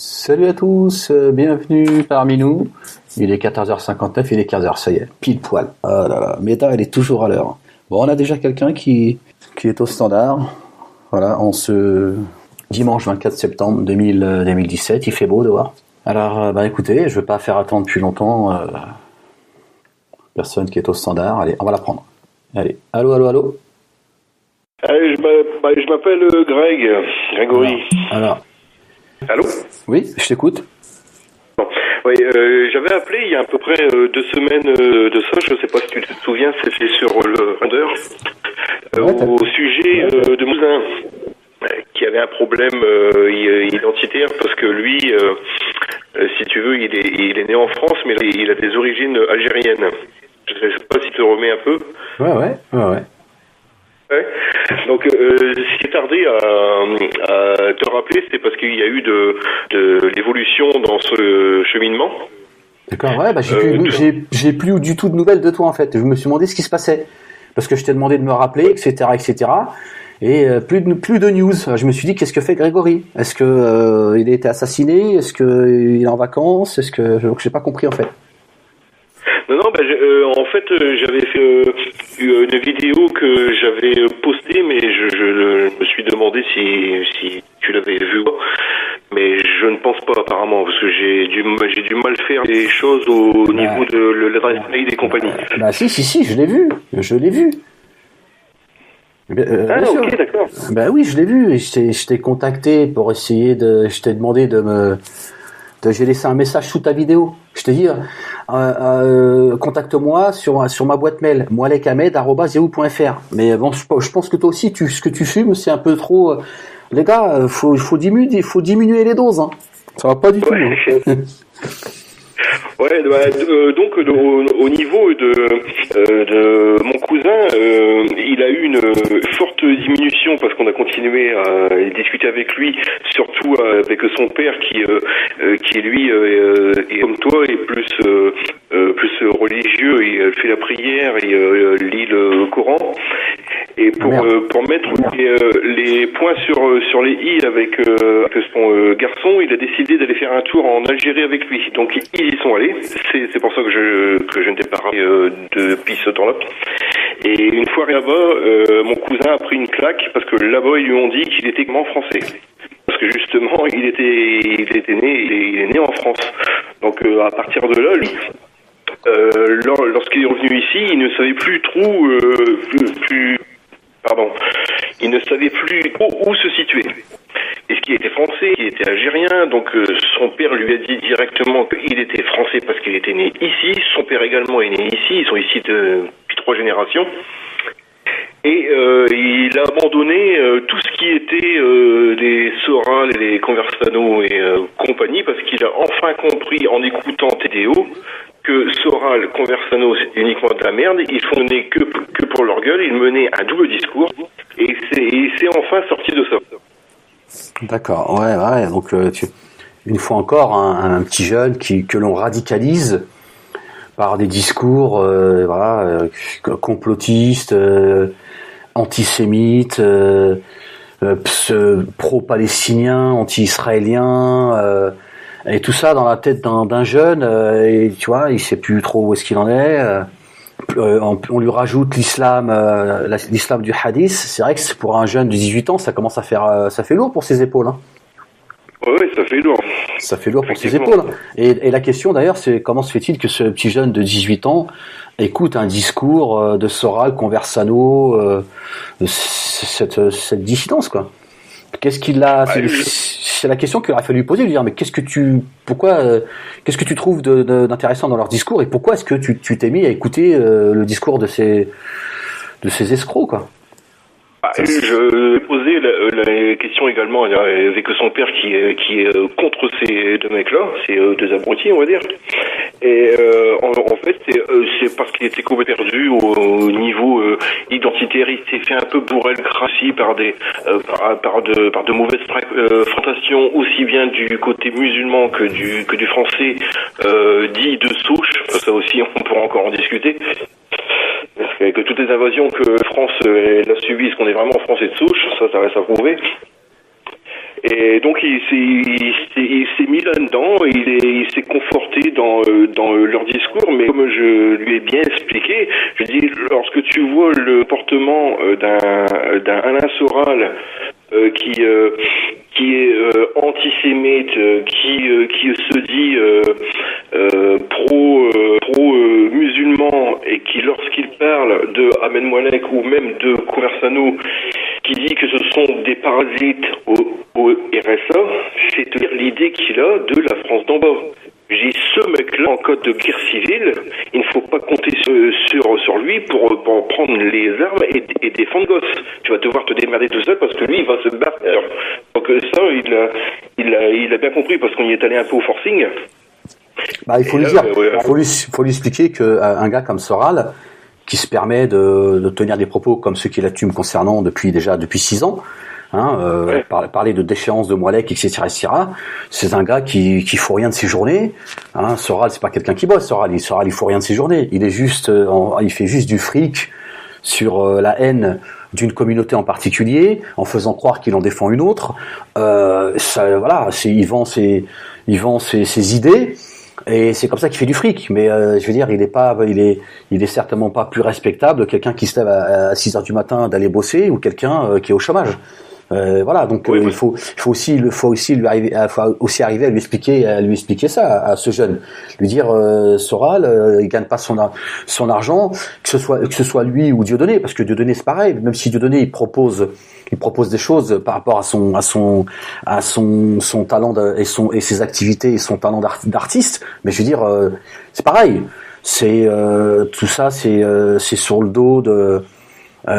Salut à tous, bienvenue parmi nous. Il est 14h59, il est 15h, ça y est, pile poil. Ah là là, Meta, elle est toujours à l'heure. Bon, on a déjà quelqu'un qui est au standard. Voilà, en ce dimanche 24 septembre 2017, il fait beau dehors. Alors, écoutez, je veux pas faire attendre plus longtemps personne qui est au standard. Allez, on va la prendre. Allez, allô. Allez, je m'appelle Grégory. Alors. Allô ? Oui, je t'écoute. Oui, j'avais appelé il y a à peu près 2 semaines de ça, je ne sais pas si tu te souviens, c'était sur le Render, au sujet de Mouzin, qui avait un problème identitaire, parce que lui, si tu veux, il est né en France, mais il a des origines algériennes. Je ne sais pas si tu te remets un peu. Ouais. Ouais. Donc, ce qui est tardé à te rappeler, c'est parce qu'il y a eu de l'évolution dans ce cheminement. D'accord, ouais, j'ai plus du tout de nouvelles de toi en fait. Je me suis demandé ce qui se passait parce que je t'ai demandé de me rappeler, etc. Et plus de news. Je me suis dit, qu'est-ce que fait Grégory ? Est-ce que il a été assassiné ? Est-ce que il est en vacances ? Est-ce que j'ai pas compris en fait. Non, en fait, j'avais fait une vidéo que j'avais postée, mais je me suis demandé si tu l'avais vue. Mais je ne pense pas apparemment, parce que j'ai du mal faire les choses au niveau de l'adresse mail des compagnies. Si, je l'ai vu. Ok, d'accord. Oui, je l'ai vu. Je t'ai contacté pour essayer je t'ai demandé j'ai laissé un message sous ta vidéo. Je t'ai dit, contacte-moi sur ma boîte mail, moalekamed@yahoo.fr. Mais bon, je pense que toi aussi, ce que tu fumes, c'est un peu trop. Les gars, faut diminuer les doses. Hein. Ça va pas du tout. Hein. Ouais, donc au niveau de mon cousin, il a eu une forte diminution parce qu'on a continué à discuter avec lui, surtout avec son père qui lui est comme toi et plus religieux et fait la prière et lit le Coran. Et pour mettre les points sur les i avec son garçon, il a décidé d'aller faire un tour en Algérie avec lui. Donc ils y sont allés. C'est pour ça que je ne t'ai pas rappelé depuis ce temps-là. Et une fois là-bas, mon cousin a pris une claque parce que là-bas ils lui ont dit qu'il était comment français. Parce que justement il est né en France. Donc à partir de là, lui, lorsqu'il est revenu ici, il ne savait plus trop il ne savait plus où se situer. Est-ce qu'il était français, qu'il était algérien? Donc son père lui a dit directement qu'il était français parce qu'il était né ici. Son père également est né ici. Ils sont ici depuis 3 générations. Et il a abandonné tout ce qui était des Soral et des Conversano et compagnie parce qu'il a enfin compris en écoutant TDO que Soral, Conversano, c'est uniquement de la merde. Ils fonctionnaient que pour leur gueule. Ils menaient un double discours. Et c'est enfin sorti de ça. D'accord, ouais. Donc, une fois encore, un petit jeune que l'on radicalise par des discours, complotistes, antisémites, pro-palestiniens, anti-israéliens, et tout ça dans la tête d'un jeune, et tu vois, il sait plus trop où est-ce qu'il en est. On lui rajoute l'islam du hadith. C'est vrai que pour un jeune de 18 ans, ça commence à faire, ça fait lourd pour ses épaules. Hein. Oui, ça fait lourd. Ça fait lourd pour ses épaules. Et la question d'ailleurs, c'est comment se fait-il que ce petit jeune de 18 ans écoute un discours de Soral, Conversano, cette dissidence, quoi. Qu'est-ce qu'il a C'est la question qu'il aurait fallu poser, lui dire mais qu'est-ce que tu trouves d'intéressant dans leur discours et pourquoi est-ce que tu t'es mis à écouter le discours de ces escrocs, quoi. Je posais la question également avec son père qui est contre ces 2 mecs-là, ces 2 abrutis, on va dire. Et en fait, c'est parce qu'il était complètement perdu au niveau identitaire. Il s'est fait un peu bourrer le crassis par de mauvaises fréquentations, aussi bien du côté musulman que du français dit de souche. Ça aussi, on pourra encore en discuter. Parce que toutes les invasions que France elle a subies, est-ce qu'on est vraiment français de souche, ça reste à prouver. Et donc il s'est mis portée dans leur discours, mais comme je lui ai bien expliqué, je dis, lorsque tu vois le comportement d'un Alain Soral qui est antisémite, qui se dit pro musulman, et qui, lorsqu'il parle de Ahmed Moualek ou même de Conversano, qui dit que ce sont des parasites au RSA, c'est dire l'idée qu'il a de la France d'en bas. J'ai ce mec-là, en cas de guerre civile, il ne faut pas compter sur lui pour prendre les armes et défendre gosse. Tu vas devoir te démerder tout seul parce que lui, il va se battre. Donc ça, il a bien compris parce qu'on y est allé un peu au forcing. Bah, il faut lui dire, faut lui expliquer qu'un gars comme Soral, qui se permet de tenir des propos comme ceux qu'il assume concernant depuis 6 ans, parler de déchéance de Moualek, etc., c'est un gars qui fout rien de ses journées. Soral, c'est pas quelqu'un qui bosse. Soral, il fout rien de ses journées. Il est juste, il fait juste du fric sur la haine d'une communauté en particulier, en faisant croire qu'il en défend une autre. Il vend ses idées. Et c'est comme ça qu'il fait du fric, mais je veux dire, il est certainement pas plus respectable que quelqu'un qui se lève à 6h du matin d'aller bosser ou quelqu'un qui est au chômage. Donc il faut aussi arriver à lui expliquer ça à ce jeune, lui dire Soral, il gagne pas son argent, que ce soit lui ou Dieudonné, parce que Dieudonné c'est pareil, même si Dieudonné il propose des choses par rapport à son talent et ses activités et son talent d'artiste, mais je veux dire c'est pareil, c'est tout ça c'est sur le dos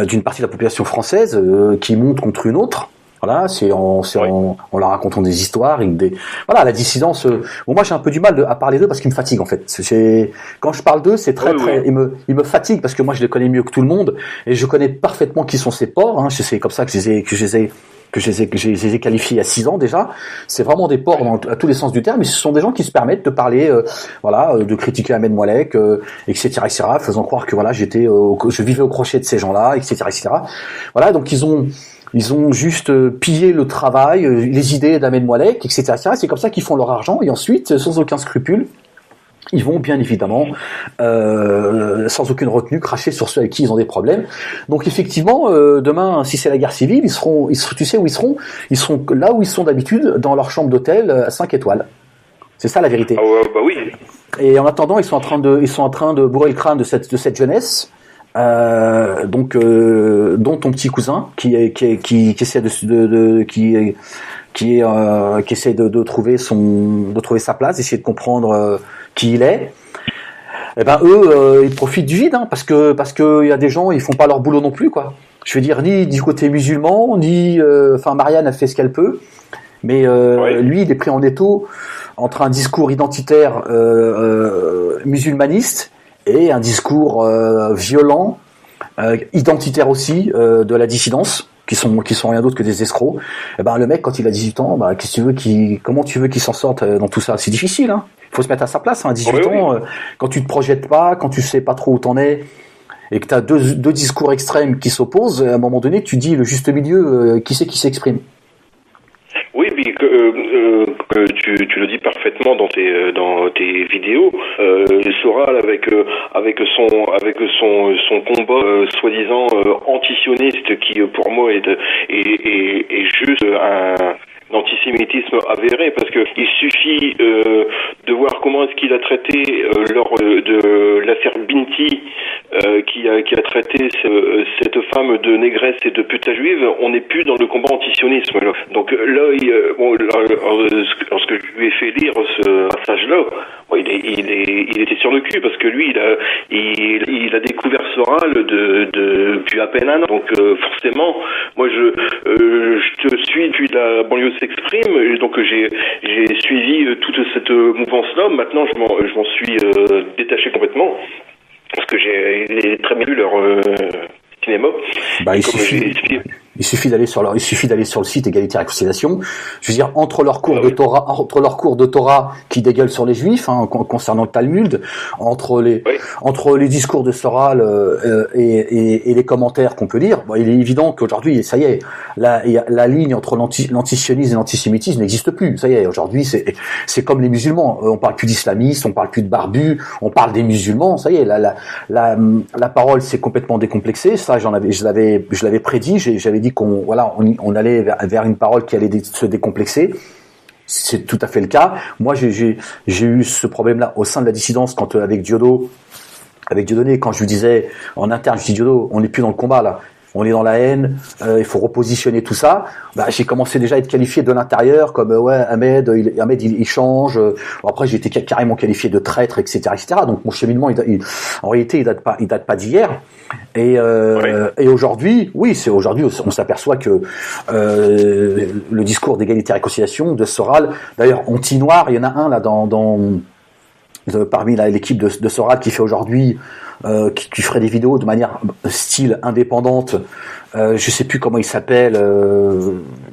d'une partie de la population française qui monte contre une autre. Voilà, en leur racontant des histoires, la dissidence. Moi j'ai un peu du mal à parler d'eux parce qu'ils me fatiguent en fait. Quand je parle d'eux, c'est très ils me fatiguent parce que moi je les connais mieux que tout le monde et je connais parfaitement qui sont ces porcs. C'est comme ça que je les ai qualifiés il y a 6 ans déjà. C'est vraiment des porcs à tous les sens du terme, mais ce sont des gens qui se permettent de parler, de critiquer Ahmed Moualek, etc., faisant croire que je vivais au crochet de ces gens-là, etc. Voilà, donc ils ont juste pillé le travail, les idées d'Ahmed Moualek, etc. C'est comme ça qu'ils font leur argent et ensuite, sans aucun scrupule, ils vont bien évidemment, sans aucune retenue, cracher sur ceux avec qui ils ont des problèmes. Donc effectivement, demain, si c'est la guerre civile, tu sais où ils seront? Ils seront là où ils sont d'habitude, dans leur chambre d'hôtel à 5 étoiles. C'est ça la vérité. Bah oui. Et en attendant, ils sont en train de bourrer le crâne de cette jeunesse. Dont ton petit cousin qui essaie qui essaie de trouver sa place, d'essayer de comprendre qui il est. Et ben eux ils profitent du vide parce que il y a des gens, ils font pas leur boulot non plus quoi. Je veux dire, ni du côté musulman, ni Marianne a fait ce qu'elle peut, mais lui il est pris en étau entre un discours identitaire musulmaniste et un discours violent, identitaire aussi, de la dissidence, qui sont rien d'autre que des escrocs. Et ben le mec, quand il a 18 ans, comment tu veux qu'il s'en sorte dans tout ça? C'est difficile, hein. Il faut se mettre à sa place, hein. 18 ans, quand tu te projettes pas, quand tu sais pas trop où t'en es, et que t'as deux discours extrêmes qui s'opposent, à un moment donné, tu dis le juste milieu, qui c'est qui s'exprime? Oui, mais tu le dis parfaitement dans tes vidéos. Soral avec son combat soi-disant antisioniste qui pour moi est juste un antisémitisme avéré, parce que il suffit de voir comment est-ce qu'il a traité lors de l'affaire Binti, qui a traité cette femme de négresse et de putain juive. On n'est plus dans le combat antisionisme là. Donc là, lorsque je lui ai fait lire ce passage-là, il était sur le cul, parce que lui il a découvert Soral depuis à peine un an. Donc forcément, moi je te suis depuis la banlieue s'exprime, et donc j'ai suivi toute cette mouvance-là. Maintenant je m'en suis détaché complètement, parce que j'ai très bien lu leur cinéma. Bah, il Il suffit d'aller sur le site Égalité et Réconciliation. Je veux dire, entre leurs cours de Torah qui dégueulent sur les Juifs, concernant le Talmud, entre les discours de Soral et les commentaires qu'on peut lire, il est évident qu'aujourd'hui, ça y est, la ligne entre l'antisionisme et l'antisémitisme n'existe plus. Ça y est, aujourd'hui, c'est comme les musulmans. On parle plus d'islamistes, on parle plus de barbus, on parle des musulmans. Ça y est, la parole s'est complètement décomplexée. Ça, je l'avais prédit. J'avais dit on allait vers une parole qui allait se décomplexer. C'est tout à fait le cas. Moi, j'ai eu ce problème-là au sein de la dissidence quand avec Dieudonné, quand je lui disais en interne, je dis Diodo, on n'est plus dans le combat là. On est dans la haine, il faut repositionner tout ça. J'ai commencé déjà à être qualifié de l'intérieur comme Ahmed il change. Après j'ai été carrément qualifié de traître, etc. Donc mon cheminement en réalité il date pas d'hier. Et aujourd'hui, on s'aperçoit que le discours d'égalité et réconciliation de Soral, d'ailleurs anti-noir, il y en a un là parmi l'équipe de Soral qui fait aujourd'hui qui ferait des vidéos de manière style indépendante. Je sais plus comment il s'appelle.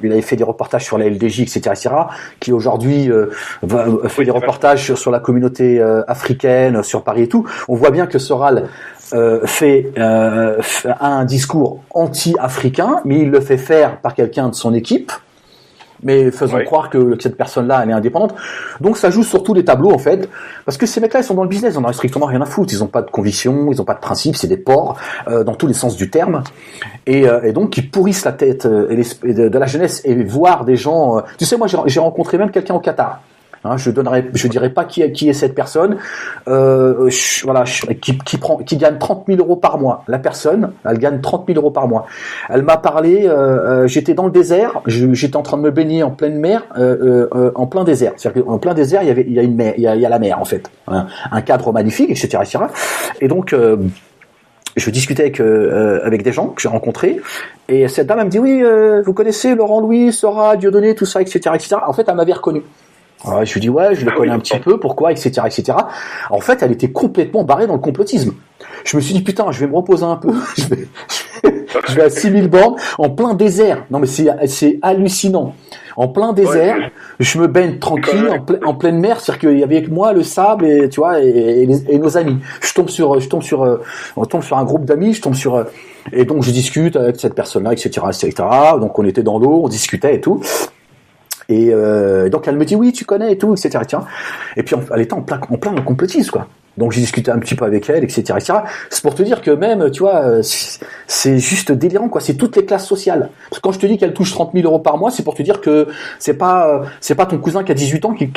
Il avait fait des reportages sur la LDJ, etc., qui aujourd'hui fait des reportages sur la communauté africaine, sur Paris et tout. On voit bien que Soral a un discours anti-africain, mais il le fait faire par quelqu'un de son équipe. Mais faisons croire que cette personne-là, elle est indépendante. Donc ça joue sur tous les tableaux, en fait. Parce que ces mecs-là, ils sont dans le business, ils en ont strictement rien à foutre. Ils ont pas de conviction, ils ont pas de principe, c'est des porcs, dans tous les sens du terme. Et donc, ils pourrissent la tête de la jeunesse et voir des gens... Tu sais, moi, j'ai rencontré même quelqu'un au Qatar. Je dirais pas qui est cette personne, qui gagne 30 000 euros par mois. La personne, elle gagne 30 000 euros par mois. Elle m'a parlé, j'étais dans le désert, j'étais en train de me baigner en pleine mer, en plein désert. C'est-à-dire qu'en plein désert, il y a une mer, il y a la mer en fait, un cadre magnifique, etc., etc. Et donc je discutais avec des gens que j'ai rencontrés, et cette dame elle me dit oui, vous connaissez Laurent Louis, Sora, Dieudonné, tout ça, etc., etc. En fait, elle m'avait reconnu. Alors, je lui dis ouais, je le connais un petit peu, pourquoi, etc., etc. En fait, elle était complètement barrée dans le complotisme. Je me suis dit putain, je vais me reposer un peu, je vais à 6000 bornes en plein désert. Non mais c'est hallucinant. En plein désert, je me baigne tranquille en pleine mer, c'est-à-dire qu'il y avait avec moi le sable et tu vois et nos amis. On tombe sur un groupe d'amis, et donc je discute avec cette personne-là, etc., etc. Donc on était dans l'eau, on discutait et tout. Et donc elle me dit oui tu connais et tout, etc., etc. Et puis elle était en plein complotisme quoi. Donc j'ai discuté un petit peu avec elle, etc., etc. C'est pour te dire que même, tu vois, c'est juste délirant quoi. C'est toutes les classes sociales. Parce que quand je te dis qu'elle touche 30 000 euros par mois, c'est pour te dire que c'est pas ton cousin qui a 18 ans qui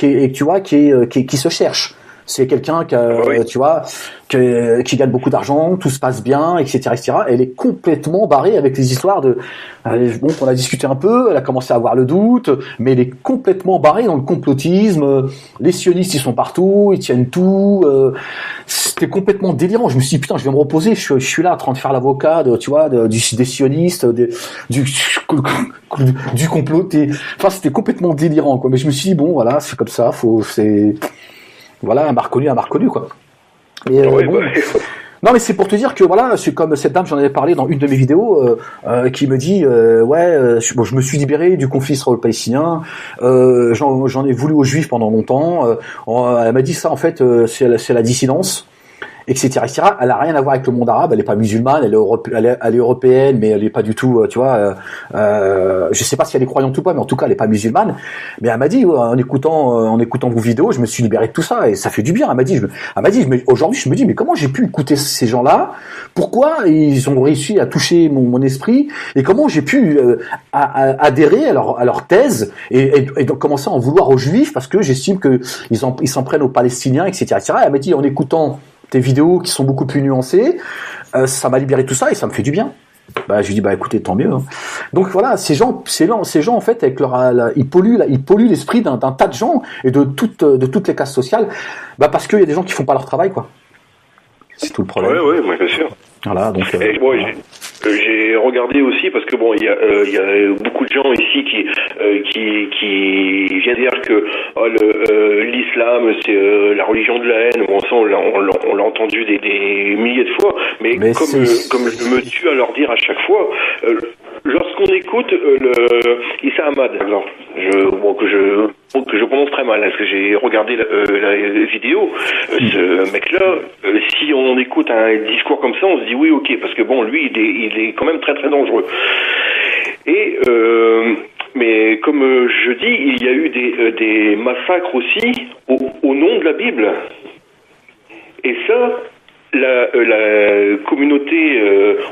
se cherche. C'est quelqu'un qui gagne beaucoup d'argent, tout se passe bien, etc., etc. Elle est complètement barrée avec les histoires on a discuté un peu, elle a commencé à avoir le doute, mais elle est complètement barrée dans le complotisme. Les sionistes, ils sont partout, ils tiennent tout. C'était complètement délirant. Je me suis dit, putain, je vais me reposer, je suis là en train de faire l'avocat, des sionistes, du complot. Enfin, c'était complètement délirant, quoi. Mais je me suis dit, bon, voilà, c'est comme ça, voilà, un reconnu, quoi. Et, non, mais c'est pour te dire que voilà, c'est comme cette dame, j'en avais parlé dans une de mes vidéos, qui me dit, je me suis libéré du conflit israélo-palestinien, j'en ai voulu aux Juifs pendant longtemps. Elle m'a dit ça, en fait, c'est la dissidence. Etc., etc. Elle a rien à voir avec le monde arabe, elle est pas musulmane, elle est européenne, mais elle est pas du tout, tu vois, je sais pas si elle est croyante ou pas, mais en tout cas elle est pas musulmane. Mais elle m'a dit, en écoutant vos vidéos, je me suis libéré de tout ça et ça fait du bien. Elle m'a dit, aujourd'hui je me dis, mais comment j'ai pu écouter ces gens-là? Pourquoi ils ont réussi à toucher mon esprit? Et comment j'ai pu adhérer à leur thèse et donc commencer à en vouloir aux Juifs parce que j'estime que ils s'en prennent aux Palestiniens, etc., etc. Elle m'a dit, en écoutant tes vidéos qui sont beaucoup plus nuancées, ça m'a libéré tout ça et ça me fait du bien. Je lui dis écoutez, tant mieux. Donc voilà, ces gens en fait avec ils polluent l'esprit d'un tas de gens et de toutes les classes sociales, parce qu'il y a des gens qui font pas leur travail quoi. C'est tout le problème. Oui, bien sûr. Voilà, donc. J'ai regardé aussi parce que il y a beaucoup de gens ici qui viennent dire que l'islam c'est la religion de la haine. Bon, ça on l'a entendu des milliers de fois, mais comme je me tue à leur dire à chaque fois, lorsque lorsqu'on écoute Issa Ahmad, par exemple, que je prononce très mal, parce que j'ai regardé la vidéo, ce mec-là, si on écoute un discours comme ça, on se dit oui, ok, parce que bon, lui, il est quand même très très dangereux. Et mais comme je dis, il y a eu des massacres aussi au nom de la Bible. Et ça, la communauté,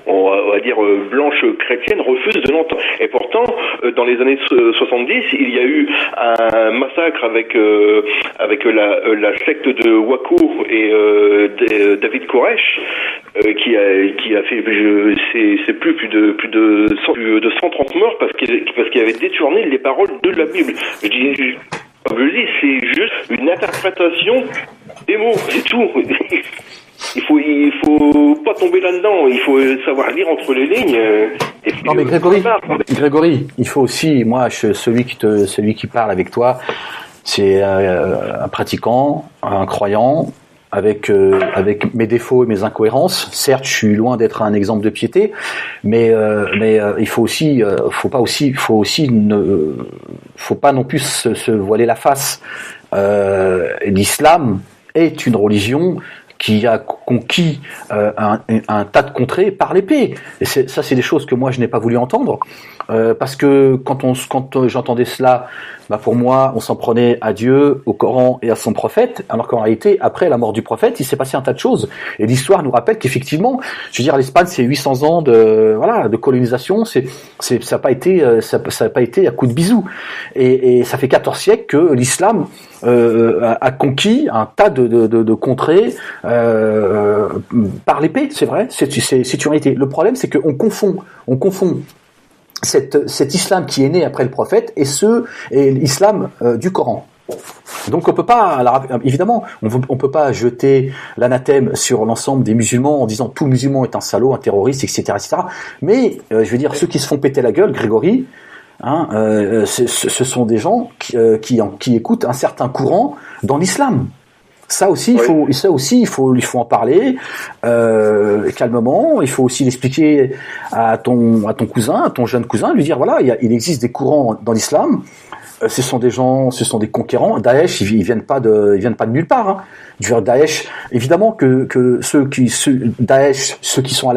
on va dire blanche chrétienne, refuse de l'entendre. Et pourtant, dans les années 70, il y a eu un massacre avec la secte de Waco et David Koresh, qui a fait, c'est plus de 130 morts parce qu'il avait détourné les paroles de la Bible. Je dis, c'est juste une interprétation des mots, c'est tout. Il faut pas tomber là-dedans. Il faut savoir lire entre les lignes. Non mais Grégory, il faut aussi, moi, celui qui parle avec toi, c'est un pratiquant, un croyant, avec mes défauts et mes incohérences. Certes, je suis loin d'être un exemple de piété, mais il faut pas non plus se voiler la face. L'islam est une religion qui a conquis un tas de contrées par l'épée. Et ça, c'est des choses que moi je n'ai pas voulu entendre, parce que quand j'entendais cela, pour moi, on s'en prenait à Dieu, au Coran et à son prophète, alors qu'en réalité, après la mort du prophète, il s'est passé un tas de choses. Et l'histoire nous rappelle qu'effectivement, je veux dire, l'Espagne, c'est 800 ans de colonisation, ça n'a pas été à coup de bisous. Et ça fait 14 siècles que l'islam a conquis un tas de contrées par l'épée, c'est vrai, c'est une réalité. Le problème, c'est qu'on confond cet islam qui est né après le prophète et l'islam du Coran. Donc on peut pas, alors évidemment, on peut pas jeter l'anathème sur l'ensemble des musulmans en disant tout musulman est un salaud, un terroriste, etc., etc. Mais je veux dire, ceux qui se font péter la gueule, Grégory, ce sont des gens qui écoutent un certain courant dans l'islam. Ça aussi, il faut en parler calmement. Il faut aussi l'expliquer à ton cousin, à ton jeune cousin, lui dire voilà, il existe des courants dans l'islam. Ce sont des conquérants. Daesh, ils viennent pas de nulle part. Hein. Je veux dire, Daesh, évidemment que ceux qui sont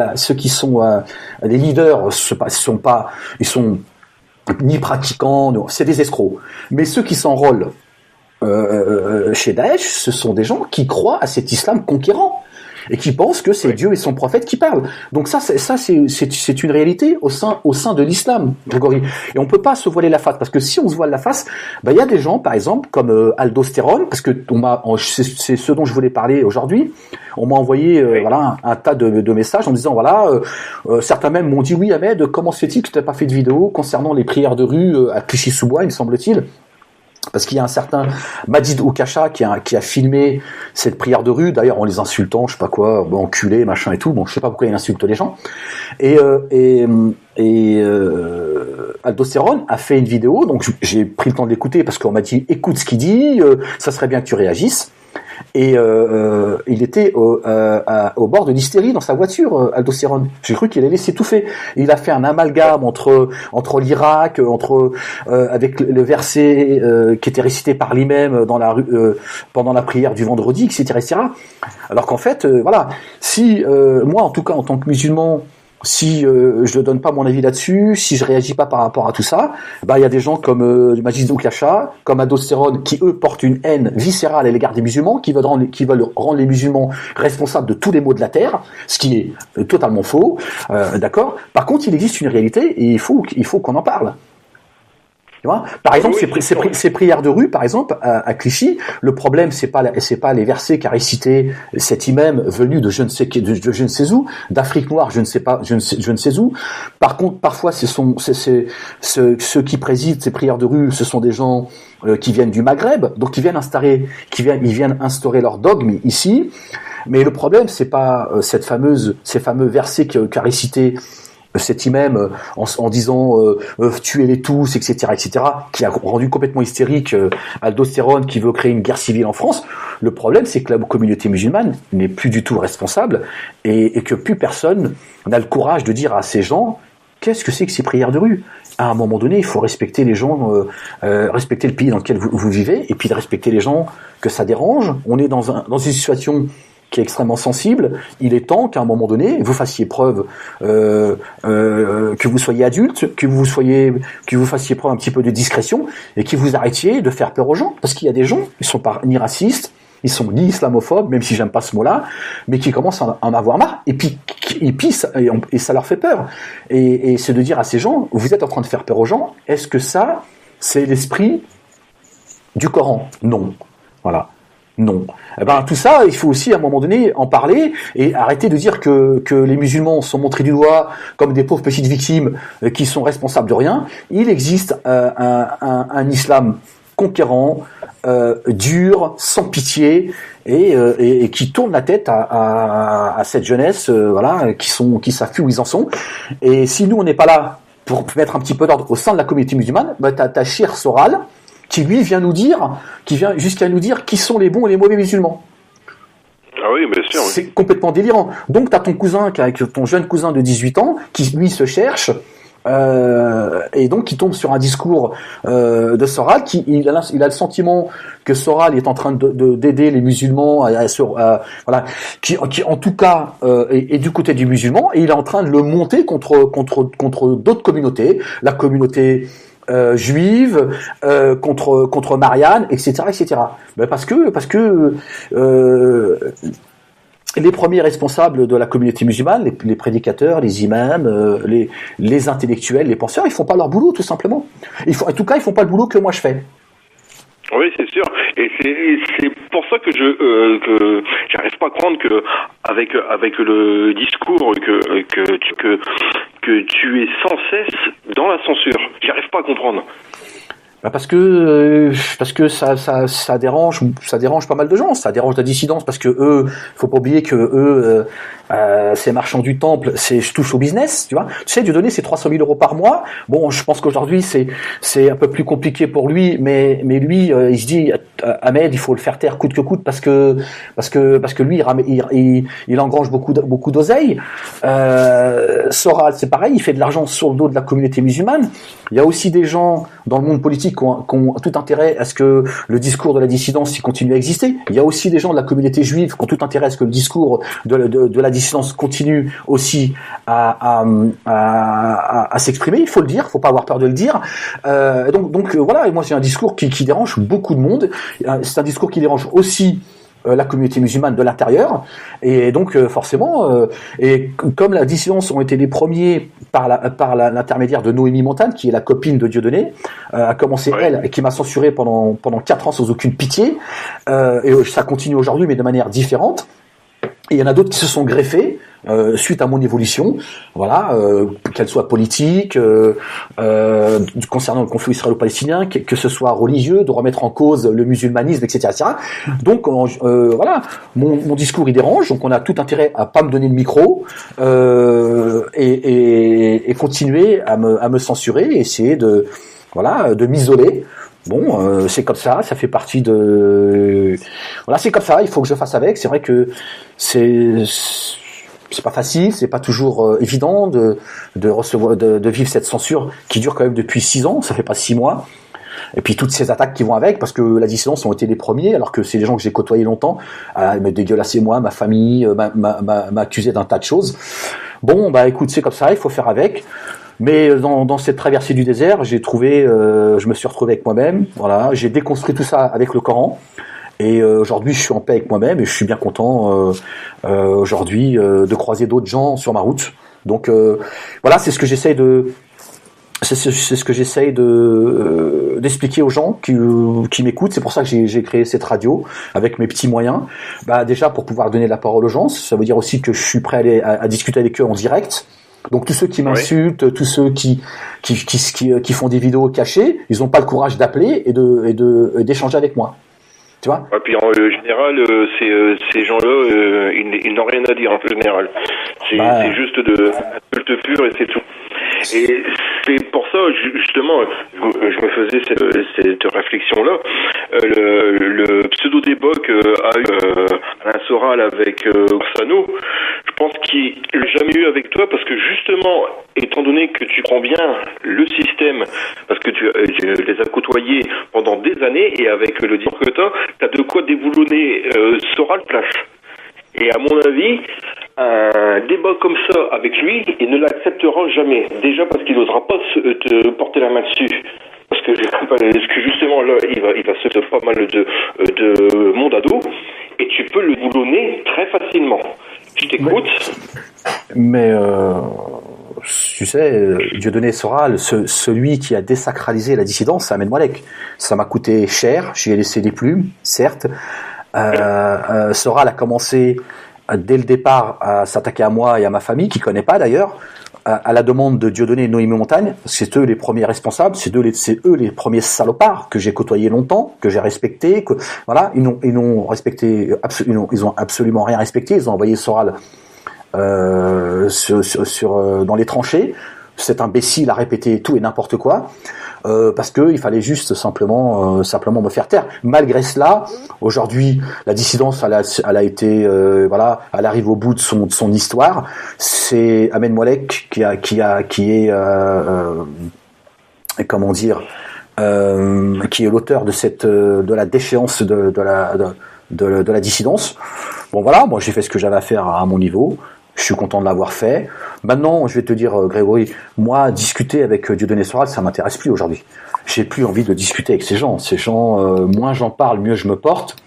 les leaders, ils sont ni pratiquants, non, c'est des escrocs. Mais ceux qui s'enrôlent chez Daesh, ce sont des gens qui croient à cet islam conquérant et qui pensent que c'est Dieu et son prophète qui parlent. Donc c'est une réalité au sein de l'islam, Grégory. Et on peut pas se voiler la face, parce que si on se voile la face, il y a des gens, par exemple, comme Aldostérone, parce que c'est ce dont je voulais parler aujourd'hui. On m'a envoyé un tas de messages en me disant certains même m'ont dit oui Ahmed, comment se fait-il que tu n'as pas fait de vidéo concernant les prières de rue à Clichy-sous-Bois, il me semble-t-il. Parce qu'il y a un certain Majid Oukacha qui a filmé cette prière de rue, d'ailleurs en les insultant, je sais pas quoi, enculé, machin et tout, je sais pas pourquoi il insulte les gens. Et Aldostérone a fait une vidéo, donc j'ai pris le temps de l'écouter parce qu'on m'a dit écoute ce qu'il dit, ça serait bien que tu réagisses. Et il était au bord de l'hystérie dans sa voiture, Aldostérone. J'ai cru qu'il allait s'étouffer. Il a fait un amalgame entre l'Irak, avec le verset qui était récité par l'imam dans la rue pendant la prière du vendredi, etc., etc. Alors qu'en fait, si moi, en tout cas, en tant que musulman, si je ne donne pas mon avis là-dessus, si je réagis pas par rapport à tout ça, il y a des gens comme Majid Oukacha, comme Aldostérone, qui eux portent une haine viscérale à l'égard des musulmans, qui veulent rendre les musulmans responsables de tous les maux de la terre, ce qui est totalement faux, d'accord. Par contre, il existe une réalité et il faut qu'on en parle. Par exemple, ces prières de rue, par exemple, à Clichy, le problème, c'est pas les versets qu'a récité cet imam venu de je ne sais où, d'Afrique noire, je ne sais où. Par contre, parfois, ceux qui président ces prières de rue, ce sont des gens qui viennent du Maghreb, donc ils viennent instaurer leur dogme ici. Mais le problème, c'est pas ces fameux versets qu'a récité cet imam en disant tuez-les tous, etc., etc., qui a rendu complètement hystérique Aldostérone qui veut créer une guerre civile en France. Le problème, c'est que la communauté musulmane n'est plus du tout responsable et que plus personne n'a le courage de dire à ces gens qu'est-ce que c'est que ces prières de rue? À un moment donné, il faut respecter les gens, respecter le pays dans lequel vous vivez, et puis de respecter les gens que ça dérange. On est dans une situation qui est extrêmement sensible. Il est temps qu'à un moment donné, vous fassiez preuve, que vous soyez adulte, que vous fassiez preuve un petit peu de discrétion, et que vous arrêtiez de faire peur aux gens. Parce qu'il y a des gens, ils sont pas ni racistes, ils sont ni islamophobes, même si j'aime pas ce mot-là, mais qui commencent à en avoir marre, et puis ça leur fait peur. Et c'est de dire à ces gens, vous êtes en train de faire peur aux gens, est-ce que ça, c'est l'esprit du Coran? Non. Voilà. Non. Eh ben, tout ça, il faut aussi à un moment donné en parler et arrêter de dire que les musulmans sont montrés du doigt comme des pauvres petites victimes qui sont responsables de rien. Il existe un islam conquérant, dur, sans pitié, et qui tourne la tête à cette jeunesse, voilà, qui savent plus où ils en sont. Et si nous on n'est pas là pour mettre un petit peu d'ordre au sein de la communauté musulmane, bah t'as Cheikh Soral qui lui vient jusqu'à nous dire qui sont les bons et les mauvais musulmans. Ah oui, bien sûr. Oui. C'est complètement délirant. Donc t'as ton jeune cousin de 18 ans qui lui se cherche. Et donc il tombe sur un discours de Soral il a le sentiment que Soral est en train d'aider les musulmans voilà, qui en tout cas est du côté du musulman, et il est en train de le monter contre d'autres communautés, la communauté juive, contre Marianne, etc. Ben parce que les premiers responsables de la communauté musulmane, les prédicateurs, les imams, les intellectuels, les penseurs, ils font pas leur boulot, tout simplement. En tout cas, ils font pas le boulot que moi je fais. Oui, c'est sûr. Et c'est pour ça que j'arrive pas à croire que avec le discours que tu es sans cesse dans la censure. J'arrive pas à comprendre. Parce que ça dérange pas mal de gens, ça dérange la dissidence, parce que eux, faut pas oublier que eux, ces marchands du temple, je touche au business, tu vois. Tu sais, Dieudonné, c'est 300 000 € par mois. Bon, je pense qu'aujourd'hui c'est un peu plus compliqué pour lui, mais lui, il se dit, Ahmed, il faut le faire taire coûte que coûte, parce que lui, il engrange beaucoup d'oseille. Soral, c'est pareil, il fait de l'argent sur le dos de la communauté musulmane. Il y a aussi des gens dans le monde politique qui ont tout intérêt à ce que le discours de la dissidence continue à exister. Il y a aussi des gens de la communauté juive qui ont tout intérêt à ce que le discours de la dissidence continue aussi à s'exprimer. Il faut le dire, faut pas avoir peur de le dire. Donc voilà, et moi j'ai un discours qui dérange beaucoup de monde. C'est un discours qui dérange aussi la communauté musulmane de l'intérieur, et donc forcément, et comme la dissidence ont été les premiers par l'intermédiaire de Noémie Montagne, qui est la copine de Dieudonné, a commencé elle, et qui m'a censuré pendant 4 ans sans aucune pitié, et ça continue aujourd'hui, mais de manière différente. Et il y en a d'autres qui se sont greffés suite à mon évolution, voilà, qu'elle soit politique, concernant le conflit israélo-palestinien, que ce soit religieux, de remettre en cause le musulmanisme, etc. Donc voilà, mon discours il dérange, donc on a tout intérêt à pas me donner le micro et continuer à me censurer, et essayer de m'isoler. Bon, c'est comme ça fait partie de... Voilà, c'est comme ça, il faut que je fasse avec. C'est vrai que c'est pas facile, c'est pas toujours évident de vivre cette censure qui dure quand même depuis 6 ans, ça fait pas 6 mois. Et puis toutes ces attaques qui vont avec, parce que la dissidence ont été les premiers, alors que c'est des gens que j'ai côtoyés longtemps, à me dégueulasser moi, ma famille, m'accuser d'un tas de choses. Bon, bah écoute, c'est comme ça, il faut faire avec. Mais dans cette traversée du désert, je me suis retrouvé avec moi-même. Voilà, j'ai déconstruit tout ça avec le Coran. Et aujourd'hui, je suis en paix avec moi-même, et je suis bien content aujourd'hui de croiser d'autres gens sur ma route. Donc voilà, c'est ce que j'essaye d'expliquer aux gens qui m'écoutent. C'est pour ça que j'ai créé cette radio avec mes petits moyens. Bah déjà pour pouvoir donner la parole aux gens, ça veut dire aussi que je suis prêt à discuter avec eux en direct. Donc tous ceux qui m'insultent, tous ceux qui font des vidéos cachées, ils n'ont pas le courage d'appeler et d'échanger avec moi. Tu vois ? Et puis en général, ces gens-là, ils n'ont rien à dire en général. C'est juste de culte pur et c'est tout. Et c'est pour ça, justement, je me faisais cette réflexion-là. Le pseudo-débat qu'a eu Alain Soral avec Orsano, je pense qu'il l'a jamais eu avec toi parce que justement, étant donné que tu prends bien le système, parce que tu les as côtoyés pendant des années et avec le discours que tu as de quoi déboulonner Soral place. Et à mon avis, un débat comme ça avec lui, il ne l'acceptera jamais. Déjà parce qu'il n'osera pas te porter la main dessus. Parce que justement là, il va se faire pas mal de monde à dos et tu peux le boulonner très facilement. Je t'écoute. Mais tu sais, Dieudonné Soral, celui qui a désacralisé la dissidence, c'est Ahmed Moalek. Ça m'a coûté cher, j'y ai laissé des plumes, certes. Soral a commencé dès le départ à s'attaquer à moi et à ma famille, qui ne connaît pas d'ailleurs, à la demande de Dieudonné et Noémie Montagne. C'est eux les premiers responsables, c'est eux les premiers salopards que j'ai côtoyés longtemps, que j'ai respectés. Voilà, ils n'ont respecté, ils ont absolument rien respecté. Ils ont envoyé Soral dans les tranchées. Cet imbécile a répété tout et n'importe quoi. Parce que il fallait juste simplement me faire taire. Malgré cela, aujourd'hui, la dissidence, elle a été, voilà, elle arrive au bout de son histoire. C'est Ahmed Moalek qui est comment dire, qui est l'auteur de la déchéance de la dissidence. Bon voilà, moi j'ai fait ce que j'avais à faire à mon niveau. Je suis content de l'avoir fait. Maintenant, je vais te dire, Grégory, moi, discuter avec Dieudonné Soral, ça m'intéresse plus aujourd'hui. J'ai plus envie de discuter avec ces gens. Ces gens, moins j'en parle, mieux je me porte.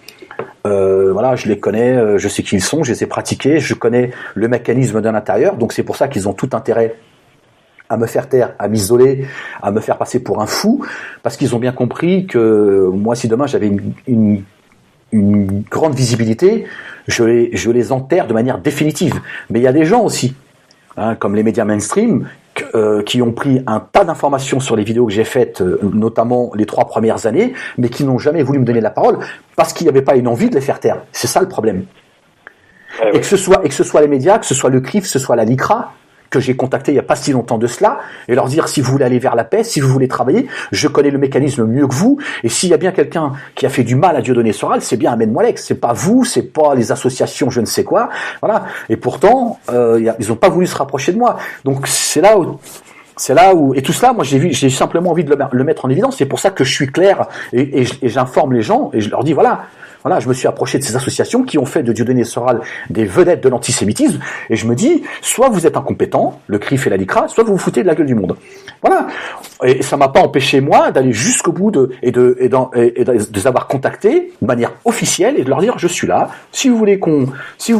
Voilà, je les connais, je sais qui ils sont, je les ai pratiqués, je connais le mécanisme de l'intérieur. Donc c'est pour ça qu'ils ont tout intérêt à me faire taire, à m'isoler, à me faire passer pour un fou, parce qu'ils ont bien compris que moi, si demain j'avais une grande visibilité, je les enterre de manière définitive. Mais il y a des gens aussi, comme les médias mainstream, qui ont pris un tas d'informations sur les vidéos que j'ai faites, notamment les 3 premières années, mais qui n'ont jamais voulu me donner la parole parce qu'il n'y avait pas une envie de les faire taire. C'est ça le problème. Et que ce soit les médias, que ce soit le CRIF, que ce soit la LICRA, que j'ai contacté il n'y a pas si longtemps de cela, et leur dire si vous voulez aller vers la paix, si vous voulez travailler, je connais le mécanisme mieux que vous, et s'il y a bien quelqu'un qui a fait du mal à Dieudonné Soral, c'est bien Ahmed Moalek, c'est pas vous, c'est pas les associations je ne sais quoi, voilà, et pourtant, ils n'ont pas voulu se rapprocher de moi, donc c'est là où, et tout cela, moi j'ai simplement envie de le mettre en évidence, c'est pour ça que je suis clair, et j'informe les gens, et je leur dis voilà, je me suis approché de ces associations qui ont fait de Dieudonné Soral des vedettes de l'antisémitisme, et je me dis, soit vous êtes incompétents, le CRIF et la LICRA, soit vous vous foutez de la gueule du monde. Voilà. Et ça m'a pas empêché, moi, d'aller jusqu'au bout de les avoir contactés de manière officielle et de leur dire, je suis là. Si vous voulez qu'on se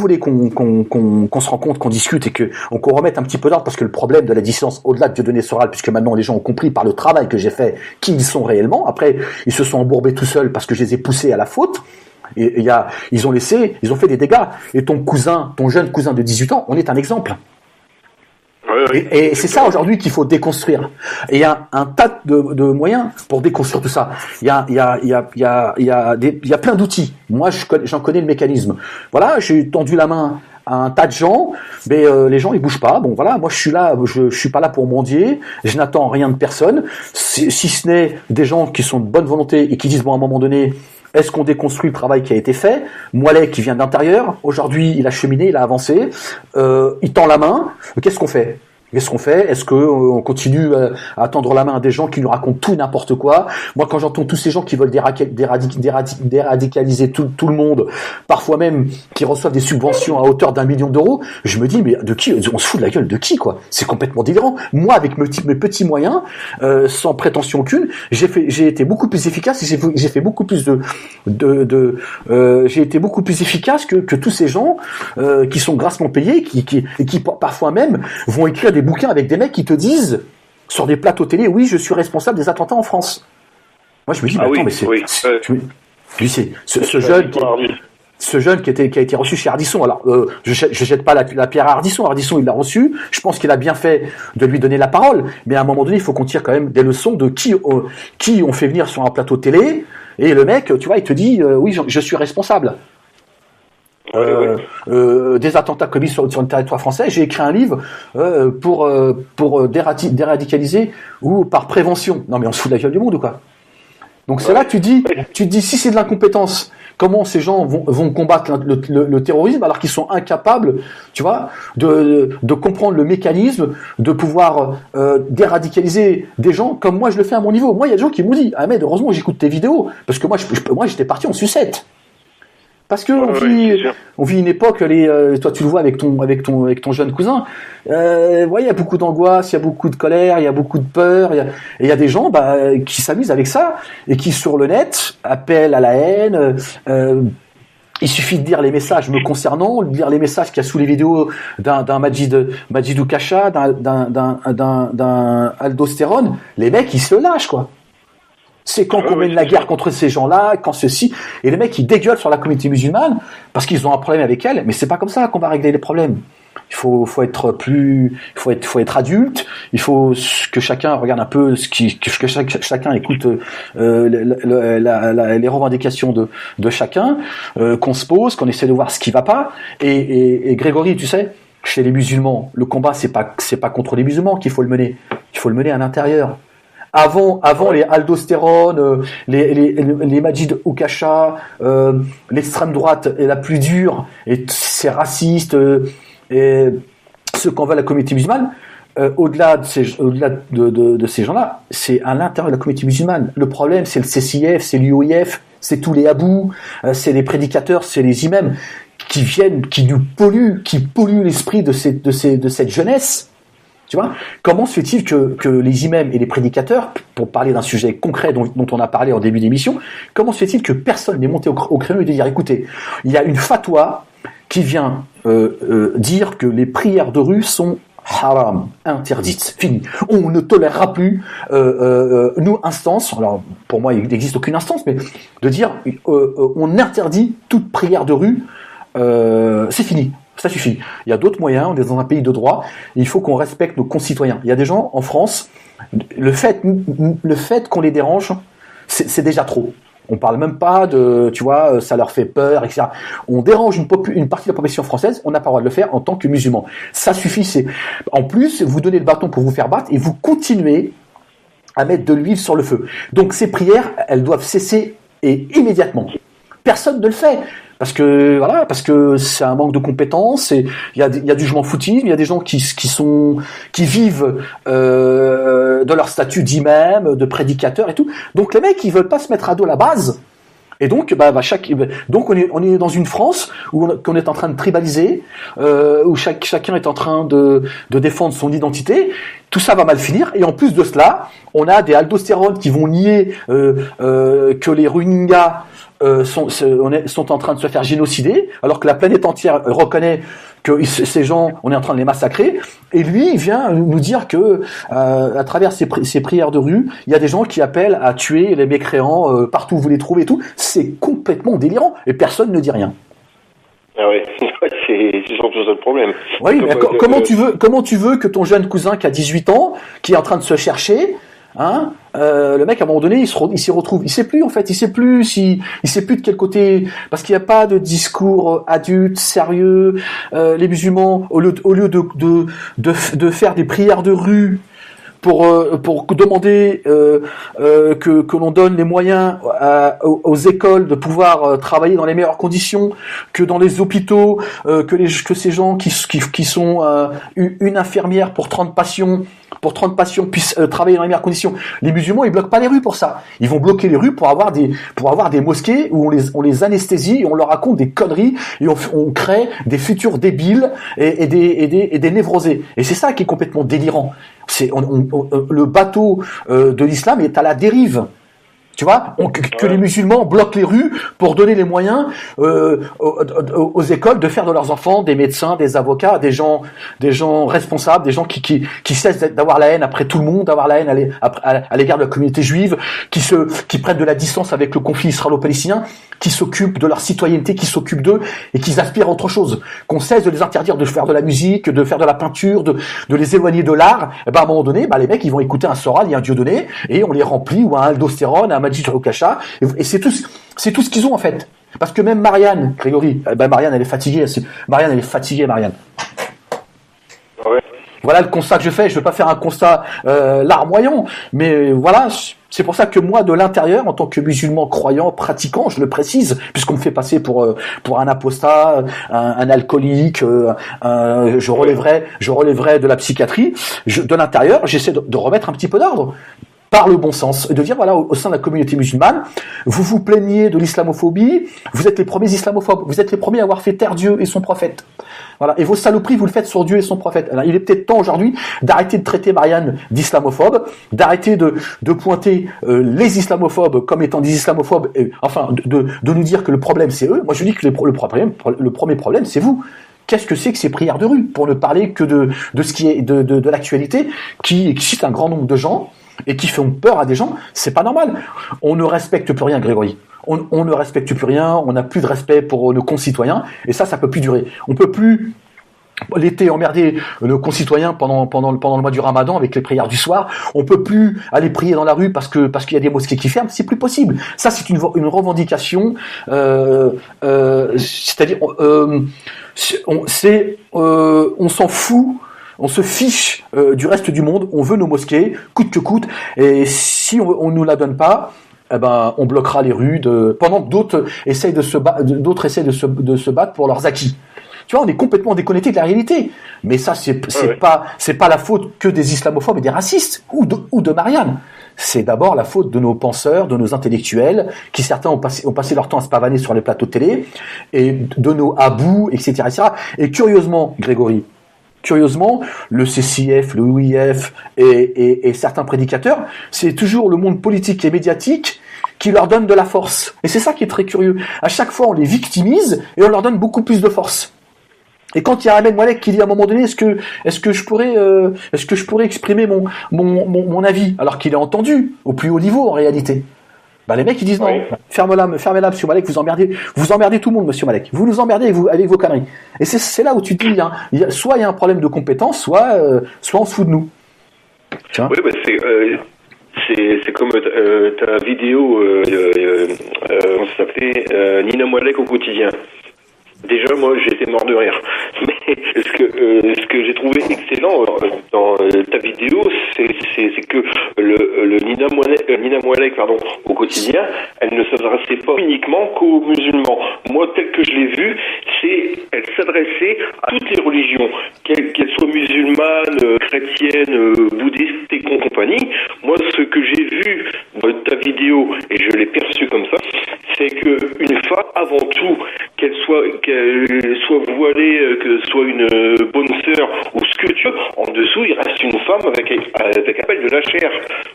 rencontre, qu'on discute et qu'on remette un petit peu d'ordre, parce que le problème de la dissidence au-delà de Dieudonné Soral, puisque maintenant les gens ont compris par le travail que j'ai fait qui ils sont réellement. Après, ils se sont embourbés tout seuls parce que je les ai poussés à la faute. Et ils ont fait des dégâts. Et ton jeune cousin de 18 ans, on est un exemple. Et c'est ça aujourd'hui qu'il faut déconstruire. Et il y a un tas de moyens pour déconstruire tout ça. Il y a plein d'outils. Moi, j'en connais le mécanisme. Voilà, j'ai tendu la main à un tas de gens, mais les gens ils bougent pas. Bon voilà, moi je suis là, je suis pas là pour mendier. Je n'attends rien de personne, si ce n'est des gens qui sont de bonne volonté et qui disent bon à un moment donné. Est-ce qu'on déconstruit le travail qui a été fait? Moalek qui vient d'intérieur, aujourd'hui il a cheminé, il a avancé, il tend la main, qu'est-ce qu'on fait? Est-ce qu'on continue à tendre la main à des gens qui nous racontent tout et n'importe quoi? Moi, quand j'entends tous ces gens qui veulent déradicaliser tout le monde, parfois même qui reçoivent des subventions à hauteur d'1 million d'euros, je me dis, mais de qui? On se fout de la gueule de qui, quoi? C'est complètement délirant. Moi, avec mes petits moyens, sans prétention aucune, j'ai été beaucoup plus efficace et j'ai fait beaucoup plus j'ai été beaucoup plus efficace que tous ces gens qui sont grassement payés, qui parfois même vont écrire des bouquins avec des mecs qui te disent sur des plateaux télé, oui, je suis responsable des attentats en France. Moi, je me dis, mais attends, ce jeune qui a été reçu chez Ardisson. Alors, je jette pas la pierre à Ardisson. Ardisson, il l'a reçu. Je pense qu'il a bien fait de lui donner la parole. Mais à un moment donné, il faut qu'on tire quand même des leçons de qui on fait venir sur un plateau télé. Et le mec, tu vois, il te dit, oui, je suis responsable. Des attentats commis sur le territoire français. J'ai écrit un livre pour déradicaliser ou par prévention. Non mais on se fout de la gueule du monde ou quoi? Donc c'est là que tu dis si c'est de l'incompétence Comment ces gens vont combattre le terrorisme alors qu'ils sont incapables, tu vois, de comprendre le mécanisme, de pouvoir déradicaliser des gens comme moi je le fais à mon niveau. Moi, il y a des gens qui m'ont dit, Ahmed, heureusement j'écoute tes vidéos, parce que moi j'étais parti en sucette. Parce que on vit une époque, toi tu le vois avec ton jeune cousin, il y a beaucoup d'angoisse, il y a beaucoup de colère, il y a beaucoup de peur, et il y a des gens qui s'amusent avec ça et qui sur le net appellent à la haine. Il suffit de lire les messages me concernant, de lire les messages qu'il y a sous les vidéos d'un Majidou Kacha, d'un Aldostérone. Les mecs ils se lâchent quoi. C'est quand on mène la guerre contre ces gens-là, quand ceci, et les mecs ils dégueulent sur la communauté musulmane parce qu'ils ont un problème avec elle, mais c'est pas comme ça qu'on va régler les problèmes. Il faut être adulte, il faut que chacun regarde un peu que chacun écoute les revendications de chacun, qu'on se pose, qu'on essaie de voir ce qui va pas, et Grégory, tu sais, chez les musulmans, le combat c'est pas contre les musulmans qu'il faut le mener, il faut le mener à l'intérieur. Avant les aldostérones, les Majid Oukacha, l'extrême droite est la plus dure et c'est raciste et ceux qu'en veut la communauté musulmane, au-delà de ces gens-là, c'est à l'intérieur de la communauté musulmane. Le problème, c'est le CCIF, c'est l'UOIF, c'est tous les abous, c'est les prédicateurs, c'est les imams qui viennent, qui polluent l'esprit de cette jeunesse. Tu vois, comment se fait-il que les imams et les prédicateurs, pour parler d'un sujet concret dont on a parlé en début d'émission, comment se fait-il que personne n'est monté au créneau et de dire, écoutez, il y a une fatwa qui vient dire que les prières de rue sont haram, interdites, fini. On ne tolérera plus, nous, instance, alors pour moi il n'existe aucune instance, mais de dire, on interdit toute prière de rue, c'est fini. Ça suffit. Il y a d'autres moyens, on est dans un pays de droit, il faut qu'on respecte nos concitoyens. Il y a des gens en France, le fait qu'on les dérange, c'est déjà trop. On parle même pas de, tu vois, ça leur fait peur, etc. On dérange une partie de la population française, on n'a pas le droit de le faire en tant que musulman. Ça suffit. En plus, vous donnez le bâton pour vous faire battre et vous continuez à mettre de l'huile sur le feu. Donc ces prières, elles doivent cesser et immédiatement. Personne ne le fait. Parce que c'est un manque de compétences, et il y a du jugement foutisme, il y a des gens qui vivent de leur statut d'imam, de prédicateur et tout. Donc les mecs ils veulent pas se mettre à dos la base. Et donc donc on est dans une France qu'on est en train de tribaliser, où chacun est en train de défendre son identité. Tout ça va mal finir, et en plus de cela, on a des aldostérones qui vont nier que les Rohingyas sont en train de se faire génocider, alors que la planète entière reconnaît que ces gens, on est en train de les massacrer, et lui, il vient nous dire que à travers ces prières de rue, il y a des gens qui appellent à tuer les mécréants partout où vous les trouvez et tout. C'est complètement délirant, et personne ne dit rien. Ah ouais, c'est surtout ça le problème. Oui, mais comment tu veux que ton jeune cousin qui a 18 ans, qui est en train de se chercher, le mec à un moment donné il s'y retrouve, il sait plus en fait, il sait plus de quel côté, parce qu'il n'y a pas de discours adulte sérieux. Les musulmans, au lieu de faire des prières de rue pour demander que l'on donne les moyens aux écoles de pouvoir travailler dans les meilleures conditions, que dans les hôpitaux, que ces gens qui sont une infirmière pour 30 patients puissent travailler dans les meilleures conditions. Les musulmans, ils bloquent pas les rues pour ça. Ils vont bloquer les rues pour avoir des mosquées où on les anesthésie et on leur raconte des conneries et on crée des futurs débiles et des névrosés. Et c'est ça qui est complètement délirant. Le bateau de l'islam est à la dérive. Tu vois, que les musulmans bloquent les rues pour donner les moyens aux écoles de faire de leurs enfants des médecins, des avocats, des gens responsables, des gens qui cessent d'avoir la haine après tout le monde, d'avoir la haine à l'égard de la communauté juive, qui prennent de la distance avec le conflit israélo-palestinien, qui s'occupent de leur citoyenneté, qui s'occupent d'eux et qui aspirent à autre chose. Qu'on cesse de les interdire de faire de la musique, de faire de la peinture, de les éloigner de l'art. Et à un moment donné, les mecs ils vont écouter un Soral, il y a un Dieudonné, et on les remplit, ou un Aldostérone, un Majid Oukacha, et c'est tout ce qu'ils ont en fait. Parce que même Marianne, Grégory, Marianne elle est fatiguée. Marianne. Ouais. Voilà le constat que je fais. Je veux pas faire un constat larmoyant, mais voilà, C'est pour ça que moi, de l'intérieur, en tant que musulman croyant, pratiquant, je le précise, puisqu'on me fait passer pour un apostat, un alcoolique, je relèverais de la psychiatrie. De l'intérieur, j'essaie de remettre un petit peu d'ordre par le bon sens, et de dire, voilà, au sein de la communauté musulmane, vous vous plaignez de l'islamophobie, vous êtes les premiers islamophobes, vous êtes les premiers à avoir fait taire Dieu et son prophète. Voilà. Et vos saloperies, vous le faites sur Dieu et son prophète. Alors, il est peut-être temps aujourd'hui d'arrêter de traiter Marianne d'islamophobe, d'arrêter de pointer les islamophobes comme étant des islamophobes, de nous dire que le problème c'est eux. Moi, je dis que le premier problème c'est vous. Qu'est-ce que c'est que ces prières de rue, pour ne parler que de ce qui est de l'actualité, qui excite un grand nombre de gens et qui font peur à des gens? C'est pas normal. On ne respecte plus rien, Grégory. On ne respecte plus rien, on n'a plus de respect pour nos concitoyens, et ça peut plus durer. On peut plus l'été emmerder nos concitoyens pendant le mois du Ramadan avec les prières du soir. On peut plus aller prier dans la rue parce qu'il y a des mosquées qui ferment. C'est plus possible. Ça, c'est une revendication. C'est-à-dire, on s'en fout. On se fiche du reste du monde. On veut nos mosquées coûte que coûte. Et si on nous la donne pas, eh ben, on bloquera les rues pendant que d'autres essayent de se battre pour leurs acquis. Tu vois, on est complètement déconnecté de la réalité. Mais ça, c'est pas la faute que des islamophobes et des racistes ou de Marianne. C'est d'abord la faute de nos penseurs, de nos intellectuels, qui certains ont passé leur temps à se pavaner sur les plateaux de télé, et de nos abous, etc., etc. Et curieusement, Grégory, le CCF, le OIF et certains prédicateurs, c'est toujours le monde politique et médiatique qui leur donne de la force. Et c'est ça qui est très curieux. À chaque fois, on les victimise et on leur donne beaucoup plus de force. Et quand il y a Ahmed Moualek qui dit à un moment donné, est-ce que je pourrais exprimer mon avis, alors qu'il est entendu au plus haut niveau en réalité. Bah, les mecs ils disent non, fermez-la, monsieur Malek, vous emmerdez tout le monde, monsieur Malek. Vous nous emmerdez avec vos conneries. Et c'est là où tu te dis, soit il y a un problème de compétence, soit on se fout de nous. Oui, bah c'est comme ta vidéo, comment ça s'appelait, Nina Moualek au quotidien. Déjà, moi, j'étais mort de rire. Mais ce que j'ai trouvé excellent dans ta vidéo, c'est que le Nina Moualek, au quotidien, elle ne s'adressait pas uniquement qu'aux musulmans. Moi, tel que je l'ai vu, elle s'adressait à toutes les religions, qu'elles soient musulmanes, chrétiennes, bouddhistes et compagnie. Moi, ce que j'ai vu dans ta vidéo, et je l'ai perçu comme ça, c'est qu'une femme, avant tout, qu'elle soit voilée, que ce soit une bonne sœur ou ce que tu veux, en dessous il reste une femme avec appel de la chair.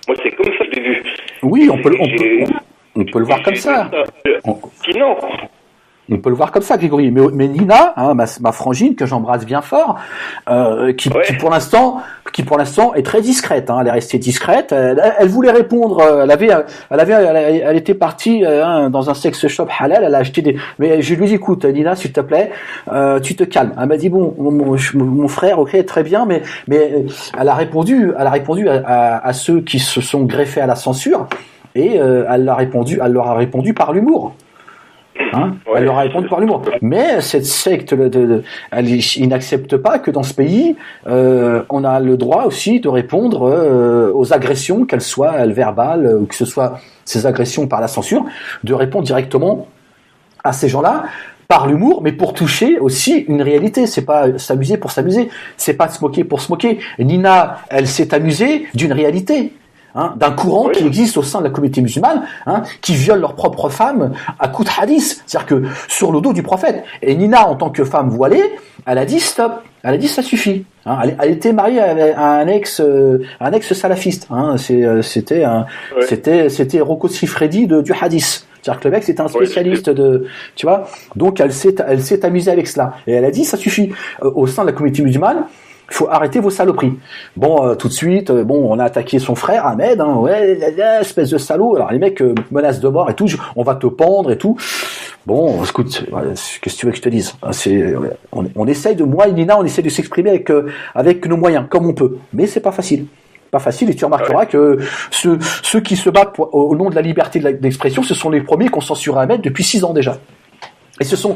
Moi c'est comme ça que je l'ai vu. Oui, on peut le voir comme ça. Sinon. On peut le voir comme ça, Grégory. Mais Nina, ma frangine que j'embrasse bien fort, qui pour l'instant est très discrète. Elle est restée discrète. Elle voulait répondre. Elle était partie dans un sex shop halal. Elle a acheté Mais je lui ai dit, écoute, Nina, s'il te plaît, tu te calmes. Elle m'a dit bon, mon frère, ok, très bien, mais elle a répondu à ceux qui se sont greffés à la censure, et elle leur a répondu par l'humour. Elle leur a répondu par l'humour. Mais cette secte, ils n'acceptent pas que dans ce pays, on a le droit aussi de répondre aux agressions, qu'elles soient verbales ou que ce soit ces agressions par la censure, de répondre directement à ces gens-là par l'humour, mais pour toucher aussi une réalité. C'est pas s'amuser pour s'amuser, c'est pas se moquer pour se moquer. Nina, elle s'est amusée d'une réalité. D'un courant qui existe au sein de la communauté musulmane, qui viole leurs propres femmes à coups de hadith, c'est-à-dire que sur le dos du prophète. Et Nina, en tant que femme voilée, elle a dit stop, elle a dit ça suffit. Elle était mariée à un ex salafiste. C'était Rocco Siffredi du hadith. C'est-à-dire que le mec c'était un spécialiste tu vois. Donc elle s'est amusée avec cela. Et elle a dit ça suffit. Au sein de la communauté musulmane, il faut arrêter vos saloperies. Bon, tout de suite, on a attaqué son frère Ahmed, espèce de salaud. Alors les mecs menacent de mort et tout, on va te pendre et tout. Bon, écoute, qu'est-ce que tu veux que je te dise ? On essaye moi et Nina, on essaye de s'exprimer avec nos moyens, comme on peut. Mais c'est pas facile. Pas facile, et tu remarqueras que ceux qui se battent au nom de la liberté d'expression, ce sont les premiers qu'on censure Ahmed depuis 6 ans déjà. Et ce sont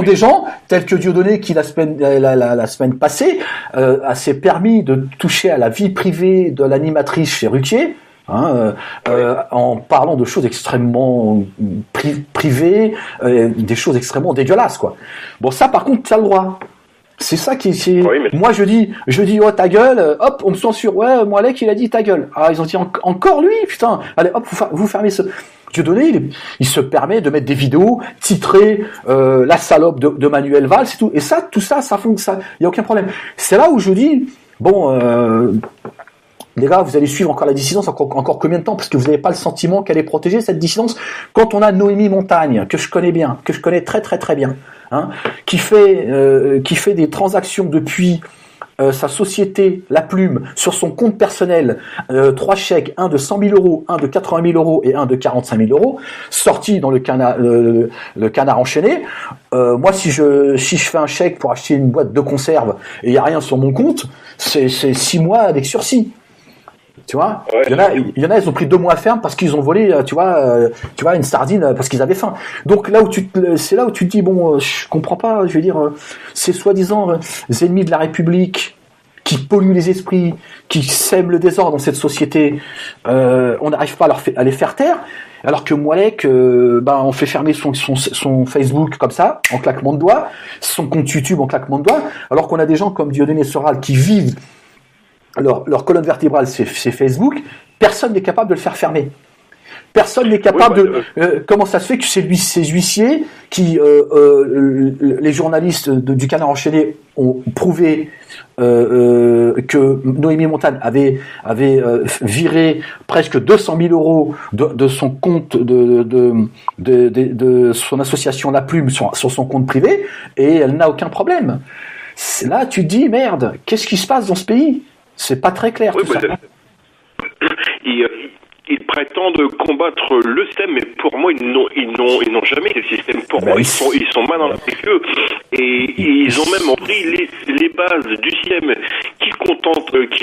des gens tels que Dieudonné qui la semaine passée s'est permis de toucher à la vie privée de l'animatrice chez Ruquier. en parlant de choses extrêmement privées, des choses extrêmement dégueulasses, quoi. Bon, ça, par contre, tu as le droit. C'est ça qui est. Oui, mais... Moi, je dis, oh, ta gueule, hop, on me censure. Ouais, Moalek, il a dit ta gueule. Ah, ils ont dit encore lui, putain. Allez, hop, vous fermez ce. Dieudonné, il se permet de mettre des vidéos titrées la salope de Manuel Valls et tout. Et ça, tout ça, ça fonctionne. Il y a aucun problème. C'est là où je dis, bon. Les gars, vous allez suivre encore la dissidence encore combien de temps? Parce que vous n'avez pas le sentiment qu'elle est protégée, cette dissidence, quand on a Noémie Montagne, que je connais bien, que je connais très très très bien, qui fait des transactions depuis sa société, La Plume, sur son compte personnel, 3 chèques, un de 100 000 euros, un de 80 000 euros et un de 45 000 euros, sortis dans le canard enchaîné. Moi, si je fais un chèque pour acheter une boîte de conserve et il n'y a rien sur mon compte, c'est 6 mois avec sursis. Tu vois, ouais. il y en a, ils ont pris 2 mois ferme parce qu'ils ont volé, tu vois, une sardine parce qu'ils avaient faim. Donc c'est là où tu te dis, bon, je comprends pas, je veux dire, ces soi-disant ennemis de la République qui polluent les esprits, qui sèment le désordre dans cette société, on n'arrive pas à les faire taire. Alors que Moalek, on fait fermer son Facebook comme ça, en claquement de doigts, son compte YouTube en claquement de doigts, alors qu'on a des gens comme Dieudonné Soral qui vivent. Leur colonne vertébrale, c'est Facebook. Personne n'est capable de le faire fermer. Personne n'est capable comment ça se fait que ces huissiers qui, les journalistes du Canard enchaîné ont prouvé que Noémie Montagne avait viré presque 200 000 euros de son compte de son association La Plume sur son compte privé, et elle n'a aucun problème. Là, tu te dis merde, qu'est-ce qui se passe dans ce pays? C'est pas très clair, tout ça. Ils prétendent combattre le système, mais pour moi, ils n'ont jamais le système. Pour moi, ils sont mal dans la eux. Et ils ont même pris les bases du système qui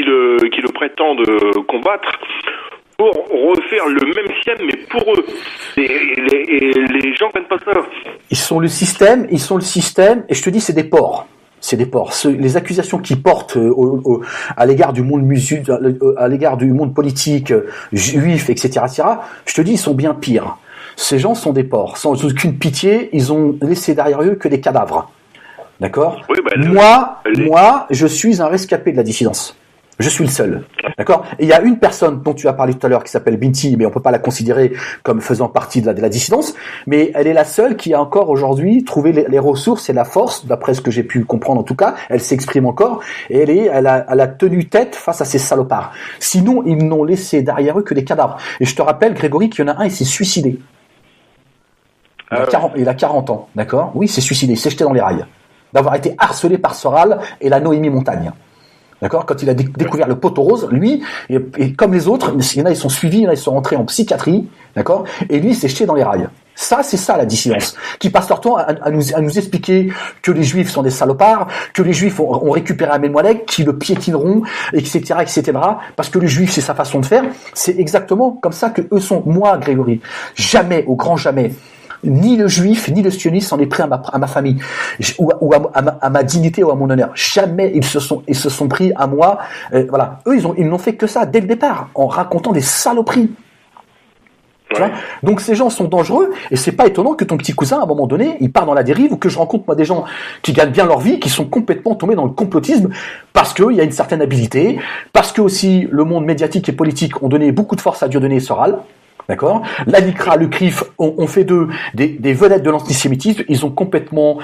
le prétendent combattre pour refaire le même système, mais pour eux. Les gens ne prennent pas ça. Ils sont le système, et je te dis, c'est des porcs. C'est des porcs. Les accusations qu'ils portent à l'égard du monde musulman, à l'égard du monde politique, juif, etc., je te dis, ils sont bien pires. Ces gens sont des porcs. Sans aucune pitié, ils ont laissé derrière eux que des cadavres. D'accord ? Oui, moi, je suis un rescapé de la dissidence. Je suis le seul. D'accord ? Et il y a une personne dont tu as parlé tout à l'heure qui s'appelle Binti, mais on peut pas la considérer comme faisant partie de la dissidence, mais elle est la seule qui a encore aujourd'hui trouvé les ressources et la force, d'après ce que j'ai pu comprendre en tout cas, elle s'exprime encore, et elle a tenu tête face à ces salopards. Sinon, ils n'ont laissé derrière eux que des cadavres. Et je te rappelle, Grégory, qu'il y en a un, il s'est suicidé. Il a 40 ans, d'accord ? Oui, il s'est suicidé, il s'est jeté dans les rails. D'avoir été harcelé par Soral et la Noémie Montagne. D'accord ? Quand il a découvert le poteau rose, lui, et comme les autres, il y en a, ils sont suivis, il y en a, ils sont rentrés en psychiatrie, d'accord ? Et lui, il s'est jeté dans les rails. Ça, c'est ça, la dissidence. Qui passe leur temps à nous expliquer que les juifs sont des salopards, que les juifs ont récupéré Ahmed Moalek, qui le piétineront, etc., etc., parce que le juif, c'est sa façon de faire. C'est exactement comme ça que eux sont. Moi, Grégory, jamais, au grand jamais, ni le juif, ni le sioniste s'en est pris à ma famille, ou à ma dignité ou à mon honneur. Jamais ils se sont pris à moi. Voilà. Eux, ils n'ont fait que ça dès le départ, en racontant des saloperies. Tu vois ? Donc ces gens sont dangereux, et c'est pas étonnant que ton petit cousin, à un moment donné, il part dans la dérive, ou que je rencontre moi des gens qui gagnent bien leur vie, qui sont complètement tombés dans le complotisme, parce qu'il y a une certaine habilité, parce que aussi le monde médiatique et politique ont donné beaucoup de force à Dieudonné Soral. D'accord ? La LICRA, le CRIF ont fait d'eux des vedettes de l'antisémitisme. Ils sont complètement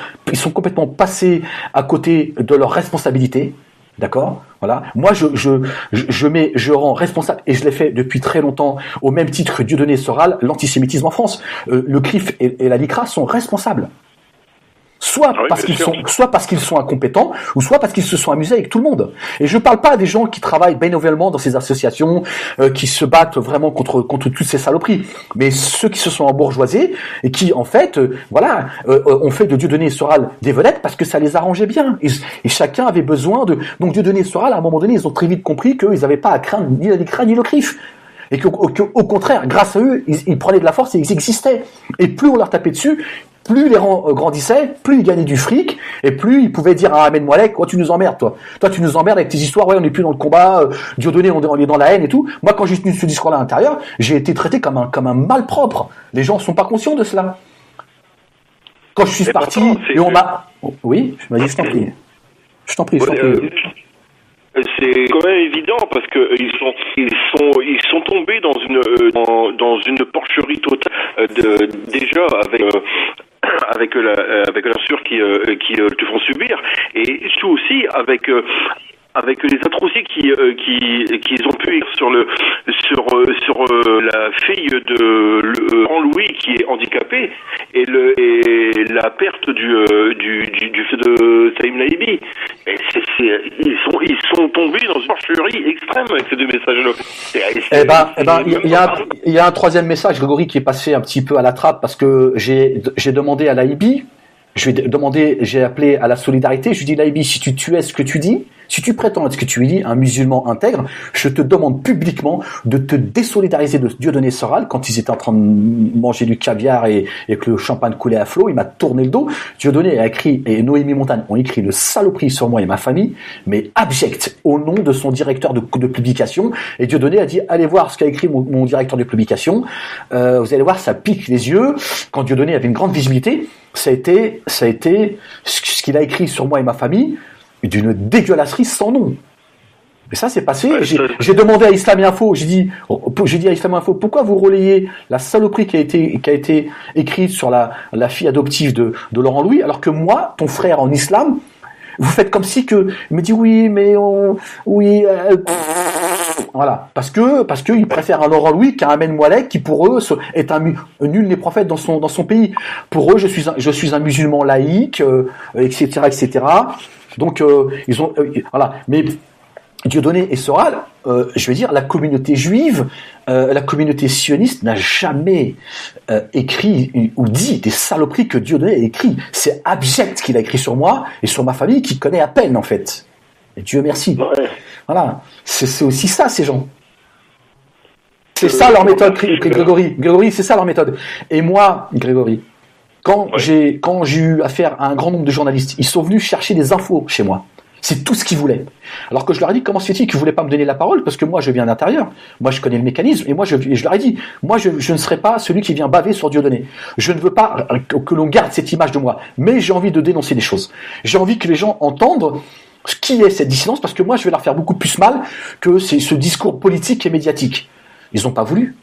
passés à côté de leurs responsabilités. D'accord ? Voilà. Moi, je rends responsable, et je l'ai fait depuis très longtemps, au même titre que Dieudonné Soral, l'antisémitisme en France. Le CRIF et la LICRA sont responsables. Soit parce qu'ils sont incompétents, ou soit parce qu'ils se sont amusés avec tout le monde. Et je parle pas des gens qui travaillent bénévolement dans ces associations, qui se battent vraiment contre toutes ces saloperies, mais ceux qui se sont embourgeoisés et qui, en fait, ont fait de Dieudonné Soral des vedettes parce que ça les arrangeait bien. Et chacun avait besoin de... Donc Dieudonné Soral, à un moment donné, ils ont très vite compris qu'ils n'avaient pas à craindre ni la LICRA ni le CRIF. Et qu'au contraire, grâce à eux, ils prenaient de la force et ils existaient. Et plus on leur tapait dessus, plus les rangs grandissaient, plus ils gagnaient du fric, et plus ils pouvaient dire à Ahmed Moualek, oh, tu nous emmerdes, toi. Toi, tu nous emmerdes avec tes histoires, ouais, on n'est plus dans le combat, Dieudonné, on est dans la haine et tout. Moi, quand j'ai tenu ce discours-là à l'intérieur, j'ai été traité comme un malpropre. Les gens sont pas conscients de cela. Quand je suis parti, et on m'a... Oui, vas-y, je t'en prie. Je t'en prie. C'est quand même évident parce que ils sont tombés dans une porcherie totale déjà avec l'insure qui te font subir, et surtout aussi avec les atrocités qu'ils ont pu sur la fille de Laurent-Louis qui est handicapée, et la perte du fait de Saïm Laïbi. Ils sont tombés dans une porcherie extrême avec ces deux messages-là. Il y a un troisième message, Grégory, qui est passé un petit peu à la trappe, parce que j'ai demandé à Laïbi, j'ai appelé à la solidarité, je lui dis, Laïbi, si tu es ce que tu dis, si tu prétends être ce que tu dis, un musulman intègre, je te demande publiquement de te désolidariser de Dieudonné Soral. Quand ils étaient en train de manger du caviar et que le champagne coulait à flot, il m'a tourné le dos. Dieudonné a écrit, et Noémie Montagne ont écrit, le saloperie sur moi et ma famille, mais abject, au nom de son directeur de publication. Et Dieudonné a dit, allez voir ce qu'a écrit mon directeur de publication. Vous allez voir, ça pique les yeux. Quand Dieudonné avait une grande visibilité, ça a été ce qu'il a écrit sur moi et ma famille, d'une dégueulasserie sans nom. Mais ça, c'est passé. J'ai demandé à Islam et Info, j'ai dit à Islam et Info, pourquoi vous relayez la saloperie qui a été écrite sur la fille adoptive de Laurent Louis, alors que moi, ton frère en islam, vous faites comme si que, il me dit oui, mais voilà. Parce que ils préfèrent un Laurent Louis qu'un Ahmed Moualek qui, pour eux, est nul n'est prophète dans son pays. Pour eux, je suis un musulman laïque, etc., etc. Donc, ils ont, voilà. Mais Dieudonné et Soral, je veux dire, la communauté juive, la communauté sioniste n'a jamais écrit ou dit des saloperies que Dieudonné a écrit. C'est abject qu'il a écrit sur moi et sur ma famille, qui connaît à peine, en fait. Et Dieu merci. Ouais. Voilà. C'est aussi ça, ces gens. C'est ça leur méthode, Grégory. Grégory, c'est ça leur méthode. Et moi, Grégory, quand j'ai eu affaire à un grand nombre de journalistes, ils sont venus chercher des infos chez moi. C'est tout ce qu'ils voulaient. Alors que je leur ai dit, comment se fait-il qu'ils ne voulaient pas me donner la parole? Parce que moi, je viens d'intérieur. Moi, je connais le mécanisme. Et moi, je leur ai dit, moi, je ne serai pas celui qui vient baver sur Dieudonné. Je ne veux pas que l'on garde cette image de moi. Mais j'ai envie de dénoncer des choses. J'ai envie que les gens entendent ce qui est cette dissidence, parce que moi, je vais leur faire beaucoup plus mal que ce discours politique et médiatique. Ils n'ont pas voulu.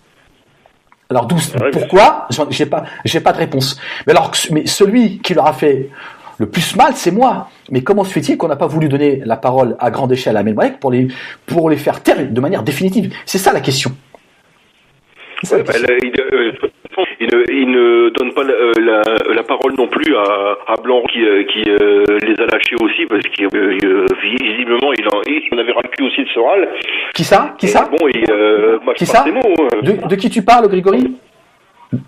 Alors, pourquoi? J'ai pas de réponse. Mais celui qui leur a fait le plus mal, c'est moi. Mais comment se fait-il qu'on n'a pas voulu donner la parole à grande échelle à Ahmed Moualek pour les faire taire de manière définitive? C'est ça la question. Il ne donne pas la parole non plus à Blanc qui les a lâchés aussi, parce que visiblement il en avait ras le cul aussi de Soral. Qui ça? Bon, qui ça? De qui tu parles, Grégory?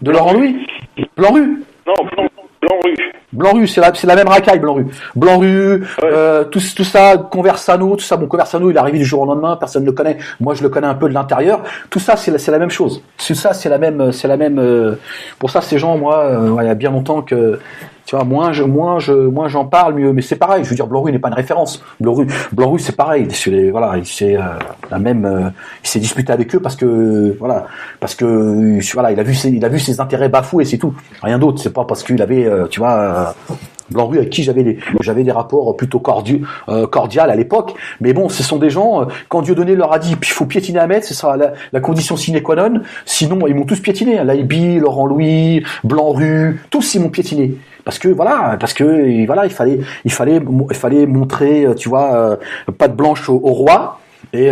De Laurent Louis? Blanc-Rue? Non, Blanc-Rue. Blanc-Rue, c'est la même racaille, Blanc-Rue. Blanc-Rue, tout ça, Conversano, tout ça. Bon, Conversano, il est arrivé du jour au lendemain, personne ne le connaît. Moi, je le connais un peu de l'intérieur. Tout ça, c'est la même chose. C'est la même. Pour ça, ces gens, moi, il y a bien longtemps que, tu vois, moins j'en parle, mieux. Mais c'est pareil. Je veux dire, Blanc-Rue n'est pas une référence. Blanc-Rue, c'est pareil. Voilà, il s'est disputé avec eux parce que il a vu ses intérêts bafoués, c'est tout. Rien d'autre. C'est pas parce qu'il avait, tu vois. Blanc-Rue avec qui j'avais des rapports plutôt cordial à l'époque, mais bon, ce sont des gens, quand Dieudonné leur a dit il faut piétiner Ahmed, c'est ça la condition sine qua non, sinon ils m'ont tous piétiné, Laïbi, Laurent Louis, Blanc-Rue, tous ils m'ont piétiné, parce que il fallait montrer, tu vois, patte blanche au roi, et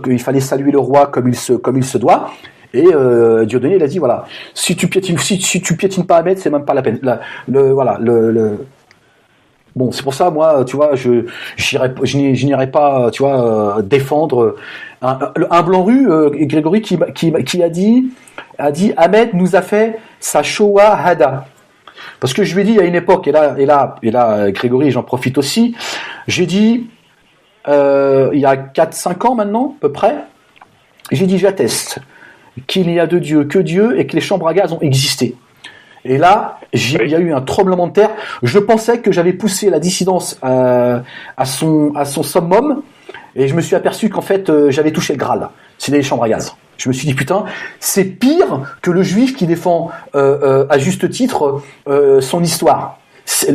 il fallait saluer le roi comme il se doit. Et Dieudonné, il a dit voilà, si tu piétines pas Ahmed, c'est même pas la peine. Bon, c'est pour ça, moi, tu vois, je n'irai pas, tu vois, défendre un Blanc-Rue, Grégory, qui a dit Ahmed nous a fait sa Shoah Hada. Parce que je lui ai dit à une époque, et là, Grégory, j'en profite aussi, j'ai dit il y a 4-5 ans maintenant, à peu près, j'ai dit j'atteste qu'il n'y a de Dieu que Dieu et que les chambres à gaz ont existé. Et là, il y a eu un tremblement de terre. Je pensais que j'avais poussé la dissidence à son summum, et je me suis aperçu qu'en fait, j'avais touché le Graal. C'est des chambres à gaz. Je me suis dit, putain, c'est pire que le juif qui défend à juste titre son histoire.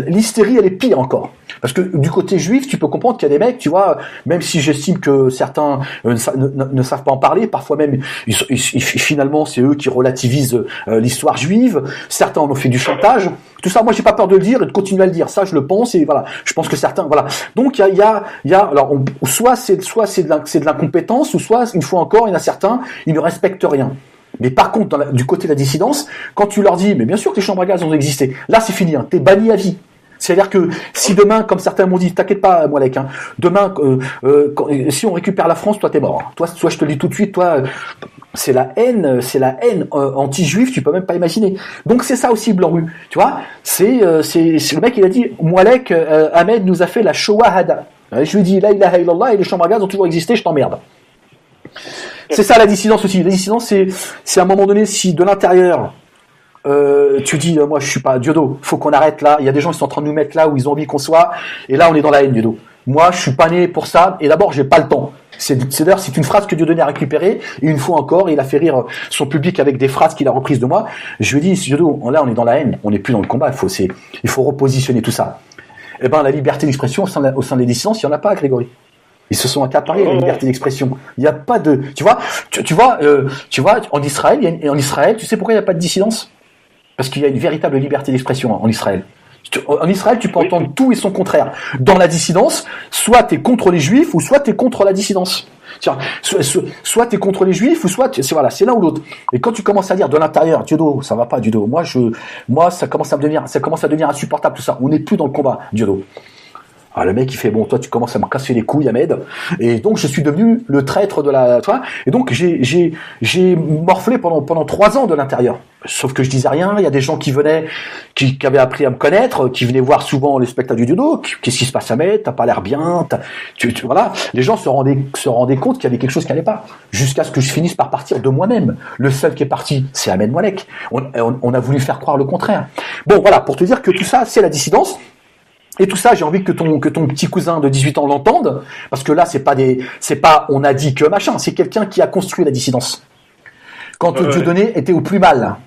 L'hystérie, elle est pire encore. Parce que du côté juif, tu peux comprendre qu'il y a des mecs, tu vois, même si j'estime que certains ne savent pas en parler, parfois même, finalement, c'est eux qui relativisent l'histoire juive. Certains en ont fait du chantage. Tout ça, moi, j'ai pas peur de le dire et de continuer à le dire. Ça, je le pense et voilà. Je pense que certains, voilà. Donc, il y a, alors, soit c'est de l'incompétence, ou soit, une fois encore, il y en a certains, ils ne respectent rien. Mais par contre, du côté de la dissidence, quand tu leur dis, mais bien sûr que les chambres à gaz ont existé, là c'est fini, hein, t'es banni à vie. C'est-à-dire que si demain, comme certains m'ont dit, t'inquiète pas, Moalek, hein, demain, si on récupère la France, toi t'es mort. Toi, je te le dis tout de suite, toi, c'est la haine anti-juif, tu peux même pas imaginer. Donc c'est ça aussi, Blanc-Rue, tu vois. C'est le mec, il a dit, Moalek, Ahmed nous a fait la Shoah Hada. Je lui ai dit, la ilaha illallah, et les chambres à gaz ont toujours existé, je t'emmerde. C'est ça la dissidence aussi. La dissidence, c'est à un moment donné, si de l'intérieur, tu dis, moi je suis pas Diodo, faut qu'on arrête là, il y a des gens qui sont en train de nous mettre là où ils ont envie qu'on soit, et là on est dans la haine, Diodo. Moi je suis pas né pour ça, et d'abord j'ai pas le temps. D'ailleurs, c'est une phrase que Dieudonné a récupérée, et une fois encore, il a fait rire son public avec des phrases qu'il a reprises de moi. Je lui ai dit, Diodo, là on est dans la haine, on n'est plus dans le combat, il faut repositionner tout ça. Eh ben la liberté d'expression au sein des dissidences, il y en a pas, Grégory. Ils se sont accaparés la liberté d'expression. Il n'y a pas de, tu vois, en Israël, tu sais pourquoi il n'y a pas de dissidence? Parce qu'il y a une véritable liberté d'expression en Israël. En Israël, tu peux entendre tout et son contraire. Dans la dissidence, soit t'es contre les juifs, ou soit t'es contre la dissidence. Soit t'es contre les juifs, ou soit voilà, c'est l'un ou l'autre. Et quand tu commences à dire de l'intérieur, Diodo, ça va pas, Diodo. Moi, ça commence à devenir insupportable tout ça. On n'est plus dans le combat, Diodo. Ah, le mec, il fait, bon, toi, tu commences à me casser les couilles, Ahmed. Et donc, je suis devenu le traître de la, tu vois. Et donc, j'ai morflé pendant 3 ans de l'intérieur. Sauf que je disais rien. Il y a des gens qui venaient, qui avaient appris à me connaître, qui venaient voir souvent les spectacles du Diodo. Qu'est-ce qui se passe, Ahmed? T'as pas l'air bien. Voilà. Les gens se rendaient compte qu'il y avait quelque chose qui allait pas. Jusqu'à ce que je finisse par partir de moi-même. Le seul qui est parti, c'est Ahmed Moalek. On a voulu faire croire le contraire. Bon, voilà. Pour te dire que tout ça, c'est la dissidence. Et tout ça, j'ai envie que ton petit cousin de 18 ans l'entende, parce que là, c'est pas on a dit que machin, c'est quelqu'un qui a construit la dissidence. Quand Dieudonné était au plus mal,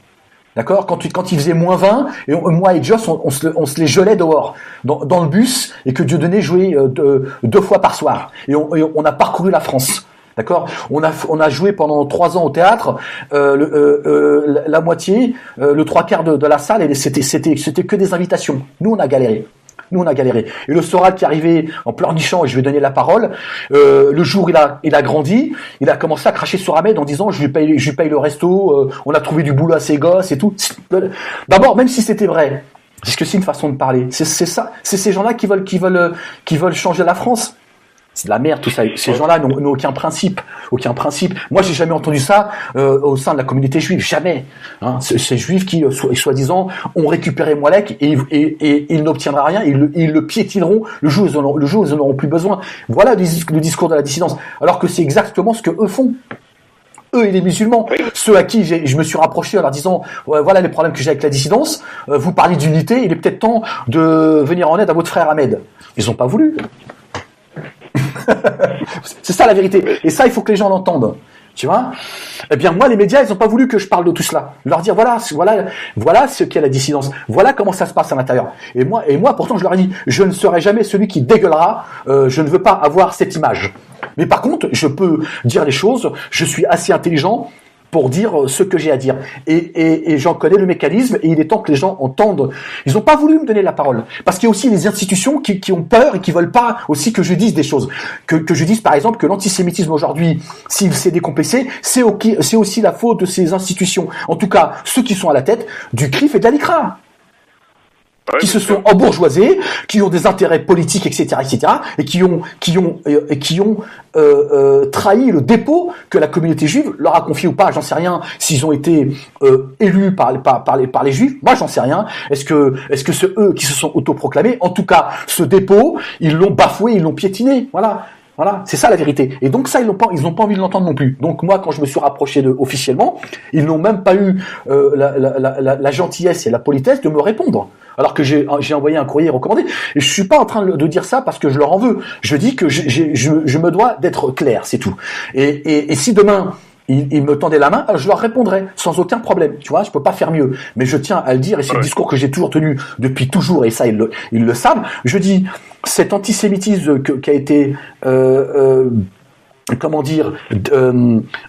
d'accord, quand il faisait -20, et moi et Joss, on se les gelait dehors, dans le bus, et que Dieudonné jouait 2 fois par soir. Et on a parcouru la France. D'accord, on a joué pendant 3 ans au théâtre, la moitié, le 3/4 de la salle, et c'était que des invitations. Nous, on a galéré. Et le Soral qui arrivait en pleurnichant, et je lui ai donné la parole, le jour où il a grandi, il a commencé à cracher sur Ahmed en disant je lui paye le resto, on a trouvé du boulot à ses gosses et tout. D'abord, même si c'était vrai, parce que c'est une façon de parler, c'est ça, c'est ces gens-là qui veulent changer la France. C'est de la merde tout ça. Ces gens-là n'ont aucun principe. Moi, j'ai jamais entendu ça au sein de la communauté juive, jamais. Hein, ces juifs qui, soi-disant, ont récupéré Moalek et ils n'obtiendront rien. Ils le piétineront le jour où ils en auront plus besoin. Voilà le discours de la dissidence. Alors que c'est exactement ce que eux font. Eux et les musulmans, ceux à qui je me suis rapproché en leur disant voilà les problèmes que j'ai avec la dissidence. Vous parlez d'unité, il est peut-être temps de venir en aide à votre frère Ahmed. Ils n'ont pas voulu. C'est ça la vérité. Et ça, il faut que les gens l'entendent. Tu vois? Eh bien, moi, les médias, ils n'ont pas voulu que je parle de tout cela. Leur dire, voilà ce qu'est la dissidence. Voilà comment ça se passe à l'intérieur. Et moi, pourtant, je leur ai dit, je ne serai jamais celui qui dégueulera. Je ne veux pas avoir cette image. Mais par contre, je peux dire les choses. Je suis assez intelligent pour dire ce que j'ai à dire. Et j'en connais le mécanisme, et il est temps que les gens entendent. Ils n'ont pas voulu me donner la parole. Parce qu'il y a aussi les institutions qui ont peur et qui veulent pas aussi que je dise des choses. Que je dise, par exemple, que l'antisémitisme aujourd'hui, s'il s'est décomplexé, c'est aussi la faute de ces institutions. En tout cas, ceux qui sont à la tête du CRIF et de la LICRA. Qui se sont embourgeoisés, qui ont des intérêts politiques, etc., et qui ont trahi le dépôt que la communauté juive leur a confié ou pas. J'en sais rien s'ils ont été élus par les juifs. Moi, j'en sais rien. Est-ce que c'est eux qui se sont autoproclamés? En tout cas, ce dépôt, ils l'ont bafoué, ils l'ont piétiné. Voilà. Voilà, c'est ça la vérité. Et donc ça, ils n'ont pas envie de l'entendre non plus. Donc moi, quand je me suis rapproché d'eux officiellement, ils n'ont même pas eu la gentillesse et la politesse de me répondre. Alors que j'ai envoyé un courrier recommandé. Et je suis pas en train de dire ça parce que je leur en veux. Je dis que je me dois d'être clair, c'est tout. Et si demain ils me tendaient la main, alors je leur répondrai sans aucun problème. Tu vois, je peux pas faire mieux. Mais je tiens à le dire, et c'est le discours que j'ai toujours tenu depuis toujours, et ça ils le savent. Je dis, cet antisémitisme qui a été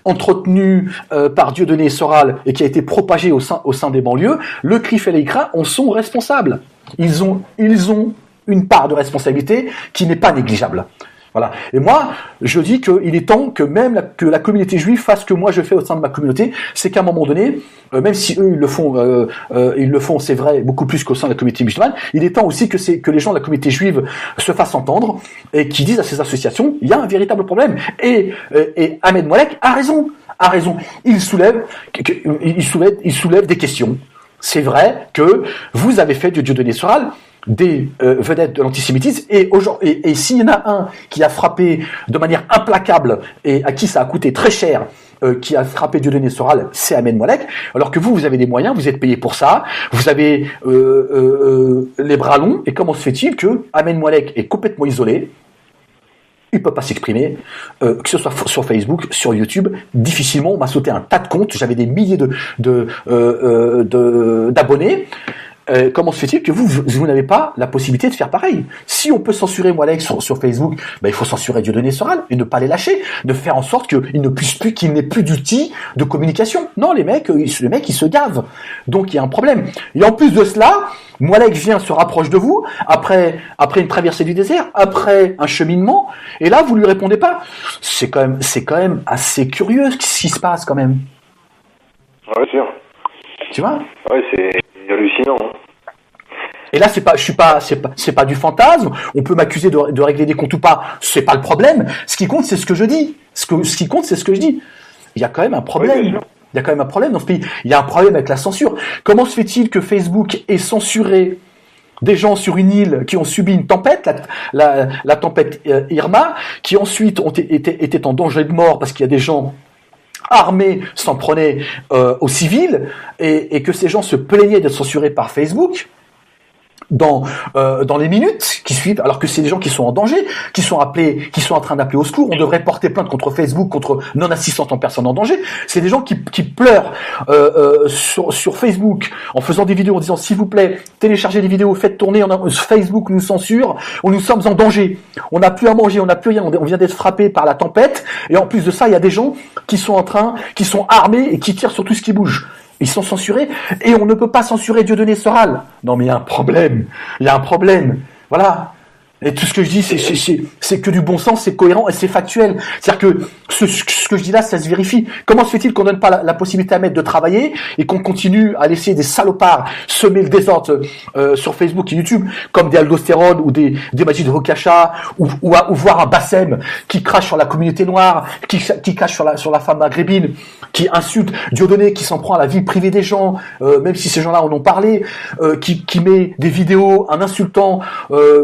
entretenu par Dieudonné Soral et qui a été propagé au sein des banlieues, le CRIF et l'ICRA en sont responsables. Ils ont une part de responsabilité qui n'est pas négligeable. Voilà. Et moi, je dis qu'il est temps que que la communauté juive fasse ce que moi je fais au sein de ma communauté, c'est qu'à un moment donné, même si eux ils le font, c'est vrai, beaucoup plus qu'au sein de la communauté musulmane, il est temps aussi que les gens de la communauté juive se fassent entendre et qui disent à ces associations, il y a un véritable problème. Et Ahmed Moallek a raison. Il soulève des questions. C'est vrai que vous avez fait de Dieudonné Soral des vedettes de l'antisémitisme, et s'il y en a un qui a frappé de manière implacable et à qui ça a coûté très cher, qui a frappé Dieudonné Soral, c'est Ahmed Moallek, alors que vous avez des moyens, vous êtes payé pour ça, vous avez les bras longs, et comment se fait-il que Ahmed Moallek est complètement isolé, il peut pas s'exprimer, que ce soit sur Facebook, sur YouTube, difficilement, on m'a sauté un tas de comptes, j'avais des milliers d'abonnés. Comment se fait-il que vous n'avez pas la possibilité de faire pareil? Si on peut censurer Moallek sur Facebook, il faut censurer Dieudonné Soral et ne pas les lâcher, de faire en sorte qu'il n'ait plus d'outils de communication. Non, les mecs, ils se gavent. Donc il y a un problème. Et en plus de cela, Moallek se rapproche de vous après une traversée du désert, après un cheminement, et là vous lui répondez pas. C'est quand même assez curieux ce qui se passe quand même. Ouais, sûr. Tu vois? Ouais, c'est hallucinant. Et là, c'est pas du fantasme. On peut m'accuser de régler des comptes ou pas. C'est pas le problème. Ce qui compte, c'est ce que je dis. Ce qui compte, c'est ce que je dis. Il y a quand même un problème. Oui, il y a quand même un problème dans ce pays. Il y a un problème avec la censure. Comment se fait-il que Facebook ait censuré des gens sur une île qui ont subi une tempête, la tempête Irma, qui ensuite étaient en danger de mort parce qu'il y a des gens armés s'en prenaient aux civils, et que ces gens se plaignaient d'être censurés par Facebook dans les minutes qui suivent, alors que c'est des gens qui sont en danger, qui sont en train d'appeler au secours. On devrait porter plainte contre Facebook, contre non-assistance en personne en danger. C'est des gens qui pleurent sur Facebook en faisant des vidéos en disant, s'il vous plaît, téléchargez des vidéos, faites tourner, Facebook nous censure, nous sommes en danger, on n'a plus à manger, on n'a plus rien, on vient d'être frappé par la tempête, et en plus de ça, il y a des gens qui sont armés et qui tirent sur tout ce qui bouge. Ils sont censurés, et on ne peut pas censurer Dieudonné Soral. Non, mais il y a un problème. Voilà. Et tout ce que je dis, c'est que du bon sens, c'est cohérent et c'est factuel. C'est-à-dire que ce que je dis là, ça se vérifie. Comment se fait-il qu'on donne pas la possibilité à Ahmed de travailler et qu'on continue à laisser des salopards semer le désordre sur Facebook et YouTube, comme des Aldostérone ou des Majid Rokacha, ou voir un Bassem qui crache sur la communauté noire, qui crache sur la femme maghrébine, qui insulte Dieudonné, qui s'en prend à la vie privée des gens, même si ces gens-là en ont parlé, qui met des vidéos en insultant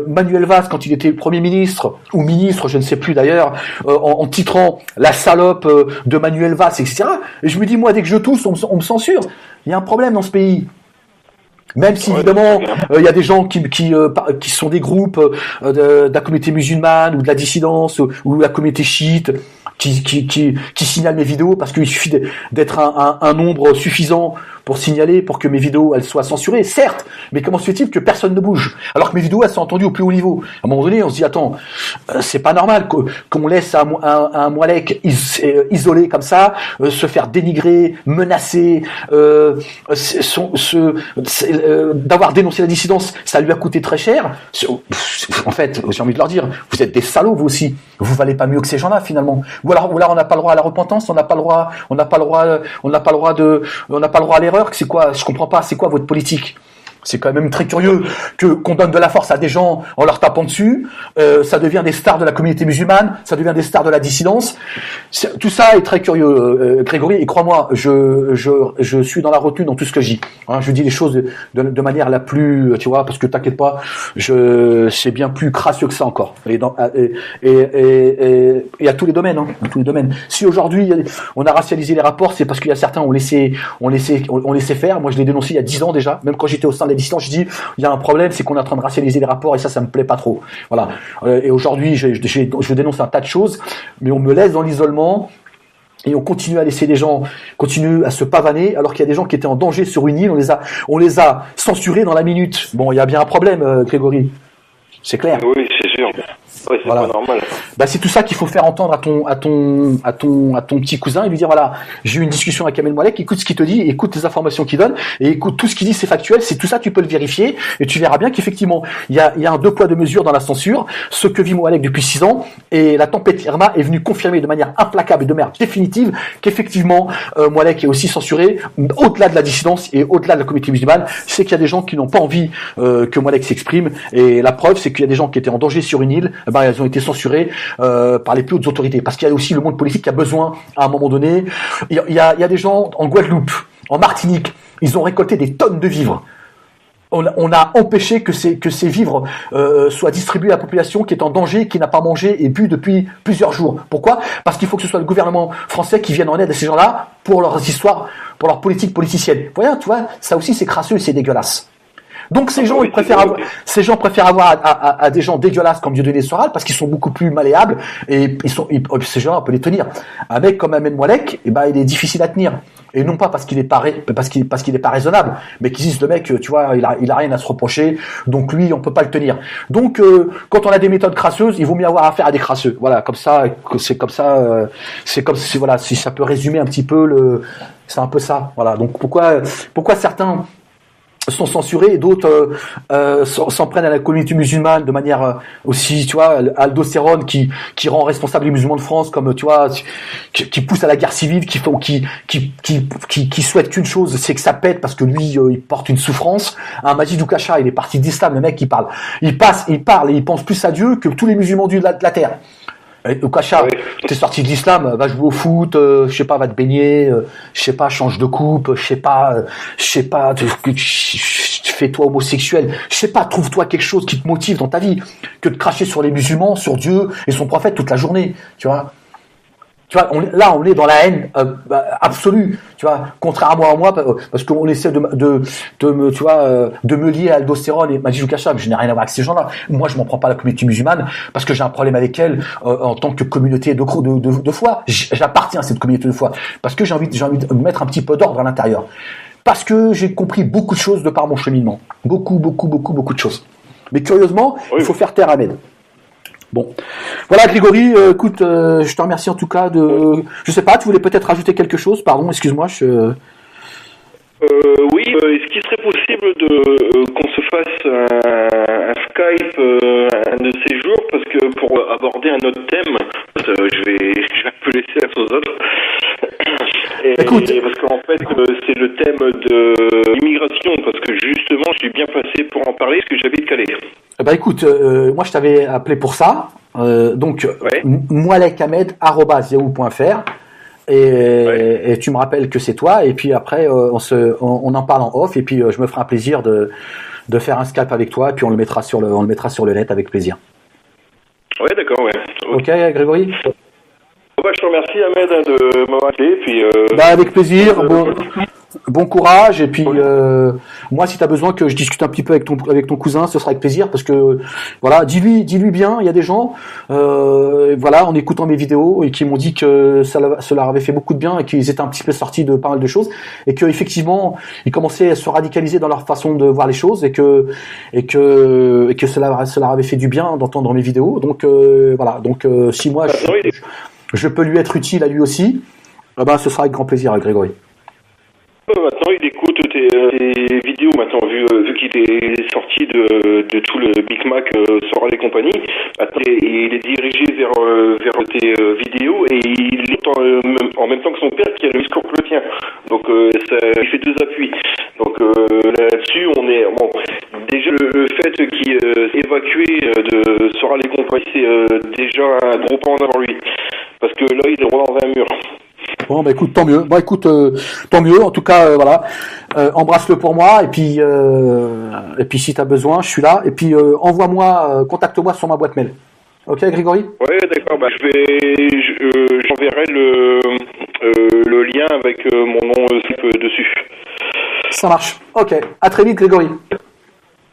Manuel Valls quand il était Premier ministre, ou ministre, je ne sais plus d'ailleurs, en titrant la salope de Manuel Valls, etc. Et je me dis, moi, dès que je tousse, on me censure. Il y a un problème dans ce pays. Même si, évidemment, il y a des gens qui sont des groupes de la communauté musulmane, ou de la dissidence, ou de la communauté chiite, qui signalent mes vidéos, parce qu'il suffit d'être un nombre suffisant pour signaler, pour que mes vidéos elles soient censurées, certes, mais comment se fait-il que personne ne bouge, alors que mes vidéos elles sont entendues au plus haut niveau? À un moment donné, on se dit, attends, c'est pas normal qu'on laisse un Moallek isolé comme ça, se faire dénigrer, menacer, d'avoir dénoncé la dissidence, ça lui a coûté très cher. En fait, j'ai envie de leur dire, vous êtes des salauds vous aussi, vous valez pas mieux que ces gens-là finalement. Ou alors on n'a pas le droit à la repentance, on n'a pas le droit à l'erreur. C'est quoi? Je comprends pas. C'est quoi votre politique? C'est quand même très curieux qu'on donne de la force à des gens en leur tapant dessus. Ça devient des stars de la communauté musulmane, ça devient des stars de la dissidence. Tout ça est très curieux, Grégory. Et crois-moi, je suis dans la retenue dans tout ce que je dis. Hein, je dis les choses de manière la plus, tu vois, parce que t'inquiète pas, c'est bien plus crasseux que ça encore. Et à tous les domaines, hein, à tous les domaines. Si aujourd'hui on a racialisé les rapports, c'est parce qu'il y a certains on laissé faire. Moi, je l'ai dénoncé il y a 10 ans déjà, même quand j'étais au sein de la dissidence, je dis il y a un problème, c'est qu'on est en train de racialiser les rapports et ça me plaît pas trop. Voilà. Et aujourd'hui, je dénonce un tas de choses, mais on me laisse dans l'isolement et on continue à laisser des gens continuer à se pavaner alors qu'il y a des gens qui étaient en danger sur une île, on les a censurés dans la minute. Bon, il y a bien un problème, Grégory. C'est clair. Oui, c'est sûr. Ouais, c'est pas normal. Bah, c'est tout ça qu'il faut faire entendre à ton petit cousin et lui dire voilà, j'ai eu une discussion avec Ahmed Moualek, écoute ce qu'il te dit, écoute les informations qu'il donne et écoute tout ce qu'il dit, c'est factuel, c'est tout ça, tu peux le vérifier et tu verras bien qu'effectivement il y a un deux poids deux mesures dans la censure, ce que vit Moualek depuis 6 ans et la tempête Irma est venue confirmer de manière implacable et de manière définitive qu'effectivement Moualek est aussi censuré au-delà de la dissidence et au-delà de la communauté musulmane. C'est qu'il y a des gens qui n'ont pas envie que Moualek s'exprime et la preuve c'est qu'il y a des gens qui étaient en danger sur une île, elles ont été censurées par les plus hautes autorités. Parce qu'il y a aussi le monde politique qui a besoin, à un moment donné. Il y a des gens en Guadeloupe, en Martinique, ils ont récolté des tonnes de vivres. On a empêché que ces vivres soient distribués à la population qui est en danger, qui n'a pas mangé et bu depuis plusieurs jours. Pourquoi ? Parce qu'il faut que ce soit le gouvernement français qui vienne en aide à ces gens-là pour leurs histoires, pour leur politique politicienne. Voilà, tu vois, ça aussi c'est crasseux et c'est dégueulasse. Donc ces gens préfèrent avoir à des gens dégueulasses comme Dieudonné Soral parce qu'ils sont beaucoup plus malléables et ces gens on peut les tenir. Un mec comme Ahmed Moualek, il est difficile à tenir et non pas parce qu'il est pas raisonnable, mais qu'ils disent le mec, tu vois, il a rien à se reprocher, donc lui on peut pas le tenir. Donc quand on a des méthodes crasseuses, il vaut mieux avoir affaire à des crasseux. Voilà, voilà, si ça peut résumer un petit peu c'est un peu ça. Voilà. Donc pourquoi certains sont censurés et d'autres s'en prennent à la communauté musulmane de manière aussi, tu vois, Aldo Serron qui rend responsable les musulmans de France comme, tu vois, qui pousse à la guerre civile, qui souhaite qu'une chose, c'est que ça pète parce que lui il porte une souffrance. Un Majid Oukacha, il est parti d'islam, le mec il parle et il pense plus à Dieu que tous les musulmans de la terre. Oukacha, t'es sorti de l'islam, va jouer au foot, je sais pas, va te baigner, je sais pas, change de coupe, je sais pas, fais-toi homosexuel, je sais pas, trouve-toi quelque chose qui te motive dans ta vie que de cracher sur les musulmans, sur Dieu et son prophète toute la journée, tu vois. Tu vois, on est dans la haine absolue, tu vois, contrairement à moi, parce qu'on essaie de me lier à Aldo Serron et Majid Oukacha, je n'ai rien à voir avec ces gens-là. Moi, je m'en prends pas à la communauté musulmane parce que j'ai un problème avec elle en tant que communauté de foi. J'appartiens à cette communauté de foi parce que j'ai envie de mettre un petit peu d'ordre à l'intérieur. Parce que j'ai compris beaucoup de choses de par mon cheminement, beaucoup de choses. Mais curieusement, il faut faire taire Ahmed. Bon, voilà Grégory, écoute, je te remercie en tout cas je sais pas, tu voulais peut-être rajouter quelque chose, pardon, excuse-moi. Oui, est-ce qu'il serait possible qu'on se fasse un Skype un de ces jours, parce que pour aborder un autre thème, je vais un peu laisser la chose aux autres. Écoute, parce qu'en fait, c'est le thème de l'immigration, parce que justement, je suis bien placé pour en parler, parce que j'habite Calais. Écoute, moi je t'avais appelé pour ça, donc moualekahmed@yahoo.fr et tu me rappelles que c'est toi et puis après on en parle en off et puis je me ferai un plaisir de faire un Skype avec toi et puis on le mettra sur le net avec plaisir. Ouais, d'accord, ouais. Ok, Grégory. Je te remercie Ahmed de m'avoir appelé puis avec plaisir. Bon courage et puis moi si tu as besoin que je discute un petit peu avec ton cousin, ce sera avec plaisir parce que voilà, dis-lui bien, il y a des gens en écoutant mes vidéos et qui m'ont dit que ça leur avait fait beaucoup de bien et qu'ils étaient un petit peu sortis de pas mal de choses et que effectivement, ils commençaient à se radicaliser dans leur façon de voir les choses et que cela leur avait fait du bien d'entendre mes vidéos. Donc si moi je peux lui être utile à lui aussi, ce sera avec grand plaisir, Grégory. Maintenant, il écoute tes vidéos, maintenant, vu qu'il est sorti de tout le Big Mac Soral et compagnie. Maintenant, il est dirigé vers tes vidéos et il est en même temps que son père qui a le discours que le tien. Donc, il fait deux appuis. Donc, là-dessus, on est... Bon, déjà, le fait qu'il s'est évacué de Soral et compagnie, c'est déjà un gros pas en avant lui. Parce que là, il est droit dans un mur. Bon, bah écoute, tant mieux. Bon, écoute, tant mieux. En tout cas, voilà. Embrasse-le pour moi. Et puis, si t'as besoin, je suis là. Et puis, contacte-moi sur ma boîte mail. Ok, Grégory? Ouais, d'accord. Bah, j'enverrai le lien avec mon nom dessus. Ça marche. Ok. À très vite, Grégory.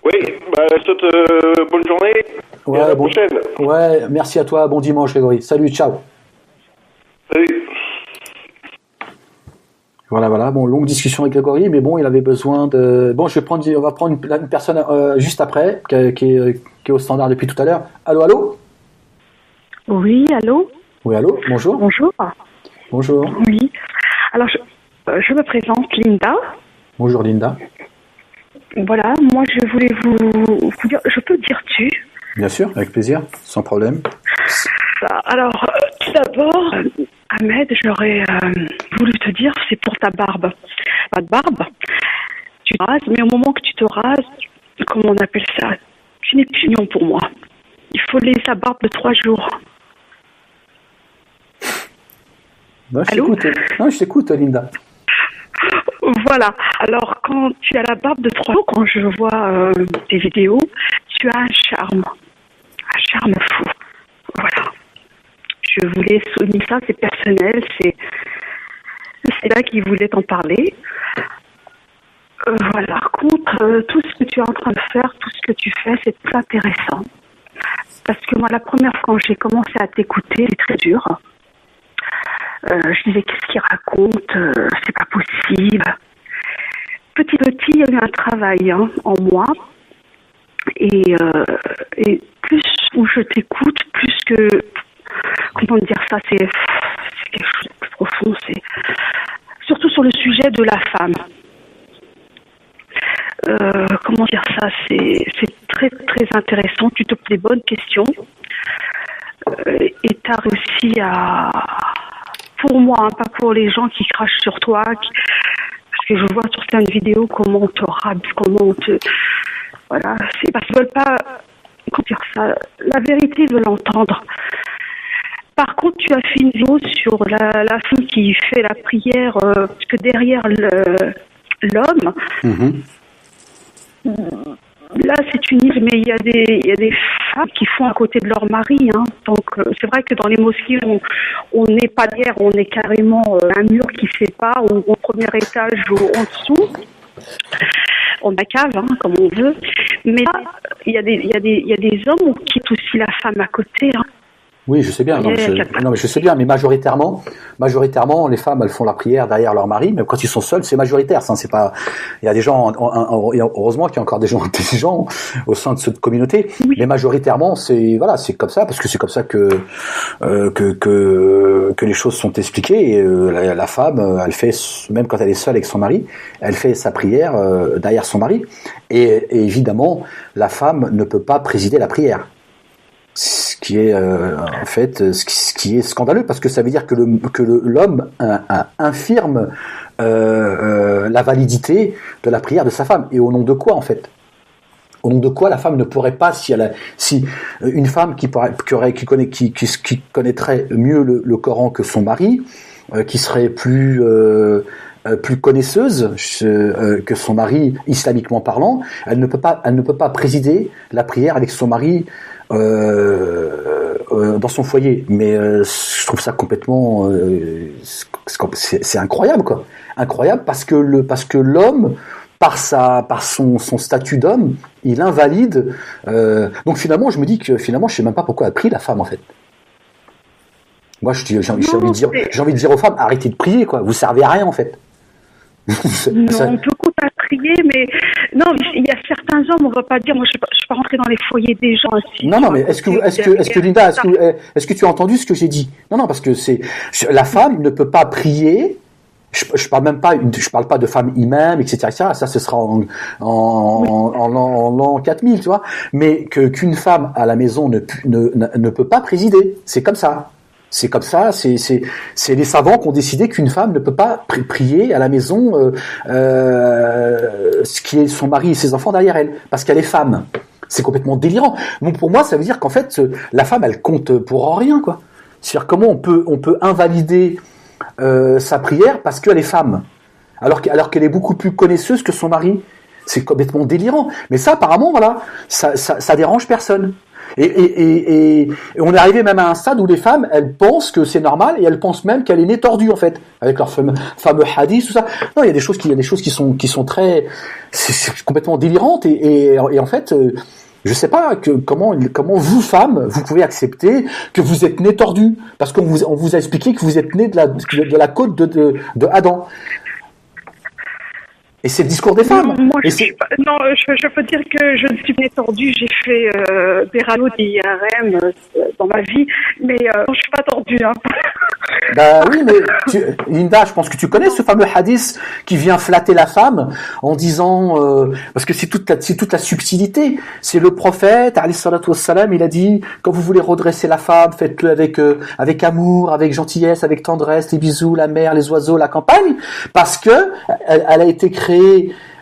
Oui. Bah, je te souhaite bonne journée. Ouais, et à la prochaine. Ouais. Merci à toi. Bon dimanche, Grégory. Salut. Ciao. Salut. Voilà. Bon, longue discussion avec Grégory, mais bon, il avait besoin de. Bon, on va prendre une personne juste après, qui est au standard depuis tout à l'heure. Allô? Oui, allô? Oui, allô? Bonjour. Bonjour. Oui. Alors, je me présente, Linda. Bonjour, Linda. Voilà, moi, je voulais vous dire, je peux dire tu? Bien sûr, avec plaisir, sans problème. Alors, tout d'abord, Ahmed, j'aurais voulu te dire, c'est pour ta barbe. Pas de barbe, tu te rases, mais au moment que tu te rases, comment on appelle ça? Tu n'es plus mignon pour moi. Il faut laisser sa barbe de 3 jours. Non, je t'écoute, Linda. Voilà. Alors, quand tu as la barbe de 3 jours, quand je vois tes vidéos, tu as un charme fou. Voilà. Je voulais souligner ça, c'est personnel, c'est là qu'il voulait t'en parler. Voilà. Contre tout ce que tu es en train de faire, tout ce que tu fais, c'est très intéressant. Parce que moi, la première fois quand j'ai commencé à t'écouter, c'est très dur. Je disais, qu'est-ce qu'il raconte? C'est pas possible. Petit à petit, il y a eu un travail en moi. Et plus où je t'écoute, plus que... Comment dire ça? C'est quelque chose de plus profond. C'est surtout sur le sujet de la femme. Comment dire ça? C'est très, très intéressant. Tu te poses des bonnes questions. Et tu as réussi à... Pour moi, pas pour les gens qui crachent sur toi, parce que je vois sur certaines vidéos comment on te rabe, comment on te... Voilà, c'est parce qu'ils veulent pas... Comment dire ça? La vérité, ils veulent l'entendre. Par contre, tu as fait une vidéo sur la femme qui fait la prière, parce que derrière l'homme... Là, c'est une île, mais il y a des femmes qui font à côté de leur mari. Donc, c'est vrai que dans les mosquées, on n'est pas derrière, on est carrément un mur qui sépare, ou au premier étage ou en dessous. On a cave, comme on veut. Mais là, il y a des hommes qui quittent aussi la femme à côté. Oui, je sais bien. Mais je sais bien. Mais majoritairement, les femmes, elles font la prière derrière leur mari. Mais quand ils sont seuls, c'est majoritaire. Ça, c'est pas. Il y a des gens. Heureusement qu'il y a encore des gens intelligents au sein de cette communauté. Oui. Mais majoritairement, c'est comme ça, parce que c'est comme ça que les choses sont expliquées. Et, la femme, elle fait, même quand elle est seule avec son mari, elle fait sa prière derrière son mari. Et évidemment, la femme ne peut pas présider la prière. Ce qui est en fait ce qui est scandaleux, parce que ça veut dire que l'homme infirme la validité de la prière de sa femme. Et au nom de quoi, en fait? Au nom de quoi la femme ne pourrait pas, si une femme qui connaîtrait mieux le Coran que son mari, qui serait plus connaisseuse que son mari islamiquement parlant, elle ne peut pas présider la prière avec son mari dans son foyer. Mais je trouve ça complètement c'est incroyable, quoi. Incroyable, parce que l'homme, par son statut d'homme, il invalide. Donc finalement, je me dis que je sais même pas pourquoi elle prie, la femme, en fait. Moi, j'ai envie de dire aux femmes, arrêtez de prier, quoi. Vous servez à rien, en fait. Non, on peut continuer à prier, mais non, il y a certains hommes, on va pas dire, moi je suis pas rentrée dans les foyers des gens. Non, mais est-ce que Linda, est-ce que tu as entendu ce que j'ai dit? Non, parce que la femme ne peut pas prier je parle pas de femmes imams, etc., etc. Ça, ce sera en l'an 4000, tu vois. Mais qu'une femme à la maison ne peut pas présider. C'est comme ça. C'est comme ça. C'est les savants qui ont décidé qu'une femme ne peut pas prier à la maison, ce qui est son mari et ses enfants derrière elle, parce qu'elle est femme. C'est complètement délirant. Donc pour moi, ça veut dire qu'en fait, la femme, elle compte pour rien, quoi. C'est-à-dire comment on peut invalider sa prière parce qu'elle est femme, alors qu'elle est beaucoup plus connaisseuse que son mari. C'est complètement délirant. Mais ça, apparemment, voilà, ça dérange personne. Et on est arrivé même à un stade où les femmes, elles pensent que c'est normal et elles pensent même qu'elle est née tordue, en fait, avec leur fameux hadith, tout ça. Non, il y a des choses qui sont très, c'est complètement délirantes et en fait, je sais pas comment vous, femmes, vous pouvez accepter que vous êtes née tordue, parce qu'on vous a expliqué que vous êtes née de la côte de Adam. Et c'est le discours des femmes. Non, je peux dire que je ne suis pas tordue. J'ai fait des rallots d'IRM dans ma vie, mais je suis pas tordue. Hein. Bah oui, mais Linda, je pense que tu connais ce fameux hadith qui vient flatter la femme en disant parce que c'est toute la subtilité. C'est le prophète, alayhi salatu wassalam, il a dit quand vous voulez redresser la femme, faites-le avec amour, avec gentillesse, avec tendresse, les bisous, la mer, les oiseaux, la campagne, parce que elle a été créée.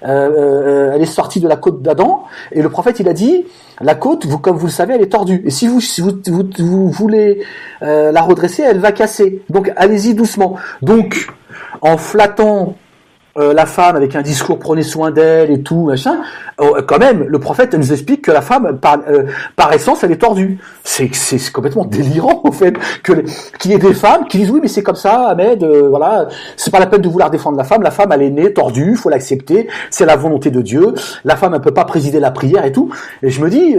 Elle est sortie de la côte d'Adam et le prophète il a dit la côte, comme vous le savez, elle est tordue et si vous voulez la redresser, elle va casser. Donc allez-y doucement. Donc en flattant la femme avec un discours prenez soin d'elle et tout machin, quand même le prophète nous explique que la femme par essence elle est tordue. C'est complètement délirant en fait qu'il y ait des femmes qui disent oui mais c'est comme ça Ahmed, voilà, c'est pas la peine de vouloir défendre la femme elle est née tordue, faut l'accepter, c'est la volonté de Dieu, la femme elle peut pas présider la prière et tout. Et je me dis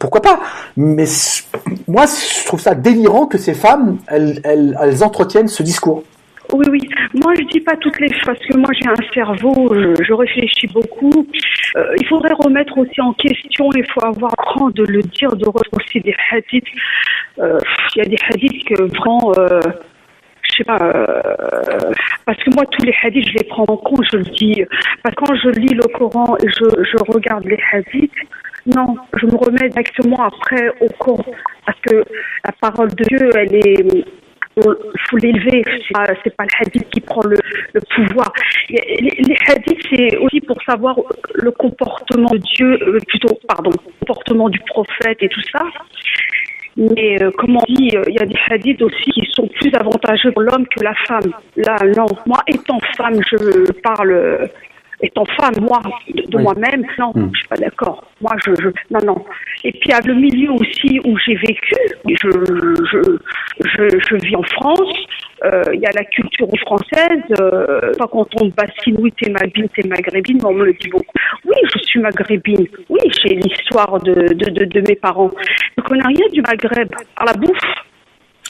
pourquoi pas, mais moi je trouve ça délirant que ces femmes elles entretiennent ce discours. Oui. Moi, je dis pas toutes les choses parce que moi, j'ai un cerveau, je réfléchis beaucoup. Il faudrait remettre aussi en question, il faut avoir le cran de le dire, de retracer des hadiths. Il y a des hadiths que vraiment, je sais pas, parce que moi, tous les hadiths, je les prends en compte, je le dis. Parce que quand je lis le Coran et je regarde les hadiths, non, je me remets directement après au Coran. Parce que la parole de Dieu, elle est... Il faut l'élever, c'est pas le hadith qui prend le pouvoir. Les hadiths, c'est aussi pour savoir le comportement de Dieu, le comportement du prophète et tout ça. Mais comme on dit, il y a des hadiths aussi qui sont plus avantageux pour l'homme que la femme. Là, non. Moi, étant femme, je parle... Étant femme, moi, de moi-même, non, je suis pas d'accord. Moi, non. Et puis, il y a le milieu aussi où j'ai vécu. Je vis en France. Il y a la culture française. Quand on bassine, oui, t'es maghrébine, on me le dit beaucoup. Oui, je suis maghrébine. Oui, j'ai l'histoire de mes parents. Je ne connais rien du Maghreb. À la bouffe,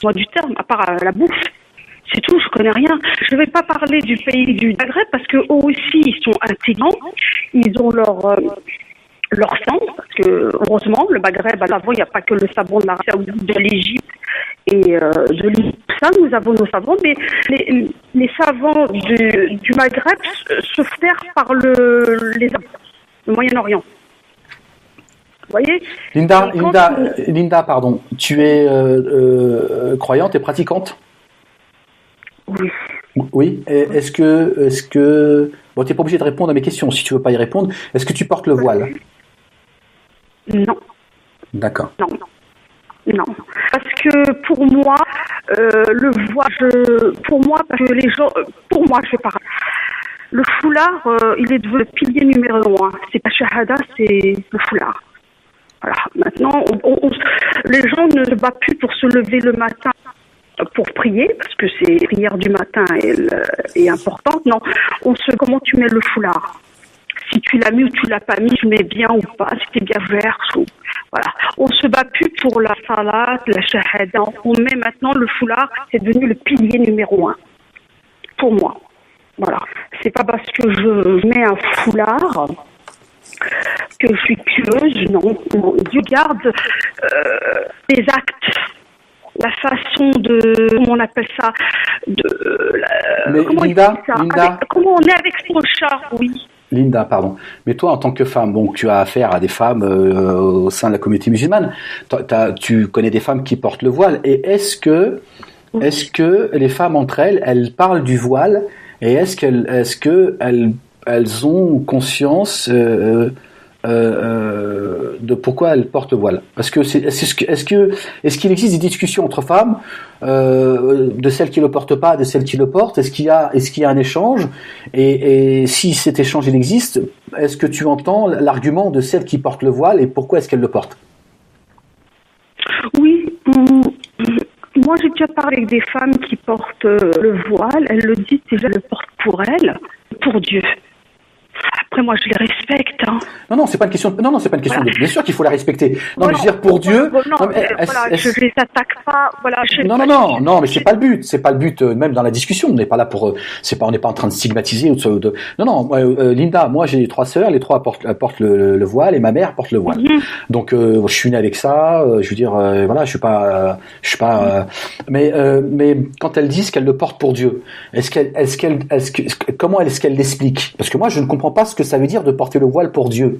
moi du terme, à part la bouffe. C'est tout, je connais rien. Je ne vais pas parler du pays du Maghreb parce que eux aussi, ils sont intelligents. Ils ont leur sang, parce que heureusement, le Maghreb, avant, il n'y a pas que le savon de l'Arabie Saoudite, de l'Égypte et de l'Égypte. Ça, nous avons nos savons, mais les savants du Maghreb se font par le Moyen-Orient. Vous voyez ? Linda, pardon, tu es croyante et pratiquante ? Oui. Oui. Est-ce que bon, t'es pas obligé de répondre à mes questions si tu veux pas y répondre. Est-ce que tu portes le voile ? Non. D'accord. Non. Parce que pour moi, le voile, parce que les gens, pour moi, je vais parler. Le foulard, il est devenu le pilier numéro 1. C'est pas shahada, c'est le foulard. Voilà. Maintenant, les gens ne se battent plus pour se lever le matin pour prier, parce que c'est prière du matin est importante. Non, comment tu mets le foulard. Si tu l'as mis ou tu l'as pas mis, tu mets bien ou pas, si t'es bien vert. Voilà. On se bat plus pour la salat, la shahada. On met maintenant le foulard, c'est devenu le pilier numéro 1. Pour moi. Voilà. C'est pas parce que je mets un foulard que je suis pieuse, non. Dieu garde les actes. la façon de, comment on appelle ça, Mais comment Linda, comment on est avec son chat, oui. Linda, pardon. Mais toi, en tant que femme, bon, tu as affaire à des femmes au sein de la communauté musulmane. Tu connais des femmes qui portent le voile. Et est-ce que les femmes entre elles parlent du voile et est-ce qu'elles ont conscience de pourquoi elles portent le voile? Est-ce qu'il existe des discussions entre femmes de celles qui le portent pas, de celles qui le portent? Est-ce qu'il y a un échange? Et si cet échange il existe, est-ce que tu entends l'argument de celles qui portent le voile et pourquoi est-ce qu'elles le portent? Oui. Moi, j'ai déjà parlé avec des femmes qui portent le voile. Elles le disent déjà, elles le portent pour elles, pour Dieu. Après, moi, je les respecte. Hein. Non, c'est pas une question. Non, c'est pas une question. Voilà. Bien sûr qu'il faut la respecter. Non, mais je veux dire pour Dieu. Je les attaque pas. Voilà. Non, mais c'est pas le but. C'est pas le but. Même dans la discussion, on n'est pas là pour. On n'est pas en train de stigmatiser ou de. Non. Linda, moi, j'ai 3 sœurs. Les 3 portent le voile et ma mère porte le voile. Mm-hmm. Donc, je suis né avec ça. Je veux dire, voilà, je suis pas. Mais quand elles disent qu'elles le portent pour Dieu, comment est-ce qu'elles l'expliquent? Parce que moi, je ne comprends pas ce que ça veut dire de porter le voile pour Dieu.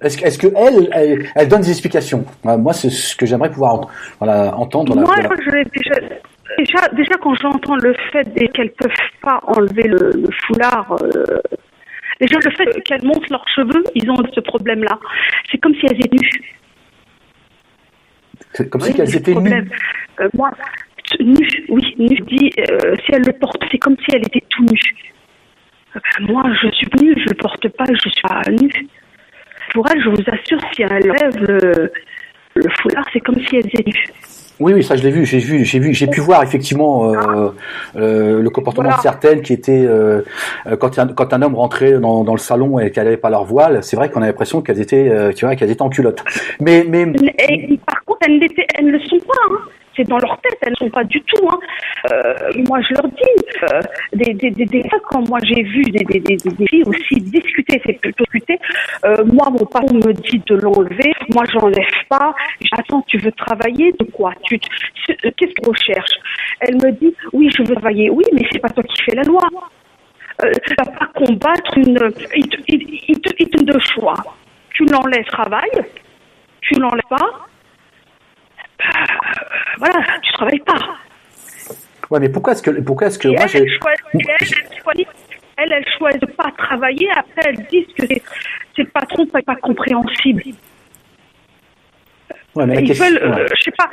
Est-ce que elle donne des explications? Moi, c'est ce que j'aimerais pouvoir entendre. Moi, déjà quand j'entends le fait qu'elles peuvent pas enlever le foulard, déjà le fait qu'elles montent leurs cheveux, ils ont ce problème-là. C'est comme si elles étaient nues. C'est comme si elles étaient nues. Moi, nues, oui, nues. Si elles le portent, c'est comme si elles étaient tout nues. Moi, je suis nue, je le porte pas, je suis pas nue. Pour elle, je vous assure, si elle lève le foulard, c'est comme si elle était nue. Oui, ça je l'ai vu, j'ai pu voir effectivement le comportement de certaines qui étaient quand un homme rentrait dans le salon et qu'elles n'avaient pas leur voile, c'est vrai qu'on a l'impression qu'elles étaient qu'elles étaient en culotte. Mais par contre, elles ne le sont pas. Hein. C'est dans leur tête, elles ne sont pas du tout. Hein. Moi, je leur dis, des fois, quand moi j'ai vu des filles aussi discuter, c'est plutôt discuter. Moi, mon patron me dit de l'enlever. Moi, je l'enlève pas. Attends, tu veux travailler? De quoi? Qu'est-ce qu'on recherche? Elle me dit, oui, je veux travailler. Oui, mais c'est pas toi qui fais la loi. Tu vas pas combattre il te donne 2 choix. Tu l'enlèves, travail. Tu l'enlèves pas. Voilà, tu travailles pas. Ouais, mais pourquoi est-ce que moi elle choisit de pas travailler. Après, elles disent que c'est le patron pas compréhensible. Ouais, mais ils veulent, je sais pas.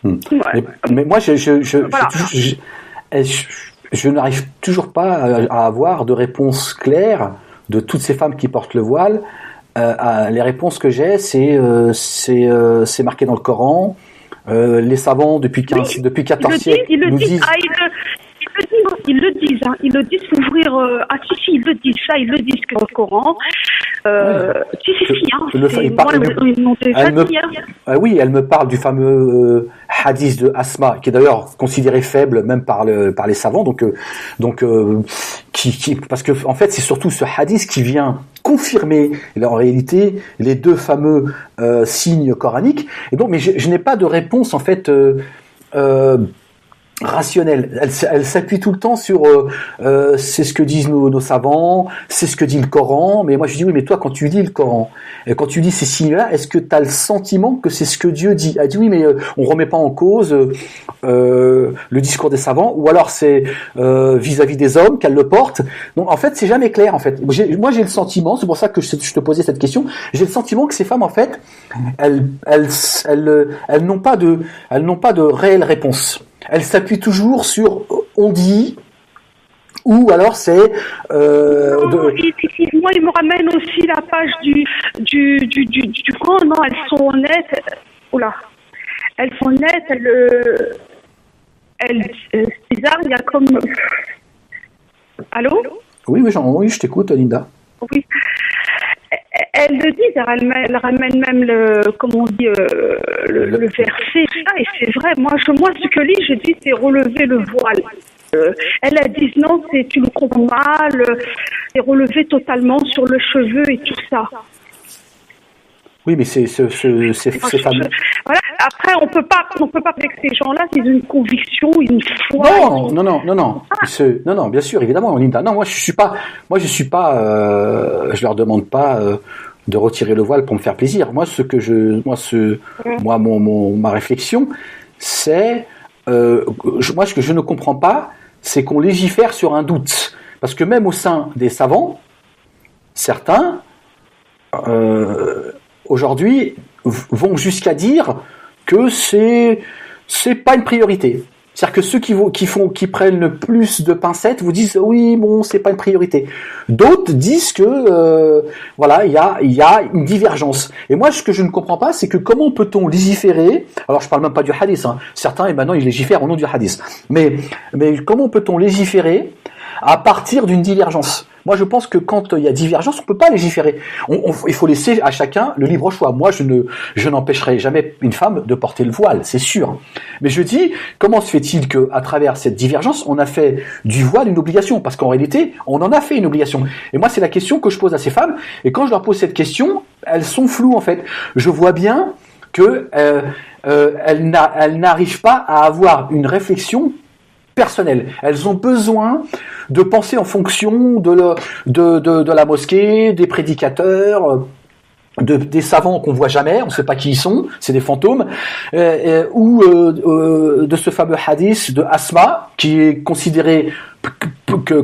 Ouais. Mais moi, je n'arrive toujours pas à avoir de réponse claire de toutes ces femmes qui portent le voile. Les réponses que j'ai, c'est marqué dans le Coran. Les savants depuis 14 siècles nous disent. Ils le disent, hein. Ils le disent, s'ouvrir. Ils le disent ça, ils le disent que dans le Coran. Oui, elle me parle du fameux hadith de Asma, qui est d'ailleurs considéré faible même par les savants. Parce que en fait, c'est surtout ce hadith qui vient confirmer en réalité les 2 fameux signes coraniques. Et donc, mais je n'ai pas de réponse en fait. Rationnelle. Elle s'appuie tout le temps sur c'est ce que disent nos savants, c'est ce que dit le Coran, mais moi je dis oui, mais toi quand tu lis le Coran et quand tu lis ces signes-là, est-ce que tu as le sentiment que c'est ce que Dieu dit? Elle dit oui, mais on remet pas en cause le discours des savants, ou alors c'est vis-à-vis des hommes qu'elle le porte. Donc en fait c'est jamais clair en fait. Moi j'ai le sentiment, c'est pour ça que je te posais cette question, j'ai le sentiment que ces femmes en fait elles n'ont pas de réelle réponse. Elle s'appuie toujours sur on dit, ou alors c'est. Moi, il me ramène aussi la page du Coran. Non, elles sont honnêtes. Oula, elles sont honnêtes. C'est bizarre. Il y a comme. Allô? Oui, je t'écoute, Linda. Oui. Elles le disent, elles ramènent même le verset, et c'est vrai. Moi, ce que lis, je dis, c'est relever le voile. Elles disent non, tu le comprends mal, c'est relevé totalement sur le cheveu et tout ça. Oui, mais c'est fameux. Voilà, après, on peut pas avec ces gens-là, c'est une conviction, une foi. Non, bien sûr, évidemment, Linda. Non, moi, je suis pas, je leur demande pas de retirer le voile pour me faire plaisir. Moi, ma réflexion, c'est, moi, ce que je ne comprends pas, c'est qu'on légifère sur un doute. Parce que même au sein des savants, certains, aujourd'hui, vont jusqu'à dire que c'est pas une priorité. C'est-à-dire que ceux qui prennent le plus de pincettes vous disent oui, bon, c'est pas une priorité. D'autres disent que voilà, il y a une divergence. Et moi, ce que je ne comprends pas, c'est que comment peut-on légiférer? Alors, je parle même pas du hadith. Hein. Certains, et maintenant, ils légifèrent au nom du hadith. Mais comment peut-on légiférer à partir d'une divergence? Moi, je pense que quand il y a divergence, on peut pas légiférer. Il faut laisser à chacun le libre choix. Moi, je n'empêcherai jamais une femme de porter le voile, c'est sûr. Mais je dis, comment se fait-il que, à travers cette divergence, on a fait du voile une obligation? Parce qu'en réalité, on en a fait une obligation. Et moi, c'est la question que je pose à ces femmes. Et quand je leur pose cette question, elles sont floues, en fait. Je vois bien que elles n'arrivent pas à avoir une réflexion personnelles. Elles ont besoin de penser en fonction de la mosquée, des prédicateurs, des savants qu'on voit jamais, on ne sait pas qui ils sont, c'est des fantômes, ou de ce fameux hadith de Asma qui est considéré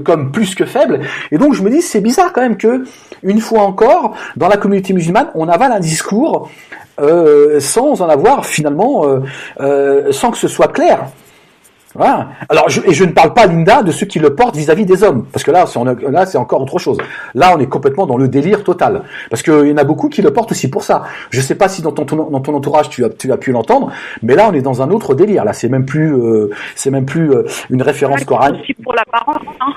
comme plus que faible. Et donc je me dis c'est bizarre quand même que une fois encore dans la communauté musulmane on avale un discours sans en avoir finalement sans que ce soit clair. Voilà. Alors, je ne parle pas, Linda, de ceux qui le portent vis-à-vis des hommes, parce que là, c'est encore autre chose. Là, on est complètement dans le délire total, parce qu'il y en a beaucoup qui le portent aussi pour ça. Je sais pas si dans ton entourage tu as pu l'entendre, mais là, on est dans un autre délire. Là, c'est même plus une référence coranique. Aussi pour l'apparence, hein.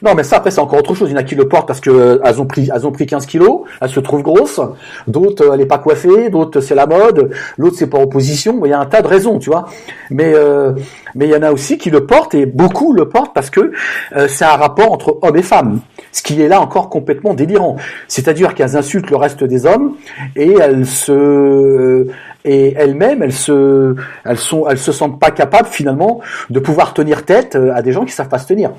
Non, mais ça, après, c'est encore autre chose. Il y en a qui le portent parce que elles ont pris 15 kilos, elles se trouvent grosses. D'autres, elle est pas coiffée. D'autres, c'est la mode. L'autre, c'est par opposition. Il y a un tas de raisons, tu vois. Mais il y en a aussi qui le portent et beaucoup le portent parce que c'est un rapport entre hommes et femmes. Ce qui est là encore complètement délirant. C'est-à-dire qu'elles insultent le reste des hommes et elles se sentent pas capables finalement de pouvoir tenir tête à des gens qui savent pas se tenir.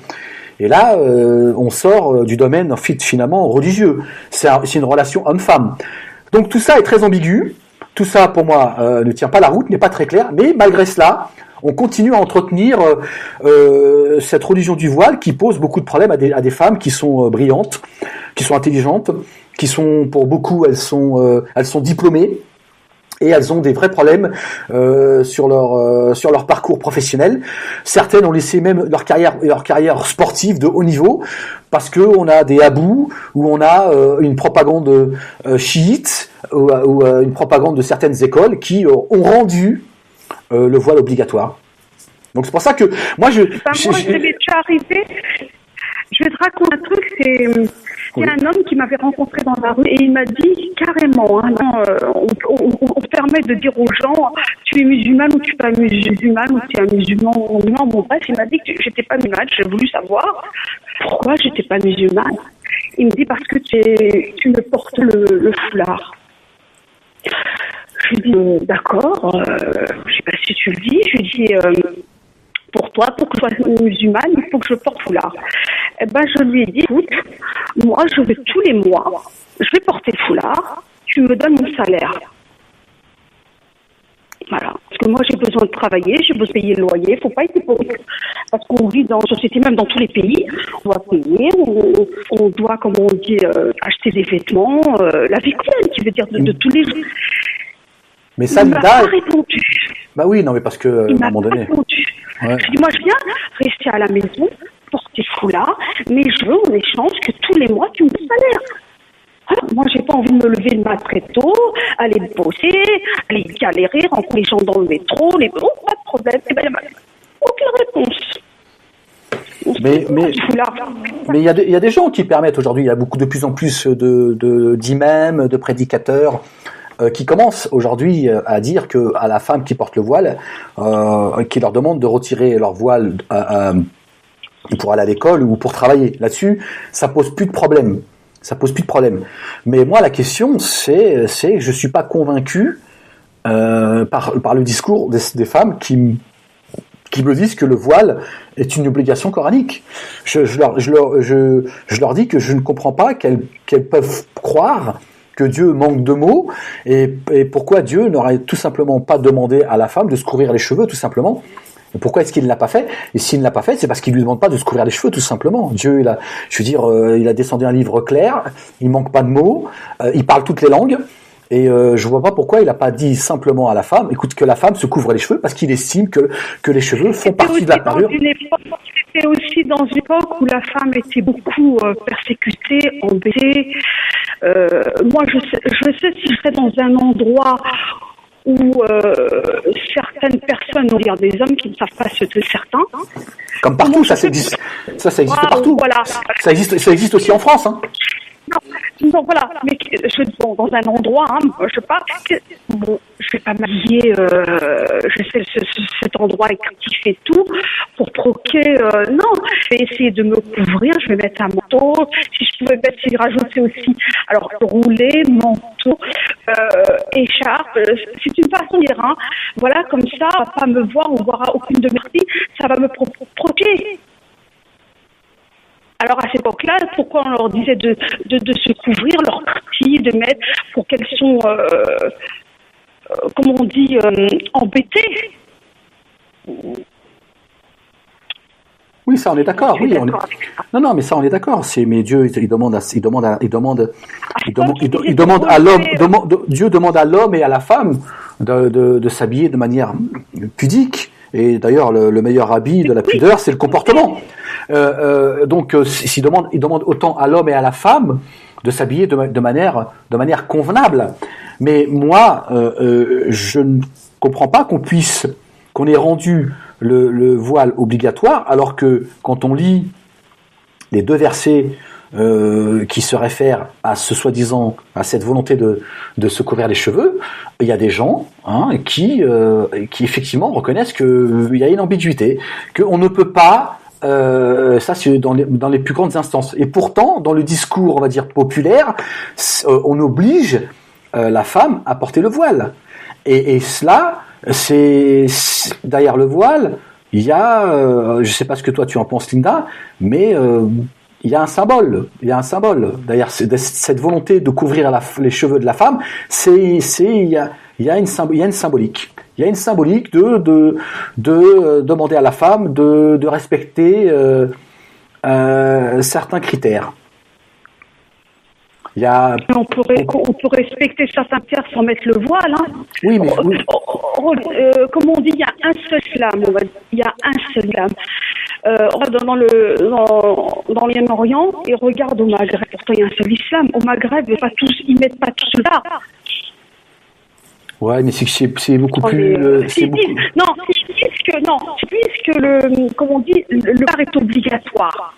Et là, on sort du domaine finalement religieux. C'est une relation homme-femme. Donc tout ça est très ambigu. Tout ça, pour moi, ne tient pas la route, n'est pas très clair. Mais malgré cela, on continue à entretenir cette religion du voile qui pose beaucoup de problèmes à des femmes qui sont brillantes, qui sont intelligentes, qui sont, pour beaucoup, elles sont diplômées. Et elles ont des vrais problèmes sur leur parcours professionnel. Certaines ont laissé même leur carrière sportive de haut niveau parce que on a des habous ou on a une propagande chiite ou une propagande de certaines écoles qui ont rendu le voile obligatoire. Donc c'est pour ça que moi ça m'est déjà arrivé. Je vais te raconter un truc, c'est un homme qui m'avait rencontré dans la rue et il m'a dit carrément, on permet de dire aux gens, tu es musulmane ou tu n'es pas musulmane ou tu es un musulman. Non, bon bref, il m'a dit que j'étais pas musulmane, j'ai voulu savoir pourquoi j'étais pas musulmane. Il me dit parce que tu me portes le foulard. Je lui dis d'accord, je sais pas si tu le dis, je lui dis pour toi, pour que je sois musulmane, il faut que je porte foulard. Eh ben, je lui ai dit, écoute, moi, je vais tous les mois, je vais porter le foulard, tu me donnes mon salaire. Voilà. Parce que moi, j'ai besoin de travailler, j'ai besoin de payer le loyer, faut pas être hypocrite. Parce qu'on vit dans la société, même dans tous les pays, on doit payer, on doit, comme on dit, acheter des vêtements, la vie quotidienne, qui veut dire de tous les jours. Mais ça, il m'a pas répondu. Bah oui, non, mais parce que, à un moment donné. Ouais. Je dis, moi, je viens rester à la maison, porter foulard, mais je veux en échange que tous les mois, tu me salaires. Alors, moi, j'ai pas envie de me lever le matin très tôt, aller bosser, aller galérer, rencontrer les gens dans le métro, pas de problème. Eh ben, il n'y a aucune réponse. Mais il y a des gens qui permettent aujourd'hui, il y a de plus en plus d'imams, de prédicateurs, qui commencent aujourd'hui à dire que à la femme qui porte le voile, qui leur demande de retirer leur voile pour aller à l'école ou pour travailler là-dessus, ça pose plus de problème. Ça pose plus de problème. Mais moi, la question, c'est je suis pas convaincu par le discours des femmes qui me disent que le voile est une obligation coranique. Je leur dis que je ne comprends pas qu'elles peuvent croire que Dieu manque de mots, et pourquoi Dieu n'aurait tout simplement pas demandé à la femme de se couvrir les cheveux, tout simplement. Et pourquoi est-ce qu'il ne l'a pas fait? Et s'il ne l'a pas fait, c'est parce qu'il lui demande pas de se couvrir les cheveux, tout simplement. Dieu, il a descendu un livre clair, il manque pas de mots, il parle toutes les langues, et je vois pas pourquoi il n'a pas dit simplement à la femme, écoute, que la femme se couvre les cheveux, parce qu'il estime que les cheveux font partie de la parure. C'était aussi dans une époque où la femme était beaucoup persécutée, embêtée. Moi, je sais si je serais dans un endroit où certaines personnes, on va dire des hommes qui ne savent pas ce que certains. Comme partout, ça existe partout. Voilà. Ça existe aussi en France, hein. Non, voilà, mais dans un endroit, hein, je sais pas, bon, je vais pas m'habiller, je sais cet endroit est actif et tout, pour proquer, non, je vais essayer de me couvrir, je vais mettre un manteau, si je pouvais mettre, si rajouter aussi, alors rouler, manteau, écharpe, c'est une façon de dire, hein, voilà, comme ça, on va pas me voir, on verra aucune de mes filles, ça va me proquer. Alors à cette époque-là, pourquoi on leur disait de se couvrir leurs parties, de mettre pour qu'elles sont, comment on dit, embêtées. Oui, ça on est d'accord. Oui, non, mais ça on est d'accord. Mais Dieu, Dieu demande à l'homme et à la femme de s'habiller de manière pudique. Et d'ailleurs, le meilleur habit de la pudeur, c'est le comportement. Donc, il demande autant à l'homme et à la femme de s'habiller de manière convenable. Mais moi, je ne comprends pas qu'on ait rendu le voile obligatoire, alors que quand on lit les deux versets qui se réfèrent à à cette volonté de se couvrir les cheveux, il y a des gens qui effectivement reconnaissent qu'il y a une ambiguïté, qu'on ne peut pas, ça c'est dans les plus grandes instances. Et pourtant, dans le discours, on va dire populaire, on oblige la femme à porter le voile. Et cela, c'est derrière le voile, il y a, je sais pas ce que toi tu en penses, Linda, mais il y a un symbole. D'ailleurs, cette volonté de couvrir les cheveux de la femme, il y a une symbolique. Il y a une symbolique de demander à la femme de respecter certains critères. On peut respecter certains critères sans mettre le voile. Hein. Oui, mais comme on dit, il y a un seul islam. Il y a un seul islam. On va dans le Moyen-Orient et regarde au Maghreb. Pourtant, il y a un seul islam. Au Maghreb, ils mettent pas tous là. Ouais, mais c'est beaucoup plus. Puisque comme on dit, le foulard est obligatoire.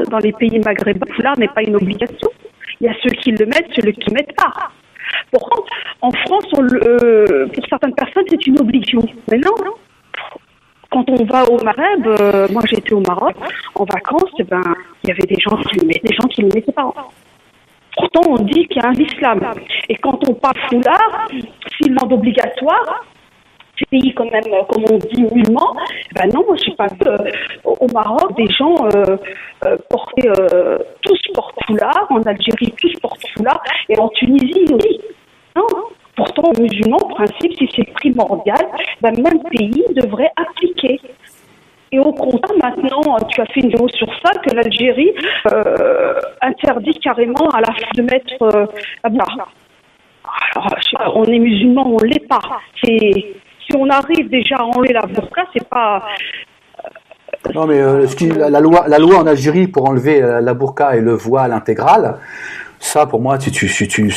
Dans les pays maghrébins, le foulard n'est pas une obligation. Il y a ceux qui le mettent, ceux qui ne le mettent pas. Pourquoi en France, pour certaines personnes, c'est une obligation. Mais non. Quand on va au Maghreb, moi j'étais au Maroc en vacances, il y avait des gens qui le mettaient, des gens qui ne le mettaient pas. Pourtant, on dit qu'il y a un islam. Et quand on parle foulard, s'il demande obligatoire, ces pays quand même, comme on dit, musulmans, non, moi je n'ai pas vu au Maroc des gens tous portent foulard, en Algérie tous portent foulard, et en Tunisie aussi. Non. Pourtant, aux musulmans, en principe, si c'est primordial, même pays devrait appliquer. Et au contraire, maintenant, tu as fait une vidéo sur ça, que l'Algérie interdit carrément à la femme de mettre la burqa. Alors, on est musulmans, on ne l'est pas. Si on arrive déjà à enlever la burqa, c'est pas... Non, mais la loi en Algérie pour enlever la burqa et le voile intégral, ça, pour moi, c'est une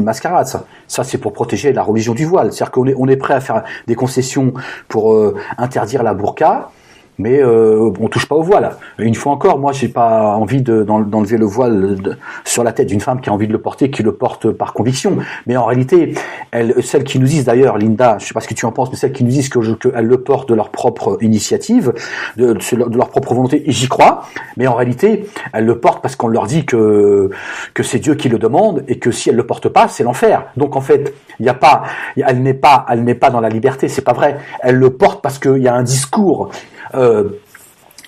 mascarade. Ça, c'est pour protéger la religion du voile. C'est-à-dire qu'on est prêt à faire des concessions pour interdire la burqa, Mais on touche pas au voile. Une fois encore, moi, j'ai pas envie d'enlever le voile sur la tête d'une femme qui a envie de le porter, qui le porte par conviction. Mais en réalité, celles qui nous disent d'ailleurs, Linda, je sais pas ce que tu en penses, mais celles qui nous disent qu'elles le portent de leur propre initiative, de leur propre volonté, et j'y crois. Mais en réalité, elles le portent parce qu'on leur dit que c'est Dieu qui le demande et que si elles le portent pas, c'est l'enfer. Donc en fait, elle n'est pas dans la liberté, c'est pas vrai. Elle le porte parce qu'il y a un discours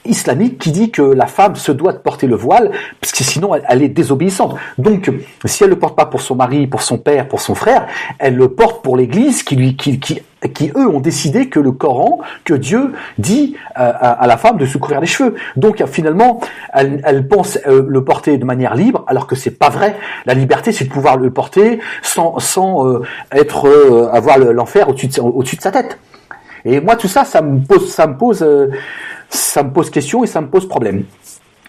islamique qui dit que la femme se doit de porter le voile parce que sinon elle est désobéissante. Donc si elle le porte pas pour son mari, pour son père, pour son frère, elle le porte pour l'Église qui eux ont décidé que le Coran, que Dieu dit à la femme de se couvrir les cheveux. Donc finalement elle pense le porter de manière libre alors que c'est pas vrai. La liberté c'est de pouvoir le porter sans avoir l'enfer au-dessus de sa tête. Et moi, tout ça, ça me pose question et ça me pose problème.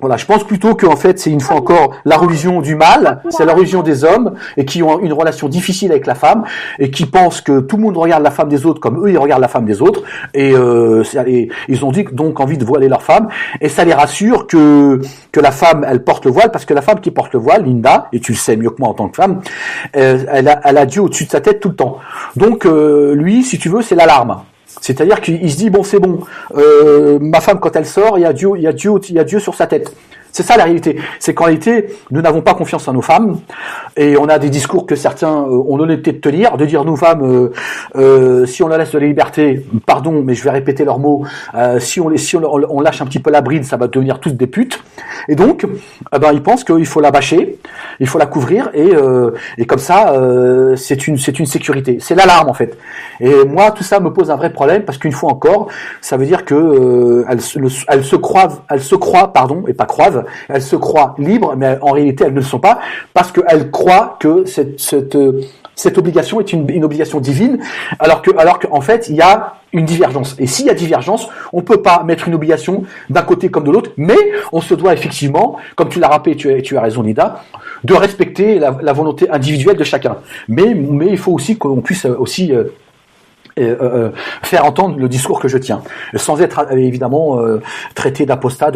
Voilà, je pense plutôt qu'en fait, c'est une fois encore la religion du mal, c'est la religion des hommes et qui ont une relation difficile avec la femme et qui pensent que tout le monde regarde la femme des autres comme eux ils regardent la femme des autres et ils ont donc envie de voiler leur femme et ça les rassure que la femme elle porte le voile parce que la femme qui porte le voile, Linda, et tu le sais mieux que moi en tant que femme, elle a Dieu au-dessus de sa tête tout le temps. Donc lui, si tu veux, c'est l'alarme. C'est-à-dire qu'il se dit bon c'est bon, ma femme quand elle sort, il y a Dieu sur sa tête. C'est ça la réalité. C'est qu'en réalité, nous n'avons pas confiance en nos femmes et on a des discours que certains ont l'honnêteté de tenir, de dire nos femmes, si on leur laisse de la liberté, pardon, mais je vais répéter leurs mots, si on lâche un petit peu la bride, ça va devenir toutes des putes. Et donc, ils pensent qu'il faut la bâcher, il faut la couvrir et comme ça, c'est une sécurité. C'est l'alarme en fait. Et moi, tout ça me pose un vrai problème parce qu'une fois encore, ça veut dire que elles se croient, et pas croivent. Elles se croient libres, mais en réalité, elles ne le sont pas, parce qu'elles croient que cette obligation est une obligation divine, alors qu'en fait, il y a une divergence. Et s'il y a divergence, on peut pas mettre une obligation d'un côté comme de l'autre, mais on se doit effectivement, comme tu l'as rappelé, tu as raison, Nida, de respecter la volonté individuelle de chacun. Mais il faut aussi qu'on puisse aussi faire entendre le discours que je tiens, sans être évidemment traité d'apostat,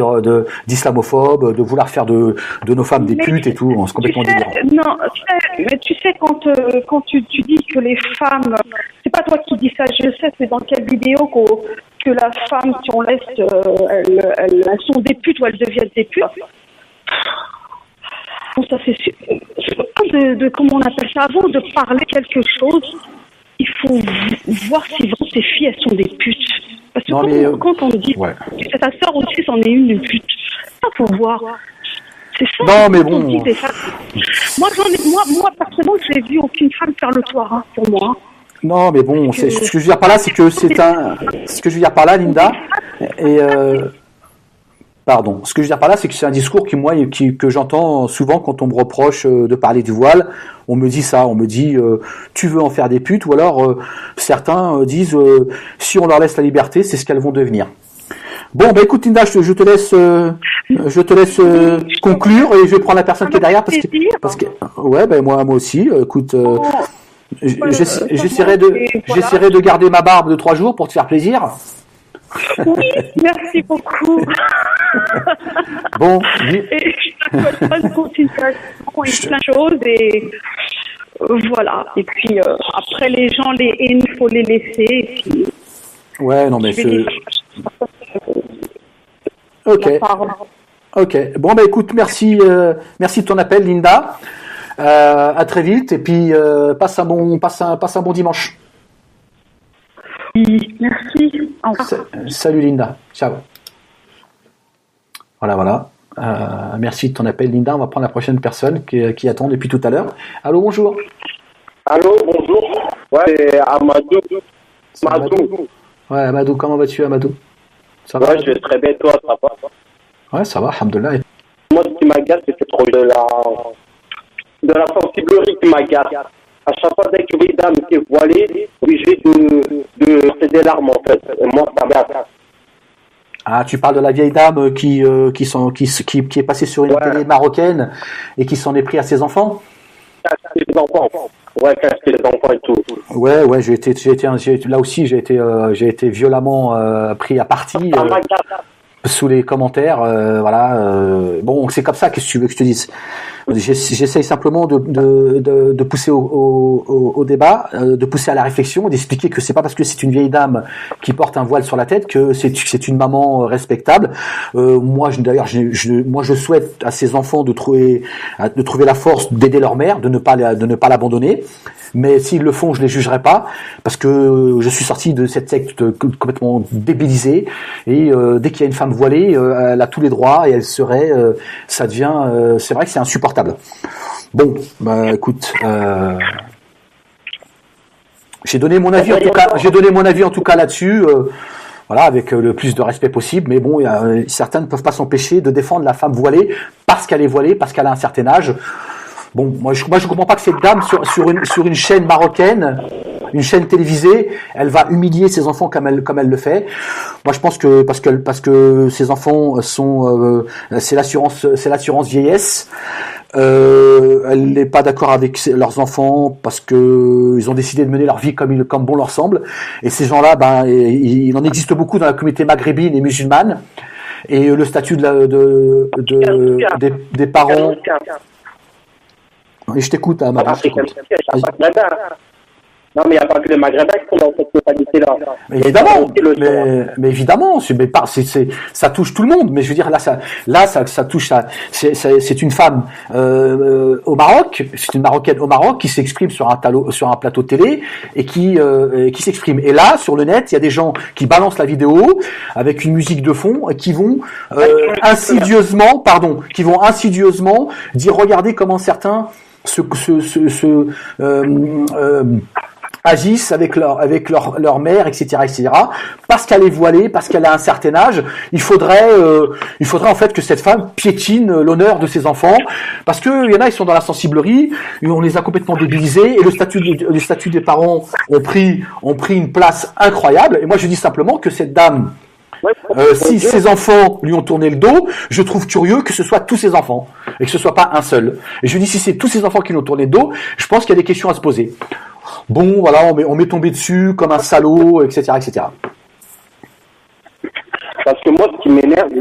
d'islamophobe, de vouloir faire de nos femmes des putes et tout, c'est complètement délirant. Non, mais tu sais quand tu dis que les femmes, c'est pas toi qui dis ça, je sais, c'est dans quelle vidéo que la femme, si on laisse, elles sont des putes ou elles deviennent des putes. Bon, ça c'est comment on appelle ça, avant de parler quelque chose. Il faut voir si vraiment ces filles, elles sont des putes. Parce que quand on dit que ta sœur aussi, c'en est une pute, ça faut voir. C'est ça. Non, mais bon. Moi, personnellement, j'ai vu aucune femme faire le toit, pour moi. Non, mais bon, ce que je veux dire par là, c'est que ce que je veux dire par là, Linda, et pardon. Ce que je veux dire par là, c'est que c'est un discours que j'entends souvent quand on me reproche de parler du voile. On me dit ça, tu veux en faire des putes, ou alors certains disent si on leur laisse la liberté, c'est ce qu'elles vont devenir. Bon, écoute Linda, je te laisse conclure et je vais prendre la personne qui est derrière parce que ouais, moi aussi. Écoute, j'essaierai de garder ma barbe de 3 jours pour te faire plaisir. Oui, merci beaucoup. Bon, et je te souhaite bonne continuation et plein de choses et voilà. Et puis après les gens les hainent, il faut les laisser. Et puis, ouais, non mais Ok. Bon écoute, merci de ton appel, Linda. À très vite et puis passe un bon dimanche. Oui, merci. Salut Linda. Ciao. Voilà. Merci de ton appel, Linda. On va prendre la prochaine personne qui attend depuis tout à l'heure. Allô, bonjour. Allô, bonjour. Ouais, c'est Amadou. Amadou. Ouais, Amadou, comment vas-tu, Amadou? Ça va? Ouais, je vais très bien, toi, ça va? Ouais, ça va, alhamdoulilah. Moi, ce qui m'agace, c'est trop de la sensiblerie qui m'agace. À chaque fois, dès que les dames qui est voilée, obligé de faire des larmes, en fait. Et moi, ça m'agace. Ah, tu parles de la vieille dame qui est passée sur une télé marocaine et qui s'en est pris à ses enfants? À ses enfants, Ouais, casser les enfants et tout. Ouais, là aussi, j'ai été violemment pris à partie. Sous les commentaires, voilà. Bon, c'est comme ça. Qu'est-ce que tu veux que je te dise? J'essaye simplement de pousser au débat, de pousser à la réflexion, et d'expliquer que c'est pas parce que c'est une vieille dame qui porte un voile sur la tête que c'est une maman respectable. Moi, je souhaite à ces enfants de trouver la force d'aider leur mère, de ne pas l'abandonner. Mais s'ils le font, je les jugerai pas, parce que je suis sorti de cette secte complètement débilisée, et dès qu'il y a une femme voilée, elle a tous les droits, et elle serait, ça devient, c'est vrai que c'est insupportable. Bon, bah écoute, j'ai donné mon avis en tout cas là-dessus, voilà, avec le plus de respect possible, mais bon, certains ne peuvent pas s'empêcher de défendre la femme voilée parce qu'elle est voilée, parce qu'elle a un certain âge. Bon, moi je comprends pas que cette dame sur une chaîne marocaine, une chaîne télévisée, elle va humilier ses enfants comme elle le fait. Moi je pense que parce que ses enfants sont c'est l'assurance vieillesse. Elle n'est pas d'accord avec leurs enfants parce que ils ont décidé de mener leur vie comme bon leur semble. Et ces gens-là, ben il en existe beaucoup dans la communauté maghrébine et musulmane. Et le statut des parents. Et je t'écoute, Marie. Non, mais il n'y a pas que les Maghrébins qui sont dans cette totalité-là. Mais évidemment, ça touche tout le monde. Mais je veux dire, ça touche c'est une femme au Maroc, c'est une Marocaine au Maroc qui s'exprime sur un plateau télé et qui s'exprime. Et là, sur le net, il y a des gens qui balancent la vidéo avec une musique de fond et qui vont insidieusement dire, regardez comment certains agissent avec leur mère, etc., parce qu'elle est voilée, parce qu'elle a un certain âge. Il faudrait en fait que cette femme piétine l'honneur de ses enfants, parce que il y en a, ils sont dans la sensiblerie, on les a complètement débilisés, et le statut des parents ont pris une place incroyable. Et moi, je dis simplement que cette dame, si ses enfants lui ont tourné le dos, je trouve curieux que ce soit tous ses enfants et que ce soit pas un seul. Et je dis, si c'est tous ses enfants qui lui ont tourné le dos, je pense qu'il y a des questions à se poser. Bon, voilà, on m'est tombé dessus comme un salaud, etc., etc. Parce que moi, ce qui m'énerve, vous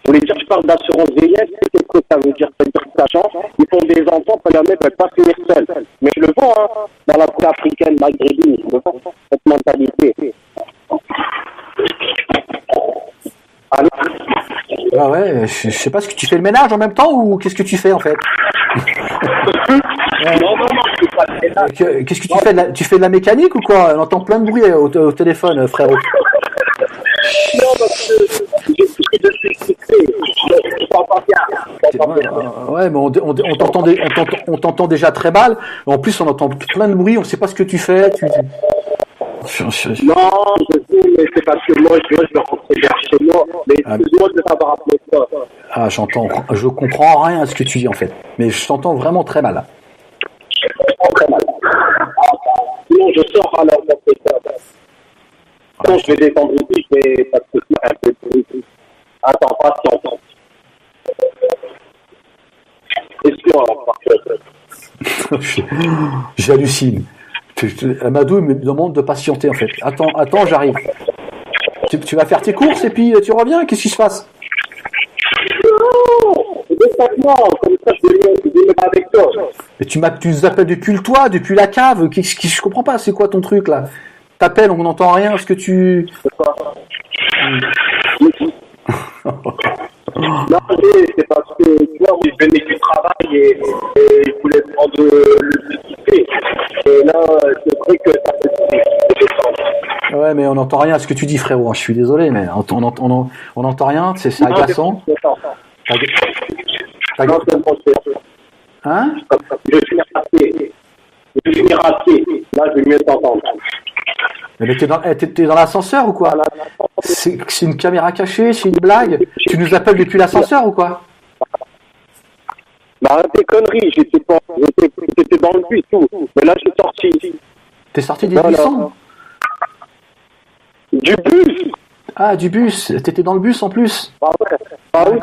voulez dire, je parle d'assurance vieillesse, qu'est-ce que ça veut dire? C'est-à-dire que ça change, ils font des enfants, ça ne peut pas finir seul. Mais je le vois, dans la côte africaine, maghrébine, je le vois, cette mentalité. Allô? Ah ouais, je sais pas, ce que tu fais le ménage en même temps ou qu'est-ce que tu fais en fait? Non, je fais pas le ménage. Qu'est-ce que tu fais tu fais de la mécanique ou quoi? On entend plein de bruit au téléphone, frérot. Non, parce que j'ai pris de sécurité. Je t'entends bien. Ouais, mais on t'entend déjà très mal. En plus, on entend plein de bruit, on sait pas ce que tu fais. Non, je sais, mais c'est parce que moi, je vais rentrer vers chez moi. Mais excuse-moi de t'avoir appelé ça. Ah, je comprends rien à ce que tu dis en fait. Mais je t'entends vraiment très mal. Je comprends très mal. Sinon, je sors alors dans ce cas. Sinon, je vais descendre ici, parce que c'est un peu plus. Attends, patience. Excuse-moi, J'hallucine. Amadou me demande de patienter en fait. Attends, j'arrive. Tu vas faire tes courses et puis tu reviens. Qu'est-ce qui se passe? Non, comme ça je vais mettre avec toi. Mais tu nous appelles depuis le toit, depuis la cave. Je comprends pas. C'est quoi ton truc là? T'appelles, on n'entend rien. Est-ce que tu... Non, c'est parce que tu vois, je venais du travail et je voulais prendre le ticket. Et là, c'est vrai que ça fait. Ouais, mais on n'entend rien à ce que tu dis, frérot. Je suis désolé, mais on n'entend rien. C'est agaçant. Hein? Je suis raté. Là, je vais mieux t'entendre. Mais t'es dans l'ascenseur ou quoi? C'est une caméra cachée, c'est une blague? Tu nous appelles depuis l'ascenseur ou quoi? Bah, des conneries, j'étais dans le bus, tout. Mais là, je suis sorti. T'es sorti des buissons? Du bus? Ah, du bus. T'étais dans le bus en plus? Ah ouais. Ah oui.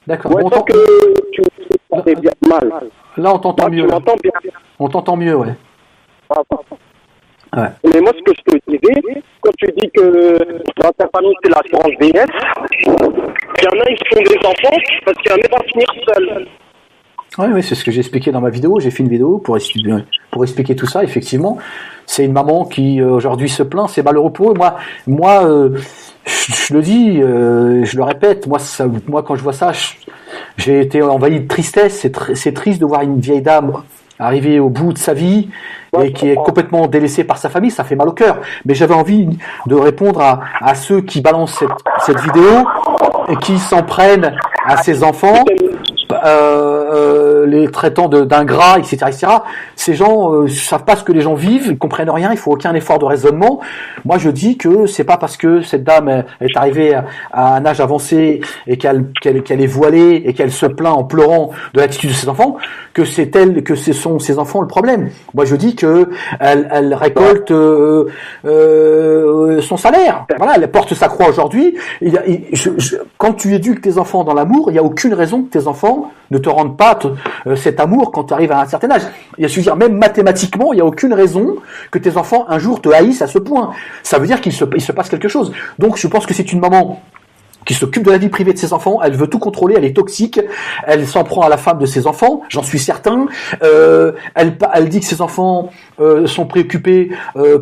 D'accord. Moi, Bon, que tu m'entends bien mal. Là, on t'entend mieux. Tu m'entends bien. On t'entend mieux, ouais. Ouais. Mais moi, ce que je te disais, quand tu dis que dans ta famille, c'est l'assurance VS, il y en a, ils font des enfants parce qu'il y en a qui vont finir seuls. Oui, c'est ce que j'ai expliqué dans ma vidéo. J'ai fait une vidéo pour expliquer tout ça. Effectivement, c'est une maman qui aujourd'hui se plaint. C'est malheureux pour eux. Moi, je le dis, je le répète. Moi, quand je vois ça, j'ai été envahi de tristesse. C'est triste de voir une vieille dame arriver au bout de sa vie et qui est complètement délaissée par sa famille. Ça fait mal au cœur. Mais j'avais envie de répondre à ceux qui balancent cette vidéo et qui s'en prennent à ces enfants. Les traitants d'ingrats, etc. Ces gens savent pas ce que les gens vivent, ils comprennent rien, il faut aucun effort de raisonnement. Moi, je dis que c'est pas parce que cette dame est arrivée à un âge avancé et qu'elle est voilée et qu'elle se plaint en pleurant de l'attitude de ses enfants que c'est elle, que ce sont ses enfants le problème. Moi, je dis que elle récolte son salaire. Voilà, elle porte sa croix aujourd'hui. Quand tu éduques tes enfants dans l'amour, il n'y a aucune raison que tes enfants ne te rendent pas cet amour quand tu arrives à un certain âge. Je veux dire, même mathématiquement, il n'y a aucune raison que tes enfants un jour te haïssent à ce point. Ça veut dire qu'il se passe quelque chose. Donc je pense que c'est une maman qui s'occupe de la vie privée de ses enfants, elle veut tout contrôler, elle est toxique, elle s'en prend à la femme de ses enfants, j'en suis certain. Elle dit que ses enfants sont préoccupés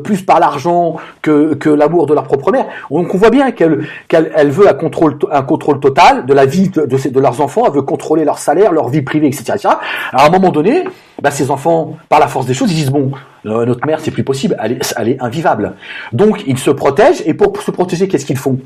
plus par l'argent que l'amour de leur propre mère. Donc on voit bien qu'elle veut un contrôle total de la vie de leurs enfants, elle veut contrôler leur salaire, leur vie privée, etc. etc. Alors, à un moment donné, ces enfants, par la force des choses, ils disent bon, notre mère c'est plus possible, elle est invivable. Donc ils se protègent, et pour se protéger, qu'est-ce qu'ils font ?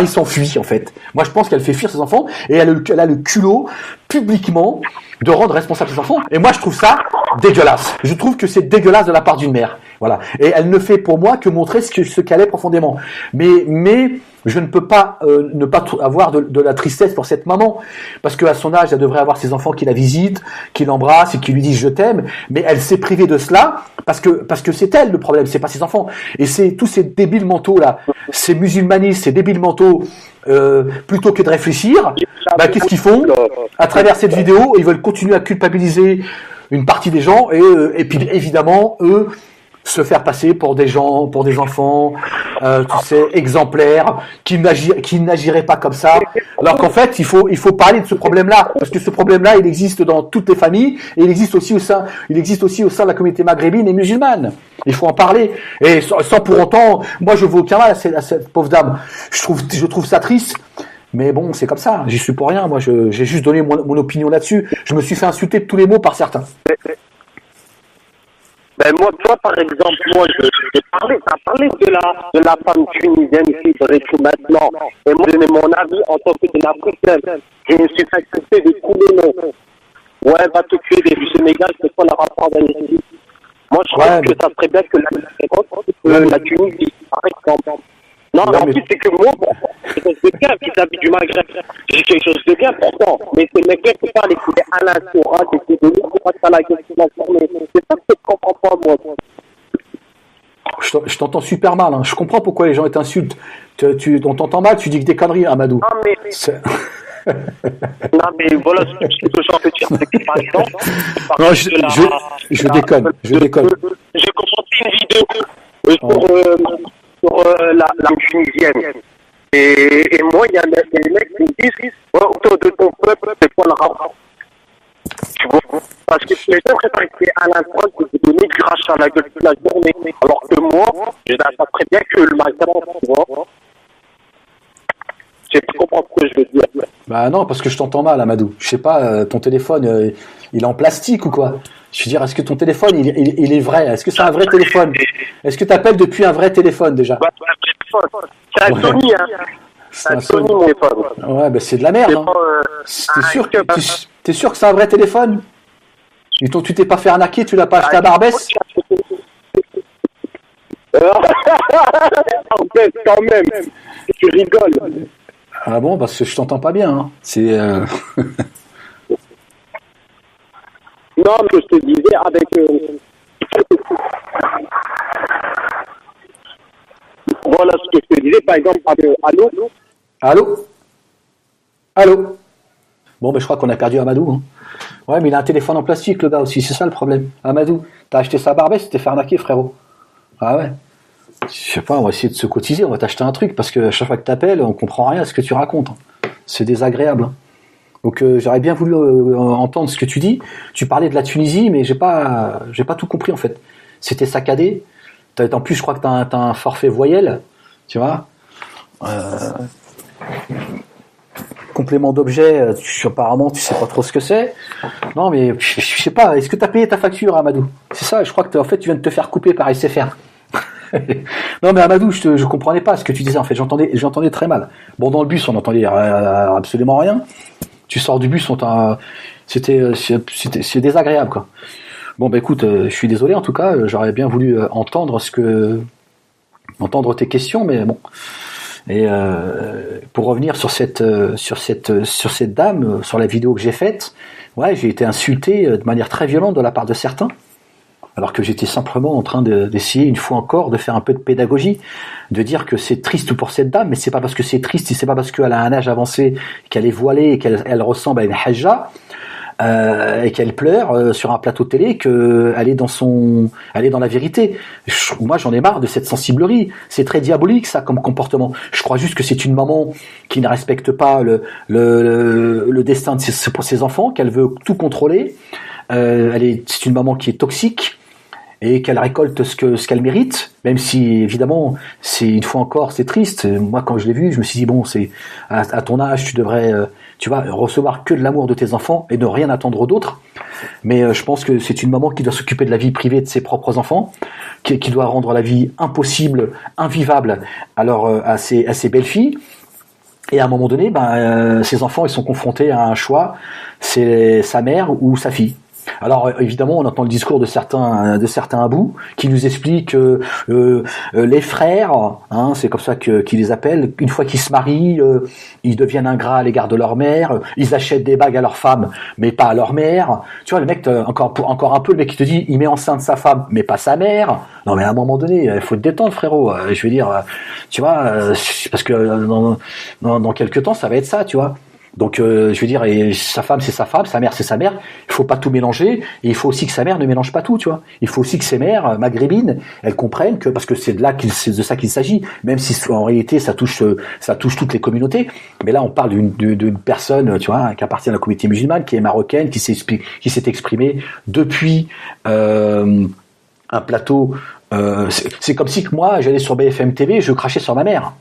Ils s'enfuient en fait. Moi je pense qu'elle fait fuir ses enfants et elle a le culot publiquement de rendre responsable ses enfants. Et moi je trouve ça dégueulasse. Je trouve que c'est dégueulasse de la part d'une mère. Voilà. Et elle ne fait pour moi que montrer ce qu'elle est profondément. Mais je ne peux pas ne pas avoir de la tristesse pour cette maman, parce qu'à son âge, elle devrait avoir ses enfants qui la visitent, qui l'embrassent et qui lui disent je t'aime. Mais elle s'est privée de cela parce que c'est elle le problème, c'est pas ses enfants. Et c'est tous ces débiles mentaux là, ces musulmanistes, ces débiles mentaux. Plutôt que de réfléchir, qu'est-ce qu'ils font à travers cette vidéo? Ils veulent continuer à culpabiliser une partie des gens et puis évidemment eux se faire passer pour des enfants, exemplaires, qui n'agiraient pas comme ça. Alors qu'en fait, il faut parler de ce problème-là, parce que ce problème-là, il existe dans toutes les familles, et il existe aussi au sein de la communauté maghrébine et musulmane. Il faut en parler, et sans pour autant, moi je veux aucun mal à cette pauvre dame. Je trouve ça triste. Mais bon, c'est comme ça, j'y suis pour rien. Moi, j'ai juste donné mon opinion là-dessus. Je me suis fait insulter de tous les mots par certains. Moi, toi, par exemple, t'as parlé de la femme tunisienne qui serait tout maintenant. Et moi, j'ai donné mon avis en tant que de l'Africaine. Je me suis fait accepter de tous les noms. Ouais, va t'occuper du Sénégal, c'est quoi le rapport avec les. Moi, je pense que ça serait bien que la Tunisie, par exemple. Non, mais en plus, c'est que moi, c'est quelque chose de bien vis-à-vis du Maghreb. J'ai quelque chose de bien pourtant. Mais ces mecs-là, c'est pas l'écouter Alain Soral, c'est de nous, c'est pas la question de la journée. C'est ça que je comprends pas, moi. Je t'entends super mal, hein. Je comprends pourquoi les gens t'insultent. On t'entend mal, tu dis que des conneries, Amadou. Non, mais. Non, mais voilà ce que j'ai envie de dire, c'est que par exemple. Non, je déconne. J'ai commenté une vidéo sur la tunisienne. Et moi, il y a des mecs qui me disent autour de ton peuple, c'est quoi le rapport? Tu vois? Parce que les gens préfèrent à l'instant que de donner du rachat à la gueule toute la journée. Alors que moi, je sais très bien que le magasin, tu vois. Je comprends ce que je veux dire. Non, parce que je t'entends mal, Amadou. Je sais pas, ton téléphone, il est en plastique ou quoi? Je veux dire, est-ce que ton téléphone, il est vrai? Est-ce que c'est un vrai téléphone? Est-ce que tu appelles depuis un vrai téléphone déjà? C'est un Sony, hein. C'est un Sony, mon téléphone. Ouais, c'est de la merde. Hein. T'es sûr que c'est un vrai téléphone? Tu t'es pas fait arnaquer, tu l'as pas acheté à Barbès? Quand même, tu rigoles. Ah bon, parce que je t'entends pas bien. Hein. C'est. Non, mais je te disais avec. Voilà ce que je te disais, par exemple, Allô. Bon, je crois qu'on a perdu Amadou. Hein. Ouais, mais il a un téléphone en plastique, le gars aussi, c'est ça le problème. Amadou, t'as acheté sa Barbès, tu t'es fait arnaquer, frérot. Ah ouais. Je sais pas, on va essayer de se cotiser, on va t'acheter un truc, parce que à chaque fois que t'appelles, on comprend rien à ce que tu racontes. C'est désagréable. Hein. Donc j'aurais bien voulu entendre ce que tu dis. Tu parlais de la Tunisie, mais j'ai pas tout compris en fait. C'était saccadé. En plus, je crois que t'as un forfait voyelle, tu vois. Complément d'objet, apparemment tu sais pas trop ce que c'est. Non mais je sais pas, est-ce que tu as payé ta facture, Amadou? C'est ça, je crois que en fait tu viens de te faire couper par SFR. Non mais Amadou, je comprenais pas ce que tu disais en fait, j'entendais très mal. Bon, dans le bus on n'entendait absolument rien. Tu sors du bus, c'est désagréable quoi. Bon bah écoute, je suis désolé en tout cas, j'aurais bien voulu entendre tes questions, mais bon. Et pour revenir sur cette dame, sur la vidéo que j'ai faite, ouais, j'ai été insulté de manière très violente de la part de certains, alors que j'étais simplement en train d'essayer une fois encore de faire un peu de pédagogie, de dire que c'est triste pour cette dame, mais c'est pas parce que c'est triste, c'est pas parce qu'elle a un âge avancé, qu'elle est voilée et qu'elle ressemble à une hajja, et qu'elle pleure sur un plateau télé, qu'elle est dans la vérité. Moi j'en ai marre de cette sensiblerie, c'est très diabolique ça comme comportement. Je crois juste que c'est une maman qui ne respecte pas le destin de ses enfants, qu'elle veut tout contrôler. C'est une maman qui est toxique et qu'elle récolte ce qu'elle mérite, même si évidemment c'est une fois encore c'est triste. Moi quand je l'ai vu, je me suis dit bon, c'est à ton âge tu devrais recevoir que de l'amour de tes enfants et ne rien attendre d'autre. Mais je pense que c'est une maman qui doit s'occuper de la vie privée de ses propres enfants, qui doit rendre la vie impossible, invivable à ses belles filles. Et à un moment donné, ses enfants ils sont confrontés à un choix, c'est sa mère ou sa fille. Alors évidemment, on entend le discours de certains abous qui nous expliquent que les frères, c'est comme ça qu'ils les appellent, une fois qu'ils se marient, ils deviennent ingrats à l'égard de leur mère, ils achètent des bagues à leur femme, mais pas à leur mère. Tu vois, le mec, encore un peu, le mec qui te dit, il met enceinte sa femme, mais pas sa mère. Non, mais à un moment donné, il faut te détendre, frérot. Je veux dire, tu vois, parce que dans quelques temps, ça va être ça, tu vois. Donc, je veux dire, et sa femme, c'est sa femme, sa mère, c'est sa mère. Il faut pas tout mélanger. Et il faut aussi que sa mère ne mélange pas tout, tu vois. Il faut aussi que ses mères maghrébines, elles comprennent que, parce que c'est de ça qu'il s'agit, même si en réalité ça touche toutes les communautés. Mais là, on parle d'une personne, tu vois, qui appartient à la communauté musulmane, qui est marocaine, qui s'est exprimée depuis un plateau. C'est comme si que moi, j'allais sur BFM TV, je crachais sur ma mère.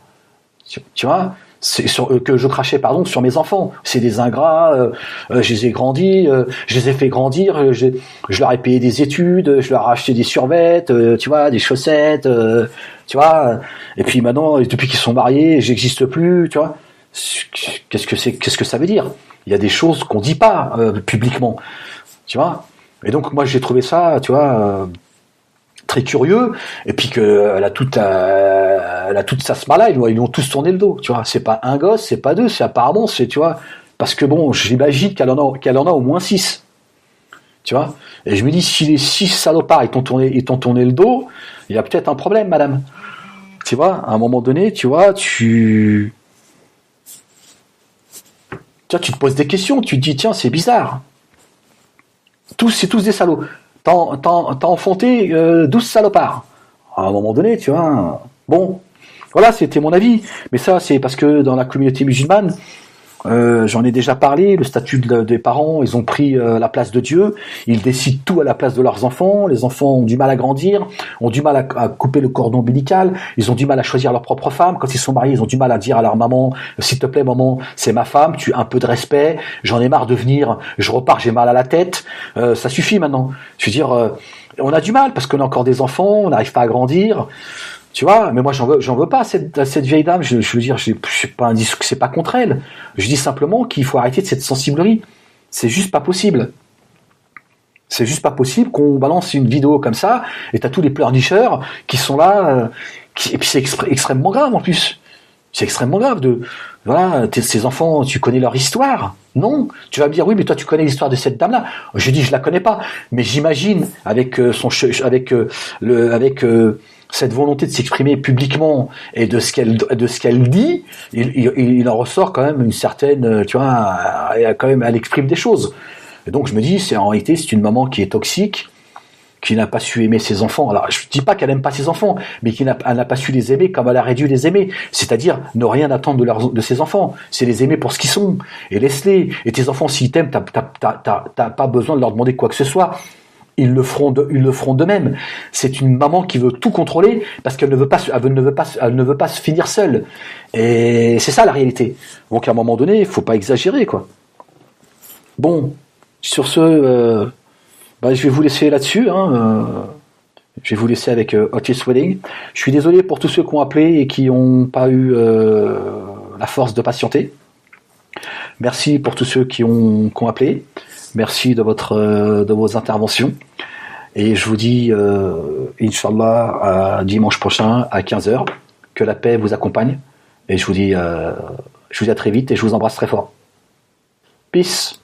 Tu vois. Que je crachais sur mes enfants. C'est des ingrats, je les ai grandis, je les ai fait grandir, je leur ai payé des études, je leur ai acheté des survêtes, tu vois, des chaussettes, tu vois. Et puis maintenant, depuis qu'ils sont mariés, j'existe plus, tu vois. Qu'est-ce que ça veut dire? Il y a des choses qu'on dit pas publiquement, tu vois. Et donc moi j'ai trouvé ça, tu vois, très curieux, et puis elle a toute sa smala, ils lui ont tous tourné le dos, tu vois. C'est pas un gosse, c'est pas deux, c'est apparemment, tu vois, parce que bon, j'imagine qu'elle en a au moins 6, tu vois. Et je me dis, si les 6 salopards ils t'ont tourné le dos, il y a peut-être un problème, madame. Tu vois, à un moment donné, tu vois, tu te poses des questions, tu te dis, tiens, c'est bizarre. C'est tous des salauds. T'as enfanté 12 salopards. À un moment donné, tu vois. Bon, voilà, c'était mon avis. Mais ça, c'est parce que dans la communauté musulmane, j'en ai déjà parlé, le statut des parents, ils ont pris la place de Dieu, ils décident tout à la place de leurs enfants, les enfants ont du mal à grandir, ont du mal à couper le cordon ombilical, ils ont du mal à choisir leur propre femme, quand ils sont mariés, ils ont du mal à dire à leur maman, s'il te plaît maman, c'est ma femme, tu as un peu de respect, j'en ai marre de venir, je repars, j'ai mal à la tête, ça suffit maintenant. Je veux dire, on a du mal parce qu'on a encore des enfants, on n'arrive pas à grandir. Tu vois, mais moi j'en veux pas à cette vieille dame. Je veux dire, c'est pas contre elle. Je dis simplement qu'il faut arrêter de cette sensiblerie. C'est juste pas possible. C'est juste pas possible qu'on balance une vidéo comme ça et t'as tous les pleurnicheurs qui sont là. Et puis c'est extrêmement grave en plus. C'est extrêmement grave ces enfants, tu connais leur histoire? Non. Tu vas me dire oui, mais toi tu connais l'histoire de cette dame-là. Je dis je la connais pas, mais j'imagine avec cette volonté de s'exprimer publiquement et de ce qu'elle dit, il en ressort quand même une certaine, tu vois, quand même elle exprime des choses. Et donc je me dis, en réalité, c'est une maman qui est toxique, qui n'a pas su aimer ses enfants. Alors je ne dis pas qu'elle n'aime pas ses enfants, mais qu'elle n'a pas su les aimer comme elle aurait dû les aimer. C'est-à-dire ne rien attendre de ses enfants. C'est les aimer pour ce qu'ils sont. Et laisse-les. Et tes enfants, s'ils t'aiment, t'as pas besoin de leur demander quoi que ce soit. Ils le feront d'eux-mêmes. C'est une maman qui veut tout contrôler parce qu'elle ne veut pas se finir seule. Et c'est ça la réalité. Donc à un moment donné, il faut pas exagérer, quoi. Bon, sur ce, je vais vous laisser là-dessus. Je vais vous laisser avec Otis Redding. Je suis désolé pour tous ceux qui ont appelé et qui n'ont pas eu la force de patienter. Merci pour tous ceux qui ont appelé. Merci de vos interventions. Et je vous dis, Inch'Allah, à dimanche prochain à 15h. Que la paix vous accompagne. Et je vous dis à très vite et je vous embrasse très fort. Peace.